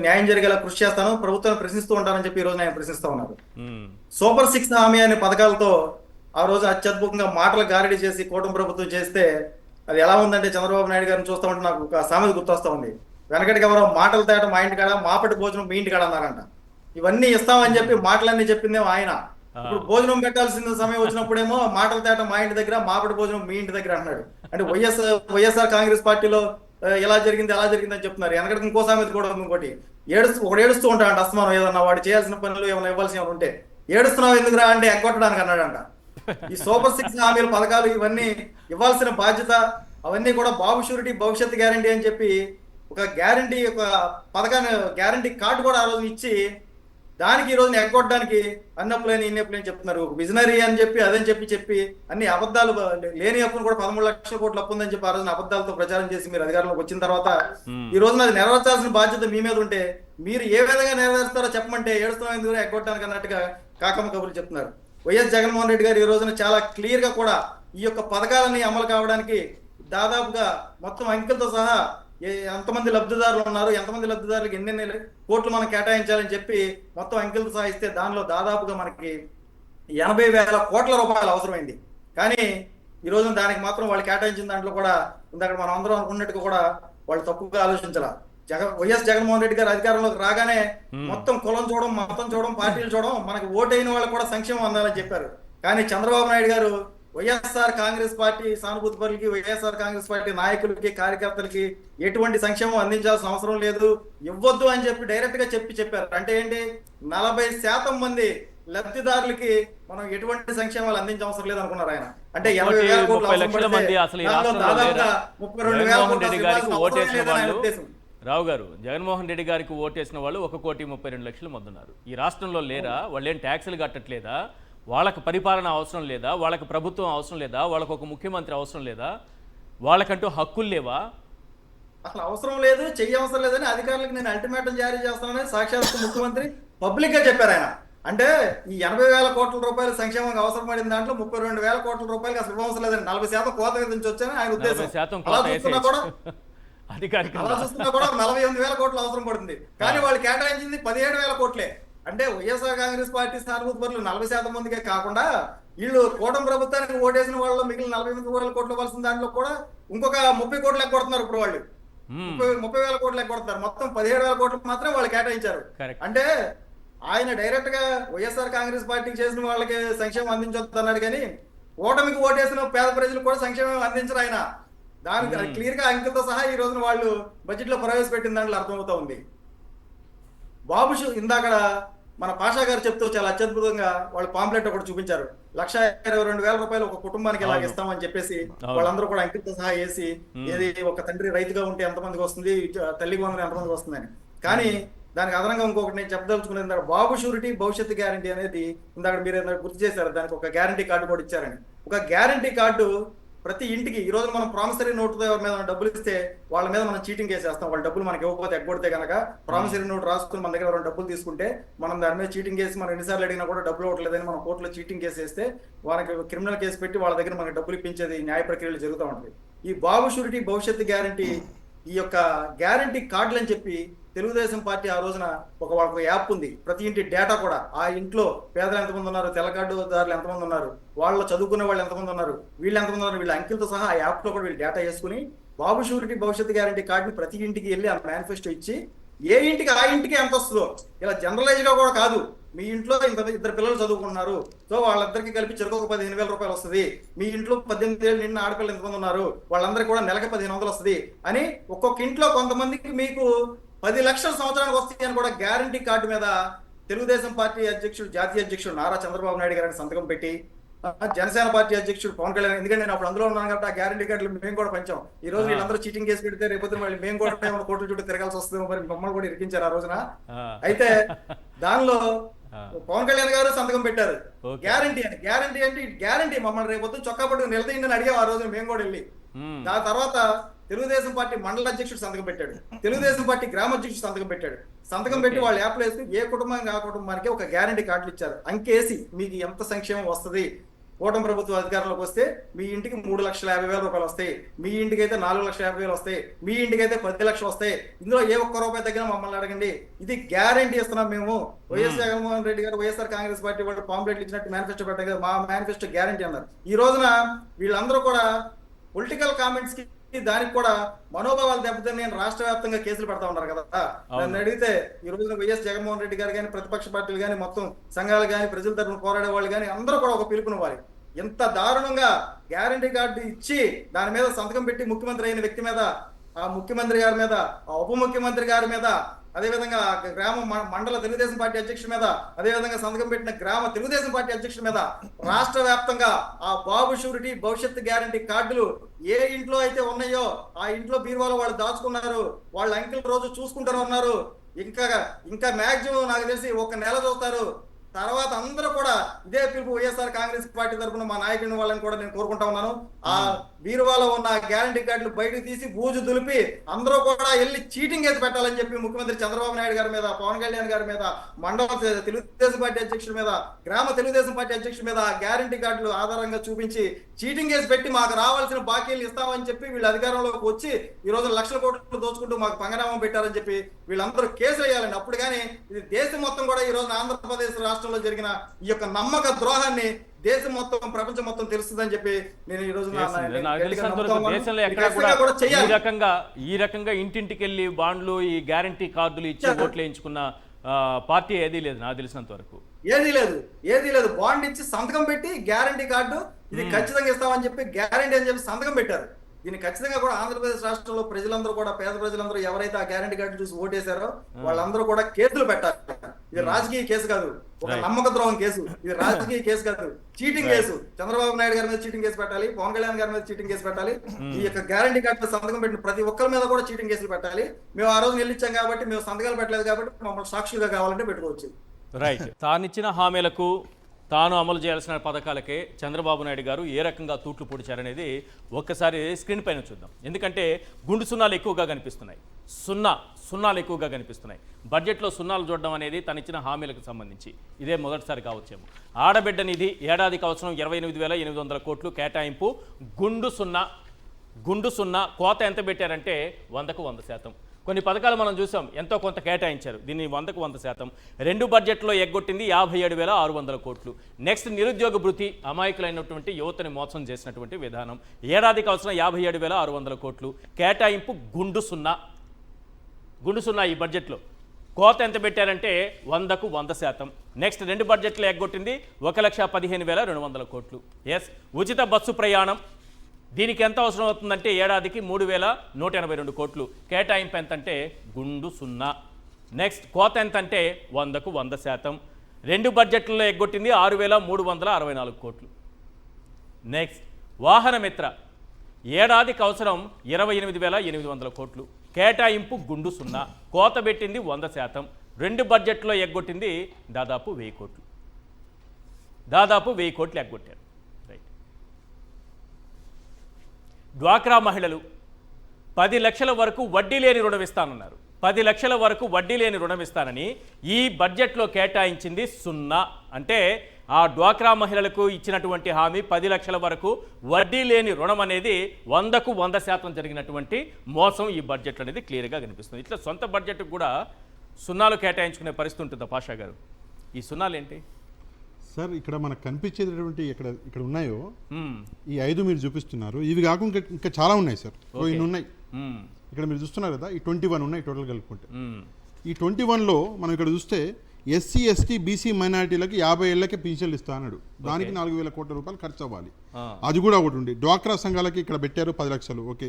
న్యాయం జరిగేలా కృషి చేస్తాను, ప్రభుత్వాన్ని ప్రశ్నిస్తూ ఉంటానని చెప్పి ఈ రోజు ఆయన ప్రశ్నిస్తా ఉన్నారు. సూపర్ 6 హామీ అనే పథకాలతో ఆ రోజు అత్యద్భుతంగా మాటలు గారడీ చేసి కూటమి ప్రభుత్వం చేస్తే అది ఎలా ఉందంటే చంద్రబాబు నాయుడు గారిని చూస్తా ఉంటే నాకు ఒక సామెత గుర్తొస్తా ఉంది. వెనకటికి ఎవరో మాటలు తేట మా ఇంటి కాడ, మాపటి భోజనం మీ ఇంటి కాడ అన్నారంట. ఇవన్నీ ఇస్తామని చెప్పి మాటలన్నీ చెప్పిందేమో ఆయన. ఇప్పుడు భోజనం పెట్టాల్సిన సమయం వచ్చినప్పుడేమో మాటల తేట మా ఇంటి దగ్గర, మాపటి భోజనం మీ ఇంటి దగ్గర అన్నాడు. అంటే వైఎస్ఆర్ కాంగ్రెస్ పార్టీలో ఎలా జరిగింది అలా జరిగింది అని చెప్తున్నారు. వెనకటికి ఇంకో సామెత కూడా ఉంది, ఇంకోటి ఏడుస్తూ ఉంటాడంట అస్తమానం, ఏదన్నా వాడు చేయాల్సిన పనులు ఏమైనా ఇవ్వాల్సి ఉంటే ఏడుస్తున్నావు ఎందుకురా అంటే ఎగ్గొట్టడానికి అన్నాడంట. ఈ సూపర్ 6 హామీల పథకాలు ఇవన్నీ ఇవ్వాల్సిన బాధ్యత అవన్నీ కూడా బాబు షూరిటీ భవిష్యత్ గ్యారంటీ అని చెప్పి ఒక గ్యారంటీ, ఒక పథకాన్ని గ్యారంటీ కార్డు కూడా ఆ రోజు ఇచ్చి దానికి ఈ రోజున ఎగ్గొట్టడానికి అన్నప్పులేని ఇన్నప్పులేని చెప్తున్నారు. విజనరీ అని చెప్పి అదని చెప్పి అన్ని అబద్ధాలు, లేని అప్పును కూడా 13 లక్షల కోట్ల అప్పు ఉందని చెప్పి ఆ రోజున అబద్ధాలతో ప్రచారం చేసి మీరు అధికారంలోకి వచ్చిన తర్వాత ఈ రోజున అది నెరవేర్చాల్సిన బాధ్యత మీ మీద ఉంటే మీరు ఏ విధంగా నెరవేరుస్తారో చెప్పమంటే ఏడుస్తున్నాం ఎందుకు ఎగ్గొట్టడానికి అన్నట్టుగా కాకమ్మ కబుర్లు చెప్తున్నారు. వైఎస్ జగన్మోహన్ రెడ్డి గారు ఈ రోజున చాలా క్లియర్ గా కూడా ఈ యొక్క పథకాలన్నీ అమలు కావడానికి దాదాపుగా మొత్తం అంకెలతో సహా ఎంతమంది లబ్ధిదారులు ఉన్నారు, ఎంతమంది లబ్ధిదారులకు ఎన్ని కోట్లు మనం కేటాయించాలని చెప్పి మొత్తం అంకెలతో సహా ఇస్తే దానిలో దాదాపుగా మనకి 80,000 కోట్ల రూపాయలు అవసరమైంది. కానీ ఈ రోజున దానికి మాత్రం వాళ్ళు కేటాయించిన దాంట్లో కూడా ఇందాక మనం అందరం అనుకున్నట్టుగా కూడా వాళ్ళు తప్పుగా ఆలోచించాల. వైఎస్ జగన్మోహన్ రెడ్డి గారు అధికారంలోకి రాగానే మొత్తం కులం చూడడం, మతం చూడడం, పార్టీలు చూడడం, మనకి ఓటైన వాళ్ళు కూడా సంక్షేమం అందాలని చెప్పారు. కానీ చంద్రబాబు నాయుడు గారు వైఎస్ఆర్ కాంగ్రెస్ పార్టీ సానుభూతి పరులకి, వైఎస్ఆర్ కాంగ్రెస్ పార్టీ నాయకులకి, కార్యకర్తలకి ఎటువంటి సంక్షేమం అందించాల్సిన అవసరం లేదు, ఇవ్వద్దు అని చెప్పి డైరెక్ట్ గా చెప్పారు. అంటే ఏంటి, 40% మంది లబ్ధిదారులకి మనం ఎటువంటి సంక్షేమాలు అందించే అవసరం లేదు అనుకున్నారు ఆయన. అంటే 80,000 కోట్ల మంది అసలు దాదాపుగా 32,000 కోట్ల రావు గారు, జగన్మోహన్ రెడ్డి గారికి ఓటేసిన వాళ్ళు 1,32,00,000 మంది ఉన్నారు. ఈ రాష్ట్రంలో లేరా? వాళ్ళు ఏం ట్యాక్సులు కట్టట్లేదా? వాళ్ళకి పరిపాలన అవసరం లేదా? వాళ్ళకి ప్రభుత్వం అవసరం లేదా? వాళ్ళకు ఒక ముఖ్యమంత్రి అవసరం లేదా? వాళ్ళకంటూ హక్కులు లేవా? అసలు అవసరం లేదు, అవసరం లేదని అధికారులకు నేను అల్టిమేటం జారీ చేస్తానని సాక్షాత్ ముఖ్యమంత్రి పబ్లిక్ గా చెప్పారు ఆయన. అంటే ఈ 80,000 కోట్ల రూపాయల సంక్షేమంగా అవసరం పడిన దాంట్లో 32,000 కోట్ల రూపాయలకి అసలు ఇవ్వవసరం లేదని 40% కోత విధించి వచ్చాయని ఆయన ఉద్దేశం. అలా చూస్తున్నా కూడా 48,000 కోట్లు అవసరం పడుతుంది. కానీ వాళ్ళు కేటాయించింది 17,000 కోట్లే. అంటే వైఎస్ఆర్ కాంగ్రెస్ పార్టీ సానుభూతి పరులు 40% మందికే కాకుండా వీళ్ళు కూటమి ప్రభుత్వానికి ఓటేసిన వాళ్ళు మిగిలిన 48,000 కోట్లు ఇవ్వాల్సిన దాంట్లో కూడా ఇంకొక 30 కోట్లు ఎక్కొడుతున్నారు. ఇప్పుడు వాళ్ళు 30,000 కోట్లు ఎక్కొడుతున్నారు. మొత్తం 17,000 కోట్లు మాత్రం వాళ్ళు కేటాయించారు. అంటే ఆయన డైరెక్ట్ గా వైఎస్ఆర్ కాంగ్రెస్ పార్టీకి చేసిన వాళ్ళకి సంక్షేమం అందించొద్దు అన్నాడు. కానీ ఓటమికి ఓటేసిన పేద ప్రజలు కూడా సంక్షేమం అందించరు ఆయన. దానికి క్లియర్ గా అంకెలతో సహా ఈ రోజున వాళ్ళు బడ్జెట్ లో ప్రవేశపెట్టిన దాంట్లో అర్థమవుతా ఉంది. ఇందాక మన పాషా గారు చెప్తూ చాలా అత్యద్భుతంగా వాళ్ళు పాంప్లెట్ ఒకటి చూపించారు. 1,22,000 రూపాయలు ఒక కుటుంబానికి ఎలా ఇస్తామని చెప్పేసి వాళ్ళందరూ కూడా అంకెలతో సహా వేసి, ఏది ఒక తండ్రి రైతుగా ఉంటే ఎంతమందికి వస్తుంది, తల్లికి వందలు ఎంతమందికి వస్తుందని. కానీ దానికి అదనంగా ఇంకొకటి నేను చెప్పదలుచుకునేది, బాబు షూరిటీ భవిష్యత్తు గ్యారంటీ అనేది ఇందాక మీరు గుర్తు చేశారు. దానికి ఒక గ్యారంటీ కార్డు కూడా ఇచ్చారని. ఒక గ్యారంటీ కార్డు ప్రతి ఇంటికి ఈ రోజు మనం ప్రామిసరీ నోట్ ఎవరి మీద డబ్బులు ఇస్తే వాళ్ళ మీద మనం చీటింగ్ వేసేస్తాం. వాళ్ళ డబ్బులు మనకి ఇవ్వకపోతే ఎగ్గొడితే కనుక ప్రామిసరీ నోట్ రాసుకుని మన దగ్గర ఎవరైనా డబ్బులు తీసుకుంటే మనం దాని మీద చీటింగ్ వేసి మనం ఎన్నిసార్లు అడిగినా కూడా డబ్బులు ఇవ్వట్లేదని మనం కోర్టులో చీటింగ్ కేసు వేస్తే వాళ్ళకి క్రిమినల్ కేసు పెట్టి వాళ్ళ దగ్గర మనకి డబ్బులు ఇప్పించేది న్యాయ ప్రక్రియలు జరుగుతూ ఉంటుంది. ఈ బాబు షూరిటీ భవిష్యత్తు గ్యారంటీ, ఈ యొక్క గ్యారంటీ కార్డులు అని చెప్పి తెలుగుదేశం పార్టీ ఆ రోజున వాళ్ళకు యాప్ ఉంది. ప్రతి ఇంటి డేటా కూడా, ఆ ఇంట్లో పేదలు ఎంతమంది ఉన్నారు, తెల్లకార్డుదారులు ఎంతమంది ఉన్నారు, వాళ్ళు చదువుకునే వాళ్ళు ఎంతమంది ఉన్నారు, వీళ్ళు ఎంతమంది ఉన్నారు, వీళ్ళ అంకెలతో సహా ఆ యాప్ లో కూడా వీళ్ళు డేటా వేసుకుని బాబు షూరిటీ భవిష్యత్తు గ్యారంటీ కార్డుని ప్రతి ఇంటికి వెళ్ళి ఆ మేనిఫెస్టో ఇచ్చి ఏ ఇంటికి ఆ ఇంటికి ఎంత వస్తుందో, ఇలా జనరలైజ్ గా కూడా కాదు, మీ ఇంట్లో ఇద్దరు పిల్లలు చదువుకుంటున్నారు, సో వాళ్ళిద్దరికి కలిపి చెరుకు ఒక 15,000 రూపాయలు వస్తుంది. మీ ఇంట్లో 18 ఏళ్ళు నిన్న ఆడపిల్లలు ఎంతమంది ఉన్నారు, వాళ్ళందరికీ కూడా నెలకి 1,500 వస్తుంది అని ఒక్కొక్క ఇంట్లో కొంతమందికి మీకు 10 లక్షల సంవత్సరానికి వస్తాయి అని కూడా గ్యారంటీ కార్డు మీద తెలుగుదేశం పార్టీ అధ్యక్షుడు, జాతీయ అధ్యక్షుడు నారా చంద్రబాబు నాయుడు గారిని సంతకం పెట్టి, జనసేన పార్టీ అధ్యక్షుడు పవన్ కళ్యాణ్, ఎందుకంటే నేను అప్పుడు అందులో ఉన్నాను కాబట్టి ఆ గ్యారంటీ కార్డులు మేము కూడా పంచాం. ఈ రోజు వీళ్ళందరూ చీటింగ్ కేసు పెడితే రేపొద్దున మళ్ళీ మేము కూడా కోర్టుల చుట్టూ తిరగాల్సి వస్తుందో మరి మమ్మల్ని కూడా ఇరికించారు ఆ రోజున. అయితే దానిలో పవన్ కళ్యాణ్ గారు సంతకం పెట్టారు గ్యారంటీ అని. గ్యారంటీ మమ్మల్ని రేపొద్దు చొక్కా పట్టుకుని నిలదీయండి అడిగాం ఆ రోజున మేము కూడా వెళ్ళి. దాని తర్వాత తెలుగుదేశం పార్టీ మండల అధ్యక్షుడు సంతకం పెట్టాడు, తెలుగుదేశం పార్టీ గ్రామ అధ్యక్షుడు సంతకం పెట్టాడు. సంతకం పెట్టి వాళ్ళు యాప్లో వేసి ఏ కుటుంబానికి ఆ కుటుంబానికి ఒక గ్యారంటీ కార్డులు ఇచ్చారు. అంకేసి మీకు ఎంత సంక్షేమం వస్తుంది, కూటమి ప్రభుత్వం అధికారంలోకి వస్తే మీ ఇంటికి 3,50,000 రూపాయలు వస్తాయి, మీ ఇంటికి అయితే 4,50,000 వస్తాయి, మీ ఇంటికి అయితే 10 లక్షలు వస్తాయి. ఇందులో ఏ ఒక్క రూపాయి తగ్గినా మమ్మల్ని అడగండి, ఇది గ్యారంటీ ఇస్తున్నాం మేము. వైఎస్ జగన్మోహన్ రెడ్డి గారు వైఎస్ఆర్ కాంగ్రెస్ పార్టీ వాళ్ళు పాంప్లెట్లు ఇచ్చినట్టు మేనిఫెస్టో పెట్టారు కదా, మా మేనిఫెస్టో గ్యారంటీ అన్నారు. ఈ రోజున వీళ్ళందరూ కూడా పొలిటికల్ కామెంట్స్ కి దానికి కూడా మనోభావాలు దెబ్బతిని నేను రాష్ట్ర వ్యాప్తంగా కేసులు పెడతా ఉన్నారు కదా. నన్ను అడిగితే ఈ రోజున వైఎస్ జగన్మోహన్ రెడ్డి గారు కానీ, ప్రతిపక్ష పార్టీలు కానీ, మొత్తం సంఘాలు కానీ, ప్రజల తరఫున పోరాడే వాళ్ళు కానీ అందరూ కూడా ఒక పిలుపునివ్వాలి. ఎంత దారుణంగా గ్యారంటీ కార్డు ఇచ్చి దాని మీద సంతకం పెట్టి ముఖ్యమంత్రి అయిన వ్యక్తి మీద, ఆ ముఖ్యమంత్రి గారి మీద, ఆ ఉప ముఖ్యమంత్రి గారి మీద, అదేవిధంగా గ్రామ మండల తెలుగుదేశం పార్టీ అధ్యక్షుడి మీద, అదేవిధంగా సంతకం పెట్టిన గ్రామ తెలుగుదేశం పార్టీ అధ్యక్షుడి మీద రాష్ట్ర వ్యాప్తంగా ఆ బాబు షూరిటీ భవిష్యత్తు గ్యారంటీ కార్డులు ఏ ఇంట్లో అయితే ఉన్నాయో ఆ ఇంట్లో బీరువాలో వాళ్ళు దాచుకున్నారు, వాళ్ళ అంకిల్ రోజు చూసుకుంటూనే ఉన్నారు. ఇంకా మాక్సిమం నాకు తెలిసి 1 నెల చూస్తారు. తర్వాత అందరూ కూడా ఇదే పిలుపు వైఎస్ఆర్ కాంగ్రెస్ పార్టీ తరఫున మా నాయకుడిని వాళ్ళని కూడా నేను కోరుకుంటా ఉన్నాను. ఆ బీరువాలో ఉన్న గ్యారంటీ కార్డులు బయటకు తీసి బూజు దులిపి అందరూ కూడా వెళ్ళి చీటింగ్ వేసి పెట్టాలని చెప్పి ముఖ్యమంత్రి చంద్రబాబు నాయుడు గారి మీద, పవన్ కళ్యాణ్ గారి మీద, మండల తెలుగుదేశం పార్టీ అధ్యక్షుడి మీద, గ్రామ తెలుగుదేశం పార్టీ అధ్యక్షుడి మీద ఆ గ్యారంటీ కార్డులు ఆధారంగా చూపించి చీటింగ్ వేసి పెట్టి మాకు రావాల్సిన బాకీలు ఇస్తామని చెప్పి వీళ్ళు అధికారంలోకి వచ్చి ఈ రోజు లక్షల కోట్లు దోచుకుంటూ మాకు పంగనామం పెట్టారని చెప్పి వీళ్ళందరూ కేసులు వేయాలండి. అప్పుడు కానీ ఇది దేశం మొత్తం కూడా ఈ రోజు ఆంధ్రప్రదేశ్ రాష్ట్రంలో జరిగిన ఈ యొక్క నమ్మక ద్రోహాన్ని దేశం మొత్తం, ప్రపంచం మొత్తం తెలుస్తుందని చెప్పి నేను ఈ రోజు దేశంలో ఎక్కడ కూడా ఈ రకంగా ఇంటింటికి వెళ్ళి బాండ్లు, ఈ గ్యారంటీ కార్డులు ఇచ్చి ఓట్లు వేయించుకున్న పార్టీ ఏదీ లేదు నాకు తెలిసినంత వరకు. ఏదీ లేదు. బాండ్ ఇచ్చి సంతకం పెట్టి గ్యారంటీ కార్డు ఇది ఖచ్చితంగా ఇస్తామని చెప్పి గ్యారంటీ అని చెప్పి సంతకం పెట్టారు. దీన్ని ఖచ్చితంగా కూడా ఆంధ్రప్రదేశ్ రాష్ట్రంలో ప్రజలందరూ కూడా, పేద ప్రజలందరూ ఎవరైతే ఆ గ్యారంటీ కార్డు చూసి ఓటేశారో వాళ్ళందరూ కూడా కేసులు పెట్టాలి. ఇది రాజకీయ కేసు కాదు, ఒక నమ్మక ద్రోహం కేసు. ఇది రాజకీయ కేసు కాదు, చీటింగ్ కేసు. చంద్రబాబు నాయుడు గారి మీద చీటింగ్ కేసు పెట్టాలి, పవన్ కళ్యాణ్ గారి మీద చీటింగ్ కేసు పెట్టాలి. ఈ యొక్క గ్యారంటీ కార్డు సంతకం పెట్టిన ప్రతి ఒక్కరి మీద కూడా చీటింగ్ కేసులు పెట్టాలి. మేము ఆ రోజు నిలిచాం కాబట్టి, మేము సంతకాలు పెట్టలేదు కాబట్టి మమ్మల్ని సాక్షులుగా కావాలంటే పెట్టుకోవచ్చు. రైట్. తానిచ్చిన హామీలకు, తాను అమలు చేయాల్సిన పథకాలకే చంద్రబాబు నాయుడు గారు ఏ రకంగా తూట్లు పొడిచారనేది ఒక్కసారి స్క్రీన్ పైన చూద్దాం. ఎందుకంటే గుండు సున్నాలు ఎక్కువగా కనిపిస్తున్నాయి, సున్నాలు ఎక్కువగా కనిపిస్తున్నాయి. బడ్జెట్లో సున్నాలు చూడడం అనేది తనిచ్చిన హామీలకు సంబంధించి ఇదే మొదటిసారి కావచ్చేమో. ఆడబిడ్డ నిధి ఏడాదికి అవసరం 28,800 కోట్లు కేటాయింపు. గుండు సున్నా కోత ఎంత పెట్టారంటే 100కు 100%. కొన్ని పథకాలు మనం చూసాం, ఎంతో కొంత కేటాయించారు, దీన్ని 100కు 100%. 2 బడ్జెట్లో ఎగ్గొట్టింది 57,600 కోట్లు. నెక్స్ట్ నిరుద్యోగ భృతి, అమాయకులైనటువంటి యువతని మోసం చేసినటువంటి విధానం. ఏడాదికి అవసరం 57,600 కోట్లు కేటాయింపు. గుండు సున్నా ఈ బడ్జెట్లో. కోత ఎంత పెట్టారంటే 100కు 100%. నెక్స్ట్ 2 బడ్జెట్లో ఎగ్గొట్టింది 1,15,200 కోట్లు. ఉచిత బస్సు ప్రయాణం, దీనికి ఎంత అవసరం అవుతుందంటే ఏడాదికి 3,182 కోట్లు. కేటాయింపు ఎంత అంటే గుండు సున్నా. నెక్స్ట్ కోత ఎంత అంటే 100కు 100%. 2 బడ్జెట్లలో ఎగ్గొట్టింది 6,364 కోట్లు. నెక్స్ట్ వాహన మిత్ర, ఏడాదికి అవసరం 28,800 కోట్లు. కేటాయింపు గుండు సున్నా. కోత పెట్టింది 100%. 2 బడ్జెట్లో ఎగ్గొట్టింది దాదాపు 1000 కోట్లు. దాదాపు 1000 కోట్లు ఎగ్గొట్టారు. డ్వాక్రా మహిళలు 10 లక్షల వరకు వడ్డీ లేని రుణం ఇస్తానన్నారు. 10 లక్షల వరకు వడ్డీ లేని రుణం ఇస్తానని ఈ బడ్జెట్లో కేటాయించింది 0. అంటే ఆ డ్వాక్రా మహిళలకు ఇచ్చినటువంటి హామీ 10 లక్షల వరకు వడ్డీ లేని రుణం అనేది 100కు 100% జరిగినటువంటి మోసం ఈ బడ్జెట్ అనేది క్లియర్గా కనిపిస్తుంది. ఇట్లా సొంత బడ్జెట్ కూడా సున్నాలు కేటాయించుకునే పరిస్థితి ఉంటుందా పాషా గారు? ఈ సున్నాలు ఏంటి సార్? ఇక్కడ మనకు కనిపించేటటువంటి ఇక్కడ ఉన్నాయో ఈ 5 మీరు చూపిస్తున్నారు, ఇవి కాకుండా ఇంకా చాలా ఉన్నాయి సార్. ఇన్ని ఉన్నాయి ఇక్కడ మీరు చూస్తున్నారు కదా, ఈ 21 ఉన్నాయి టోటల్ కలుపుకుంటే. ఈ 21లో మనం ఇక్కడ చూస్తే ఎస్సీ ఎస్టీ బీసీ మైనారిటీలకు 50 ఏళ్లకే పింఛన్లు ఇస్తా అన్నాడు. దానికి 4,000 కోట్ల రూపాయలు ఖర్చు అవ్వాలి. అది కూడా ఒకటి ఉంది. డ్వాక్రా సంఘాలకి ఇక్కడ పెట్టారు 10 లక్షలు. ఓకే,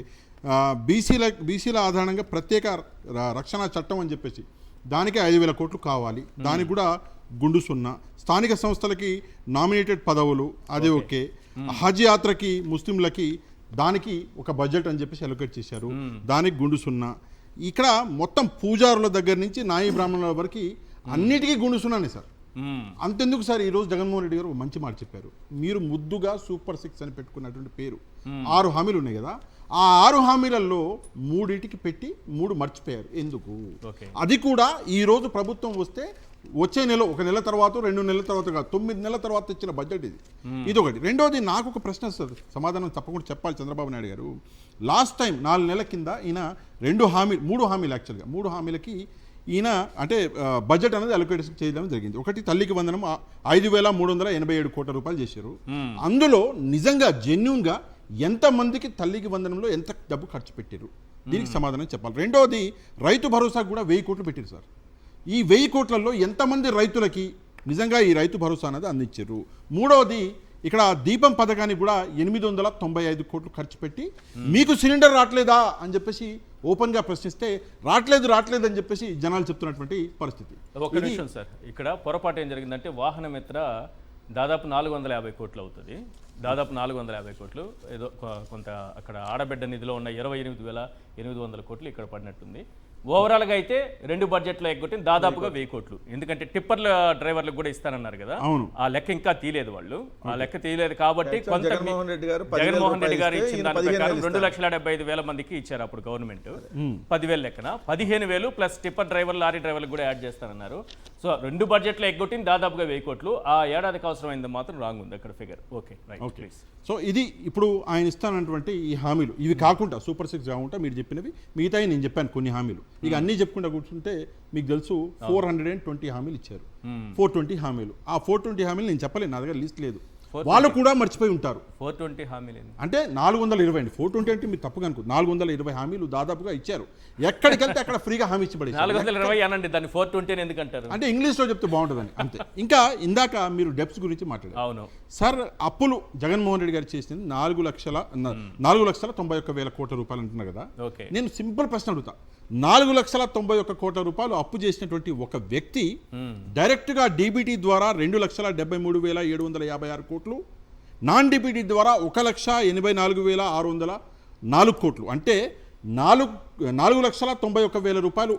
బీసీల ఆధారంగా ప్రత్యేక రక్షణ చట్టం అని చెప్పేసి దానికి 5,000 కోట్లు కావాలి. దానికి కూడా గుండు సున్నా. స్థానిక సంస్థలకి నామినేటెడ్ పదవులు అది ఓకే. హజ్ యాత్రకి ముస్లింలకి దానికి ఒక బడ్జెట్ అని చెప్పేసి అలొకేట్ చేశారు, దానికి గుండు సున్నా. ఇక్కడ మొత్తం పూజారుల దగ్గర నుంచి నాయి బ్రాహ్మణుల వరకు అన్నిటికీ గుండు సున్నానే సార్. అంతెందుకు సార్, ఈరోజు జగన్మోహన్ రెడ్డి గారు ఒక మంచి మాట చెప్పారు. మీరు ముద్దుగా సూపర్ 6 అని పెట్టుకున్నటువంటి పేరు 6 హామీలు ఉన్నాయి కదా, ఆ 6 హామీలలో 3 పెట్టి 3 మర్చిపోయారు. ఎందుకు? అది కూడా ఈరోజు ప్రభుత్వం వస్తే వచ్చే నెల, 1 నెల తర్వాత 2 నెలల తర్వాత కాదు, 9 నెలల తర్వాత ఇచ్చిన బడ్జెట్ ఇది. ఇదొకటి. రెండోది, నాకు ఒక ప్రశ్న సార్, సమాధానం తప్పకుండా చెప్పాలి చంద్రబాబు నాయుడు గారు. లాస్ట్ టైం 4 నెలల కింద ఈయన 3 హామీలు యాక్చువల్గా 3 హామీలకి ఈయన అంటే బడ్జెట్ అనేది అలొకేషన్ చేయడం జరిగింది. ఒకటి తల్లికి వందనం 5,387 కోట్ల రూపాయలు చేశారు. అందులో నిజంగా జెన్యూన్గా ఎంతమందికి తల్లికి వందనంలో ఎంత డబ్బు ఖర్చు పెట్టారు, దీనికి సమాధానం చెప్పాలి. రెండోది, రైతు భరోసాకు కూడా 1000 కోట్లు పెట్టారు సార్. ఈ 1000 కోట్లలో ఎంతమంది రైతులకి నిజంగా ఈ రైతు భరోసా అనేది అందించారు. మూడవది, ఇక్కడ దీపం పథకానికి కూడా 895 కోట్లు ఖర్చు పెట్టి మీకు సిలిండర్ రావట్లేదా అని చెప్పేసి ఓపెన్గా ప్రశ్నిస్తే రావట్లేదు అని చెప్పేసి జనాలు చెప్తున్నటువంటి పరిస్థితి. ఒక నిమిషం సార్, ఇక్కడ పొరపాటు ఏం జరిగిందంటే వాహన మిత్ర దాదాపు 450 కోట్లు అవుతుంది. దాదాపు 450 కోట్లు ఏదో కొంత అక్కడ ఆడబిడ్డ నిధిలో ఉన్న 28,800 కోట్లు ఇక్కడ పడినట్టుంది. ఓవరాల్గా అయితే 2 బడ్జెట్లో ఎగ్గొట్టింది దాదాపుగా 1000 కోట్లు. ఎందుకంటే టిప్పర్ల డ్రైవర్లకు కూడా ఇస్తానన్నారు కదా, ఆ లెక్క ఇంకా తీయలేదు వాళ్ళు. ఆ లెక్క తీయలేదు కాబట్టి కొంత జగన్మోహన్ రెడ్డి గారు ఇచ్చిన దాని ప్రకారం 2,75,000 మందికి ఇచ్చారు అప్పుడు గవర్నమెంట్. 10,000 లెక్కన 15,000 ప్లస్ టిప్పర్ డ్రైవర్లు, లారీ డ్రైవర్లు కూడా యాడ్ చేస్తానన్నారు. సో 2 బడ్జెట్లో ఎగ్గొట్టింది దాదాపుగా 1000 కోట్లు. ఆ ఏడాదికి అవసరమైంది మాత్రం రాంగ్ ఉంది అక్కడ figure. Okay right, please. So ఇది ఇప్పుడు ఆయన ఇస్తానటువంటి ఈ హామీలు, ఇవి కాకుండా సూపర్ 6 కాకుండా మీరు చెప్పినవి మిగతాయి నేను చెప్పాను కొన్ని హామీలు. ఇక అన్నీ చెప్పుకుంటూ కూర్చుంటే మీకు తెలుసు 420 హామీలు ఇచ్చారు. 420 హామీలు. ఆ 420 హామీలు నేను చెప్పలేను, నా దగ్గర లిస్ట్ లేదు. వాళ్ళు కూడా మర్చిపోయి ఉంటారు. 420 హామీలు అంటే 420 అండి. 420 అంటే మీరు తప్పుగా అనుకో, 420 హామీలు దాదాపుగా ఇచ్చారు. ఎక్కడికి వెళ్తే అక్కడ ఫ్రీగా హామీ ఇచ్చిపడి 420 అనండి, దాన్ని 420 ఎందుకంటారు అంటే ఇంగ్లీష్లో చెప్తే బాగుంటుందని అంతే. ఇంకా ఇందాక మీరు డెప్స్ గురించి మాట్లాడారు. అవును సార్, అప్పులు జగన్మోహన్ రెడ్డి గారు చేసింది 4,91,000 కోట్ల రూపాయలు అంటున్నారు కదా. నేను సింపుల్ ప్రశ్న అడుగుతా, 4,91,000 కోట్ల రూపాయలు అప్పు చేసినటువంటి ఒక వ్యక్తి డైరెక్ట్గా డీబీటీ ద్వారా 2,73,756 కోట్లు, నాన్ డీబీటీ ద్వారా 1,84,604 కోట్లు, అంటే 4,91,000 రూపాయలు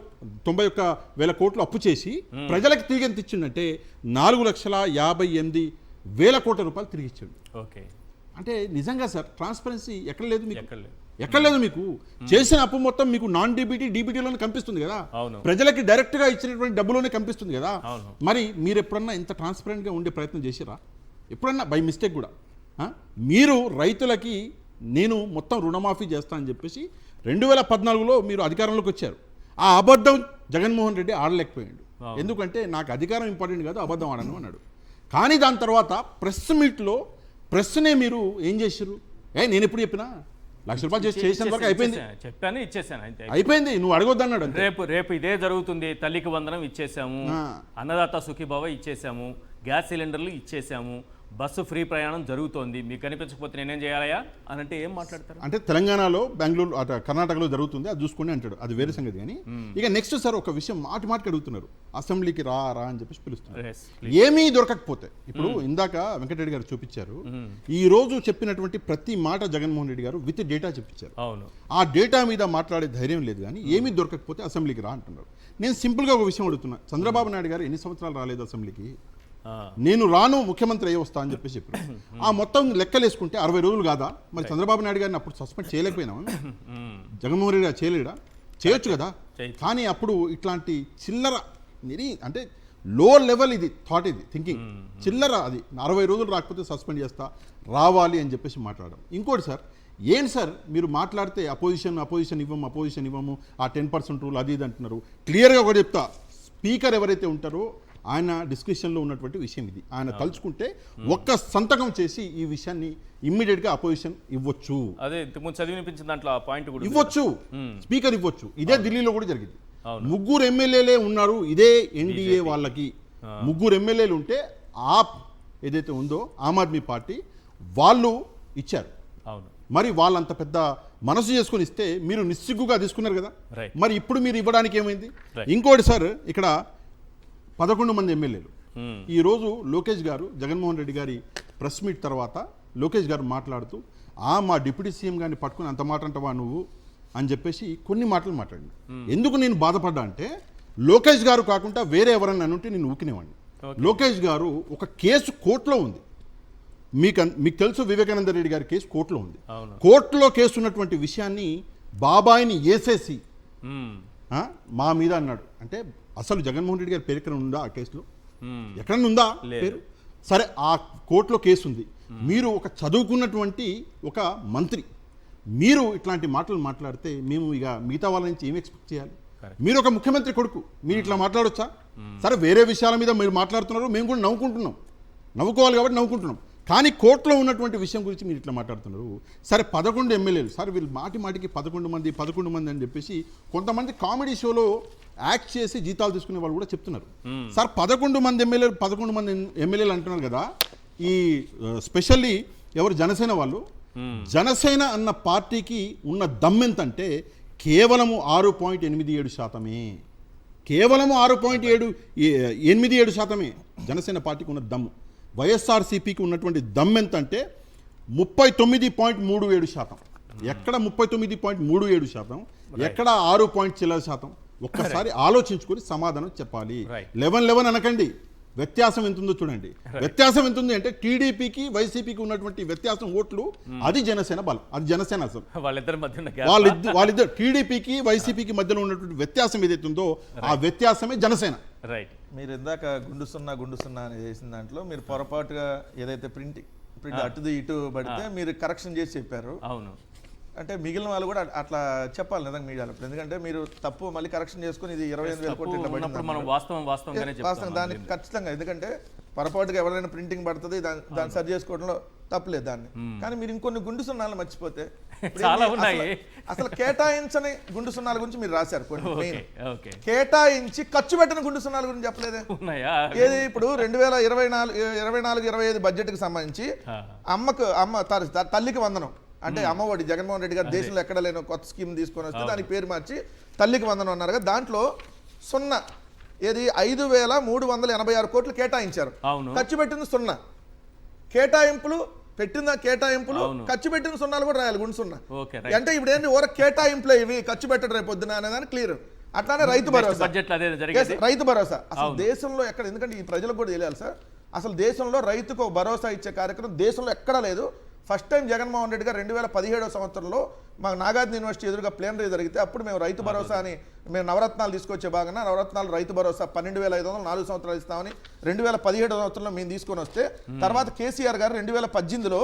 91,000 కోట్లు అప్పు చేసి ప్రజలకు తిరిగి ఎంత ఇచ్చిందంటే 4,58,000 కోట్ల రూపాయలు తిరిగి ఇచ్చాడు. ఓకే, అంటే నిజంగా సార్ ట్రాన్స్పరెన్సీ ఎక్కడ లేదు మీకు, ఎక్కడ లేదు మీకు. చేసిన అప్పు మొత్తం మీకు నాన్ డీబీటీ డీబీటీలోనే కనిపిస్తుంది కదా, ప్రజలకి డైరెక్ట్ గా ఇచ్చినటువంటి డబ్బులోనే కనిపిస్తుంది కదా. మరి మీరు ఎప్పుడన్నా ఇంత ట్రాన్స్పరెంట్ గా ఉండే ప్రయత్నం చేసిరా ఎప్పుడన్నా బై మిస్టేక్ కూడా? మీరు రైతులకి నేను మొత్తం రుణమాఫీ చేస్తానని చెప్పేసి 2014లో మీరు అధికారంలోకి వచ్చారు. ఆ అబద్ధం జగన్మోహన్ రెడ్డి ఆడలేకపోయాడు. ఎందుకంటే నాకు అధికారం ఇంపార్టెంట్ కాదు, అబద్ధం ఆడను అన్నాడు. కానీ దాని తర్వాత ప్రెస్ మీట్లో ప్రెస్నే మీరు ఏం చేశారు? నేను ఎప్పుడు చెప్పినా ₹1,00,000 చేసిన వరకు అయిపోయింది, చెప్పాను, ఇచ్చేసాను, అయిపోయింది, నువ్వు అడగొద్దన్నాడు. రేపు ఇదే జరుగుతుంది. తల్లికి వందనం ఇచ్చేసాము, అన్నదాత సుఖీభావ ఇచ్చేసాము, గ్యాస్ సిలిండర్లు ఇచ్చేసాము, బస్సు ఫ్రీ ప్రయాణం జరుగుతోంది. మీకు కనిపించకపోతే నేనేం చేయాలయా అని అంటే ఏం మాట్లాడతారు? అంటే తెలంగాణలో, బెంగళూరు, అటు కర్ణాటకలో జరుగుతుంది, అది చూసుకుని అంటాడు, అది వేరే సంగతి. కానీ ఇక నెక్స్ట్ సార్ ఒక విషయం మాటికి అడుగుతున్నారు, అసెంబ్లీకి రా అని చెప్పేసి పిలుస్తున్నారు. ఏమీ దొరకకపోతే, ఇప్పుడు ఇందాక వెంకటరెడ్డి గారు చూపించారు, ఈ రోజు చెప్పినటువంటి ప్రతి మాట జగన్మోహన్ రెడ్డి గారు విత్ డేటా చెప్పించారు. అవును, ఆ డేటా మీద మాట్లాడే ధైర్యం లేదు. కానీ ఏమీ దొరకకపోతే అసెంబ్లీకి రా అంటున్నారు. నేను సింపుల్గా ఒక విషయం అడుగుతున్నా, చంద్రబాబు నాయుడు గారు ఎన్ని సంవత్సరాలు రాలేదు అసెంబ్లీకి? నేను రాను, ముఖ్యమంత్రి అయ్యి వస్తా అని చెప్పేసి చెప్పారు. ఆ మొత్తం లెక్కలేసుకుంటే 60 రోజులు కాదా? మరి చంద్రబాబు నాయుడు గారిని అప్పుడు సస్పెండ్ చేయలేకపోయినామా? జగన్మోహన్ రెడ్డి గారు చేయలేడా? చేయొచ్చు కదా. కానీ అప్పుడు ఇట్లాంటి చిల్లర అంటే లో లెవెల్ ఇది థాట్, ఇది థింకింగ్ చిల్లర. అది 60 రోజులు రాకపోతే సస్పెండ్ చేస్తా, రావాలి అని చెప్పేసి మాట్లాడడం. ఇంకోటి సార్, ఏంటి సార్ మీరు మాట్లాడితే అపోజిషన్ ఇవ్వము, ఆ 10% రూల్ అది ఇది అంటున్నారు. క్లియర్గా ఒకటి చెప్తా, స్పీకర్ ఎవరైతే ఉంటారో ఆయన డిస్కషన్లో ఉన్నటువంటి విషయం ఇది. ఆయన తలుచుకుంటే ఒక్క సంతకం చేసి ఈ విషయాన్ని ఇమ్మీడియట్గా అపోజిషన్ ఇవ్వచ్చు. అదే చదివినిపించిన దాంట్లో పాయింట్ కూడా ఇవ్వచ్చు, స్పీకర్ ఇవ్వచ్చు. ఇదే ఢిల్లీలో కూడా జరిగింది. 3 ఎమ్మెల్యేలే ఉన్నారు ఇదే ఎన్డీఏ వాళ్ళకి. ముగ్గురు ఎమ్మెల్యేలు ఉంటే ఆప్ ఏదైతే ఉందో ఆమ్ ఆద్మీ పార్టీ వాళ్ళు ఇచ్చారు. అవును. మరి వాళ్ళంత పెద్ద మనసు చేసుకొని ఇస్తే మీరు నిస్సిగ్గుగా తీసుకున్నారు కదా. Right. మరి ఇప్పుడు మీరు ఇవ్వడానికి ఏమైంది? Right. ఇంకోటి సార్, ఇక్కడ 11 మంది ఎమ్మెల్యేలు ఈరోజు లోకేష్ గారు జగన్మోహన్ రెడ్డి గారి ప్రెస్ మీట్ తర్వాత లోకేష్ గారు మాట్లాడుతూ మా డిప్యూటీ సీఎం గారిని పట్టుకుని అంత మాట అంటవా నువ్వు అని చెప్పేసి కొన్ని మాటలు మాట్లాడింది. ఎందుకు నేను బాధపడ్డా అంటే లోకేష్ గారు కాకుండా వేరే ఎవరన్నా ఉంటే నేను ఊకినేవాడిని. లోకేష్ గారు ఒక కేసు కోర్టులో ఉంది. మీకు తెలుసు, వివేకానంద రెడ్డి గారి కేసు కోర్టులో ఉంది. కోర్టులో కేసు ఉన్నటువంటి విషయాన్ని బాబాయిని వేసేసి మా మీద అన్నాడు. అంటే అసలు జగన్మోహన్ రెడ్డి గారి పేరు ఎక్కడ ఉందా ఆ కేసులో? ఎక్కడన్నా ఉందా పేరు? సరే, ఆ కోర్టులో కేసు ఉంది. మీరు ఒక చదువుకున్నటువంటి ఒక మంత్రి, మీరు ఇట్లాంటి మాటలు మాట్లాడితే మేము ఇక మిగతా వాళ్ళ నుంచి ఏం ఎక్స్పెక్ట్ చేయాలి? మీరు ఒక ముఖ్యమంత్రి కొడుకు, మీరు ఇట్లా మాట్లాడొచ్చా? సరే, వేరే విషయాల మీద మీరు మాట్లాడుతున్నారు, మేము కూడా నవ్వుకుంటున్నాం, నవ్వుకోవాలి కాబట్టి నవ్వుకుంటున్నాం. కానీ కోర్టులో ఉన్నటువంటి విషయం గురించి మీరు ఇట్లా మాట్లాడుతున్నారు. సరే, 11 ఎమ్మెల్యేలు, సరే వీళ్ళు మాటికి 11 మంది అని చెప్పేసి కొంతమంది కామెడీ షోలో యాక్ట్ చేసి జీతాలు తీసుకునే వాళ్ళు కూడా చెప్తున్నారు. సార్, 11 మంది ఎమ్మెల్యేలు అంటున్నారు కదా. ఈ స్పెషల్లీ ఎవరు జనసేన వాళ్ళు, జనసేన అన్న పార్టీకి ఉన్న దమ్మెంతంటే కేవలము 6.87%. కేవలము 6.87% జనసేన పార్టీకి ఉన్న దమ్ము. వైఎస్ఆర్సీపీకి ఉన్నటువంటి దమ్ ఎంత అంటే 39.37%. ఎక్కడ 39.37%, ఎక్కడ 6 ఒక్కసారి ఆలోచించుకొని సమాధానం చెప్పాలి. 11 అనకండి, వ్యత్యాసం ఎంత ఉందో చూడండి. వ్యత్యాసం ఎంత ఉంది అంటే టీడీపీకి వైసీపీకి ఉన్నటువంటి వ్యత్యాసం ఓట్లు, అది జనసేన బలం, అది జనసేన. అసలు వాళ్ళిద్దరు టీడీపీకి వైసీపీకి మధ్యలో ఉన్నటువంటి వ్యత్యాసం ఏదైతే ఉందో ఆ వ్యత్యాసమే జనసేన. రైట్. మీరు ఇందాక గుండు సున్నా అని చేసిన దాంట్లో మీరు పొరపాటుగా ఏదైతే ప్రింట్ అటుది ఇటు పడితే మీరు కరెక్షన్ చేసి చెప్పారు. అవును. అంటే మిగిలిన వాళ్ళు కూడా అట్లా చెప్పాలి నిజంగా మీడియాలో. ఎందుకంటే మీరు తప్పు మళ్ళీ కరెక్షన్ చేసుకుని ఇది 25,000 కోట్లు ఇట్లా దాన్ని ఖచ్చితంగా, ఎందుకంటే పొరపాటుగా ఎవరైనా ప్రింటింగ్ పడుతుంది, దాన్ని సరి చేసుకోవడంలో తప్పులేదు దాన్ని. కానీ మీరు ఇంకొన్ని గుండు సున్నాలు మర్చిపోతే, అసలు కేటాయించని గుండు సున్నాల గురించి మీరు రాశారు కొన్ని, కేటాయించి ఖర్చు పెట్టిన గుండు సున్నాల గురించి చెప్పలేదే. ఏది ఇప్పుడు 2024-25 బడ్జెట్ కి సంబంధించి తల్లికి వందనం అంటే అమ్మఒడి జగన్మోహన్ రెడ్డి గారు దేశంలో ఎక్కడ లేని కొత్త స్కీమ్ తీసుకొని వస్తే దానికి పేరు మార్చి తల్లికి వందనం అన్నారు కదా. దాంట్లో 0 ఏది 5,386 కోట్లు కేటాయించారు, ఖర్చు పెట్టింది 0. కేటాయింపులు ఖర్చు పెట్టిన సున్నాలు కూడా రాయాలి, గుండు సున్నా. అంటే ఇప్పుడు ఏంటి ఓర కేటాయింపులు ఇవి ఖర్చు పెట్టడం రేపు పొద్దున అనేదాన్ని క్లియర్. అట్లానే రైతు భరోసా అసలు దేశంలో ఎక్కడ, ఎందుకంటే ఈ ప్రజలకు కూడా తెలియాలి సార్, అసలు దేశంలో రైతుకు భరోసా ఇచ్చే కార్యక్రమం దేశంలో ఎక్కడా లేదు. ఫస్ట్ టైం జగన్మోహన్ రెడ్డి గారు 2017వ సంవత్సరంలో మాకు నాగార్జున యూనివర్సిటీ ఎదురుగా ప్లేనరీ జరిగితే అప్పుడు మేము రైతు భరోసా అని మేము నవరత్నాలు తీసుకొచ్చే భాగంగా నవరత్నాలు రైతు భరోసా 12,500 4 సంవత్సరాలు ఇస్తామని 2017 సంవత్సరంలో మేము తీసుకొని వస్తే, తర్వాత కేసీఆర్ గారు 2018లో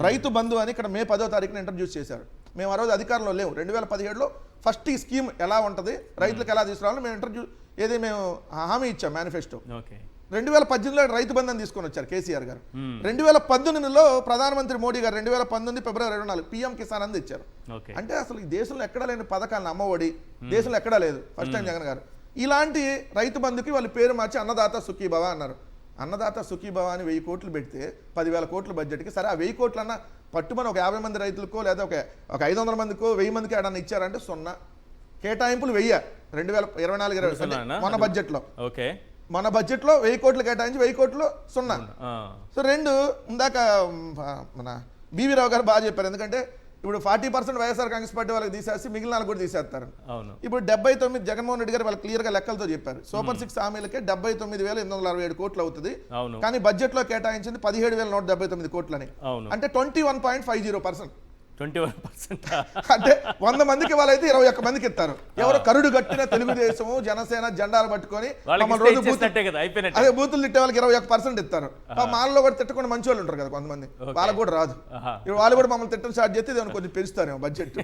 రైతు బంధు అని ఇక్కడ మే 10వ తారీఖున ఇంట్రడ్యూస్ చేశారు. మేము ఆ రోజు అధికారంలో లేవు. 2017లో ఫస్ట్ ఈ స్కీమ్ ఎలా ఉంటుంది, రైతులకు ఎలా తీసుకురావాలని మేము హామీ ఇచ్చాం మేనిఫెస్టో. 2018లో రైతు బంధం తీసుకొని వచ్చారు కేసీఆర్ గారు. 2019లో ప్రధానమంత్రి మోడీ గారు 2019 ఫిబ్రవరి 24 పిఎం కిసాన్ అంది ఇచ్చారు. అంటే అసలు ఈ దేశంలో ఎక్కడా లేని పథకాలను, అమ్మఒడి దేశంలో ఎక్కడా లేదు, ఫస్ట్ టైం జగన్ గారు. ఇలాంటి రైతు బంధుకి వాళ్ళు పేరు మార్చి అన్నదాత సుఖీభవ అన్నారు. అన్నదాత సుఖీభవ అని 1000 కోట్లు పెడితే 10,000 కోట్ల బడ్జెట్కి, సరే ఆ 1000 కోట్లన్నా పట్టుమని ఒక 50 మంది రైతులకో లేదా ఒక 500 మందికో 1000 మందికి ఏడన్నా ఇచ్చారంటే 0. కేటాయింపులు 1000 2024-25 మన బడ్జెట్లో. మన బడ్జెట్లో 1000 కోట్లు కేటాయించి 1000 కోట్లు 0. సో ఇందాక మన బీవీ రావు గారు బాగా చెప్పారు. ఎందుకంటే ఇప్పుడు 40% వైఎస్ఆర్ కాంగ్రెస్ పార్టీ వాళ్ళకి తీసేసి మిగిలిన కూడా తీసేస్తారు. ఇప్పుడు 79 జగన్మోహన్ రెడ్డి గారు వాళ్ళు క్లియర్ గా లెక్కలతో చెప్పారు. సూపర్ 6 హామీలకే 79,867 కోట్లు అవుతుంది. కానీ బడ్జెట్ లో కేటాయించింది 17,179 కోట్లని. అంటే 21.50%. 21%. అంటే 100 మందికి వాళ్ళైతే 21 మందికి ఇస్తారు. ఎవరు కరుడు కట్టిన తెలుగుదేశము జనసేన జెండాలు పట్టుకొని అదే బూతులు తిట్టే వాళ్ళకి 21% ఇస్తారు. మాలలో కూడా తిట్టకుండా మంచి వాళ్ళు ఉంటారు కదా కొంతమంది, వాళ్ళకు కూడా రాదు. ఇప్పుడు వాళ్ళు కూడా మమ్మల్ని తిట్టడం స్టార్ట్ చేస్తే కొంచెం పెంచుతారేమో బడ్జెట్.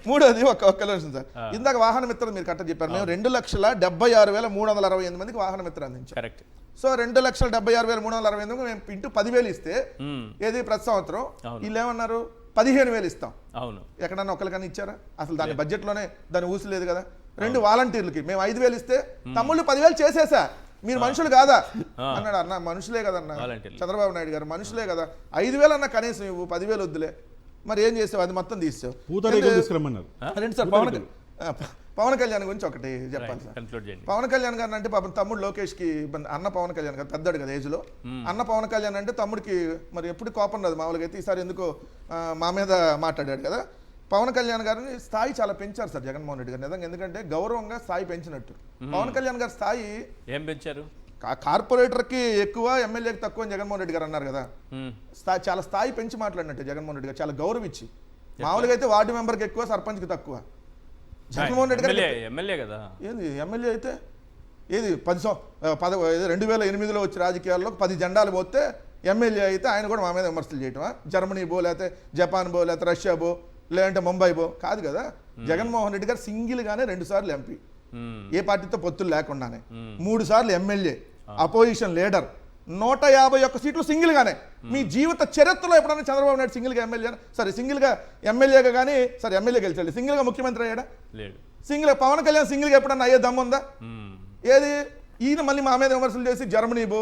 మూడోది ఒక్క నిమిషం సార్, ఇందాక వాహన మిత్రులు మీరు కరెక్ట్ చెప్పారు. మేము 2,76,368 మందికి వాహన మిత్రులు అందించాం. సో 2,76,368 మేము ఇంటూ 10,000 ఇస్తే ఏది ప్రతి సంవత్సరం వీళ్ళు ఏమన్నారు 15,000 ఇస్తాం. అవును, ఎక్కడన్నా ఒకరికన్నా ఇచ్చారా? అసలు దాని బడ్జెట్ లోనే దాని ఊసి లేదు కదా. 2 వాలంటీర్లకి మేము 5,000 ఇస్తే తమ్ముళ్ళు 10,000 చేసేసా, మీరు మనుషులు కాదా అన్నాడు. అన్న మనుషులే కదన్నా Volunteer. చంద్రబాబు నాయుడు గారు, మనుషులే కదా, 5,000 అన్న కనీసం ఇవ్వు, 10,000 వద్దులే. మరి ఏం చేసావు? అది మొత్తం తీసావు. పూతరేకులు తీసుకురమ్మన్నారు. రండి సార్, పవన్ కళ్యాణ్ గురించి ఒకటి చెప్పాలి సార్. కన్క్లూడ్ చేయండి. పవన్ కళ్యాణ్ గారు అంటే పాపం తమ్ముడు లోకేష్కి ఇబ్బంది. అన్న పవన్ కళ్యాణ్ గారు పెద్దడు కదా ఏజ్లో. అన్న పవన్ కళ్యాణ్ అంటే తమ్ముడికి మరి ఎప్పుడు కోపం రాదు మామూలుగా అయితే. ఈసారి ఎందుకో మా మీద మాట్లాడాడు కదా. పవన్ కళ్యాణ్ గారిని స్థాయి చాలా పెంచారు సార్ జగన్మోహన్ రెడ్డి గారు నిజంగా. ఎందుకంటే గౌరవంగా స్థాయి పెంచినట్టు. పవన్ కళ్యాణ్ గారి స్థాయి ఏం పెంచారు? కార్పొరేటర్కి ఎక్కువ, ఎమ్మెల్యేకి తక్కువ అని జగన్మోహన్ రెడ్డి గారు అన్నారు కదా. చాలా స్థాయి పెంచి మాట్లాడినట్టు జగన్మోహన్ రెడ్డి గారు, చాలా గౌరవించి. మామూలుగా అయితే వార్డు మెంబర్కి ఎక్కువ, సర్పంచ్కి తక్కువ. జగన్మోహన్ రెడ్డి గారు ఎమ్మెల్యే కదా. ఏంది ఎమ్మెల్యే అయితే ఏది 2008లో వచ్చి రాజకీయాల్లో 10 జెండాలు పోతే ఎమ్మెల్యే అయితే ఆయన కూడా మా మీద విమర్శలు చేయటమా? జర్మనీ బో, లేకపోతే జపాన్ బో, లేకపోతే రష్యా బో, లేదంటే ముంబై బో కాదు కదా. జగన్మోహన్ రెడ్డి గారు సింగిల్గానే 2 సార్లు ఎంపీ, ఏ పార్టీతో పొత్తులు లేకుండానే. 3 సార్లు ఎమ్మెల్యే, అపోజిషన్ లీడర్, 151 సీట్లు సింగిల్గానే. మీ జీవిత చరిత్రలో ఎప్పుడైనా చంద్రబాబు నాయుడు సింగిల్గా ఎమ్మెల్యే, సరే సింగిల్గా ఎమ్మెల్యేగా కానీ, సరే ఎమ్మెల్యే గెలిచాడు, సింగిల్గా ముఖ్యమంత్రి అయ్యాడా? లేడు. సింగిల్ పవన్ కళ్యాణ్ సింగిల్గా ఎప్పుడన్నా అయ్యే దమ్ముందా? ఏది ఈయన మళ్ళీ మా మీద విమర్శలు చేసి జర్మనీ బో,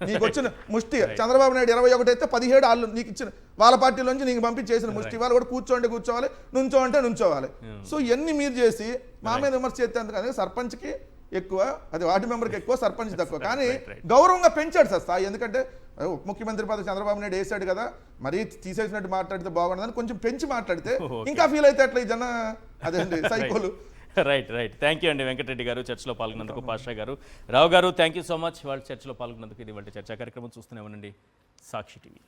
నీకు వచ్చిన ముష్టి చంద్రబాబు నాయుడు 21 అయితే 17 వాళ్ళు నీకు ఇచ్చిన వాళ్ళ పార్టీలోంచి నీకు పంపించేసిన ముష్టి వాళ్ళు కూడా కూర్చోవాలి, నుంచోంటే నుంచోవాలి. సో ఇవన్నీ మీరు చేసి మా మీద విమర్శ చేస్తే సర్పంచ్కి ఎక్కువ, అది వార్డు మెంబర్కి ఎక్కువ, సర్పంచ్ తక్కువ. కానీ గౌరవంగా పెంచాడు సార్ స్థాయి. ఎందుకంటే ముఖ్యమంత్రి పదవి చంద్రబాబు నాయుడు వేసాడు కదా, మరీ తీసేసినట్టు మాట్లాడితే బాగుండదని కొంచెం పెంచి మాట్లాడితే ఇంకా ఫీల్ అయితే అట్లా ఈ జన అదేంటి సైకోలు. రైట్. థ్యాంక్ యూ అండి వెంకటరెడ్డి గారు, చర్చలో పాల్గొన్నందుకు. పాషా గారు, రావు గారు, థ్యాంక్ యూ సో మచ్. వాళ్ళు చర్చలో పాల్గొన్నందుకు. ఇది వంటి చర్చా కార్యక్రమం చూస్తూనే ఉండండి సాక్షి టీవీ.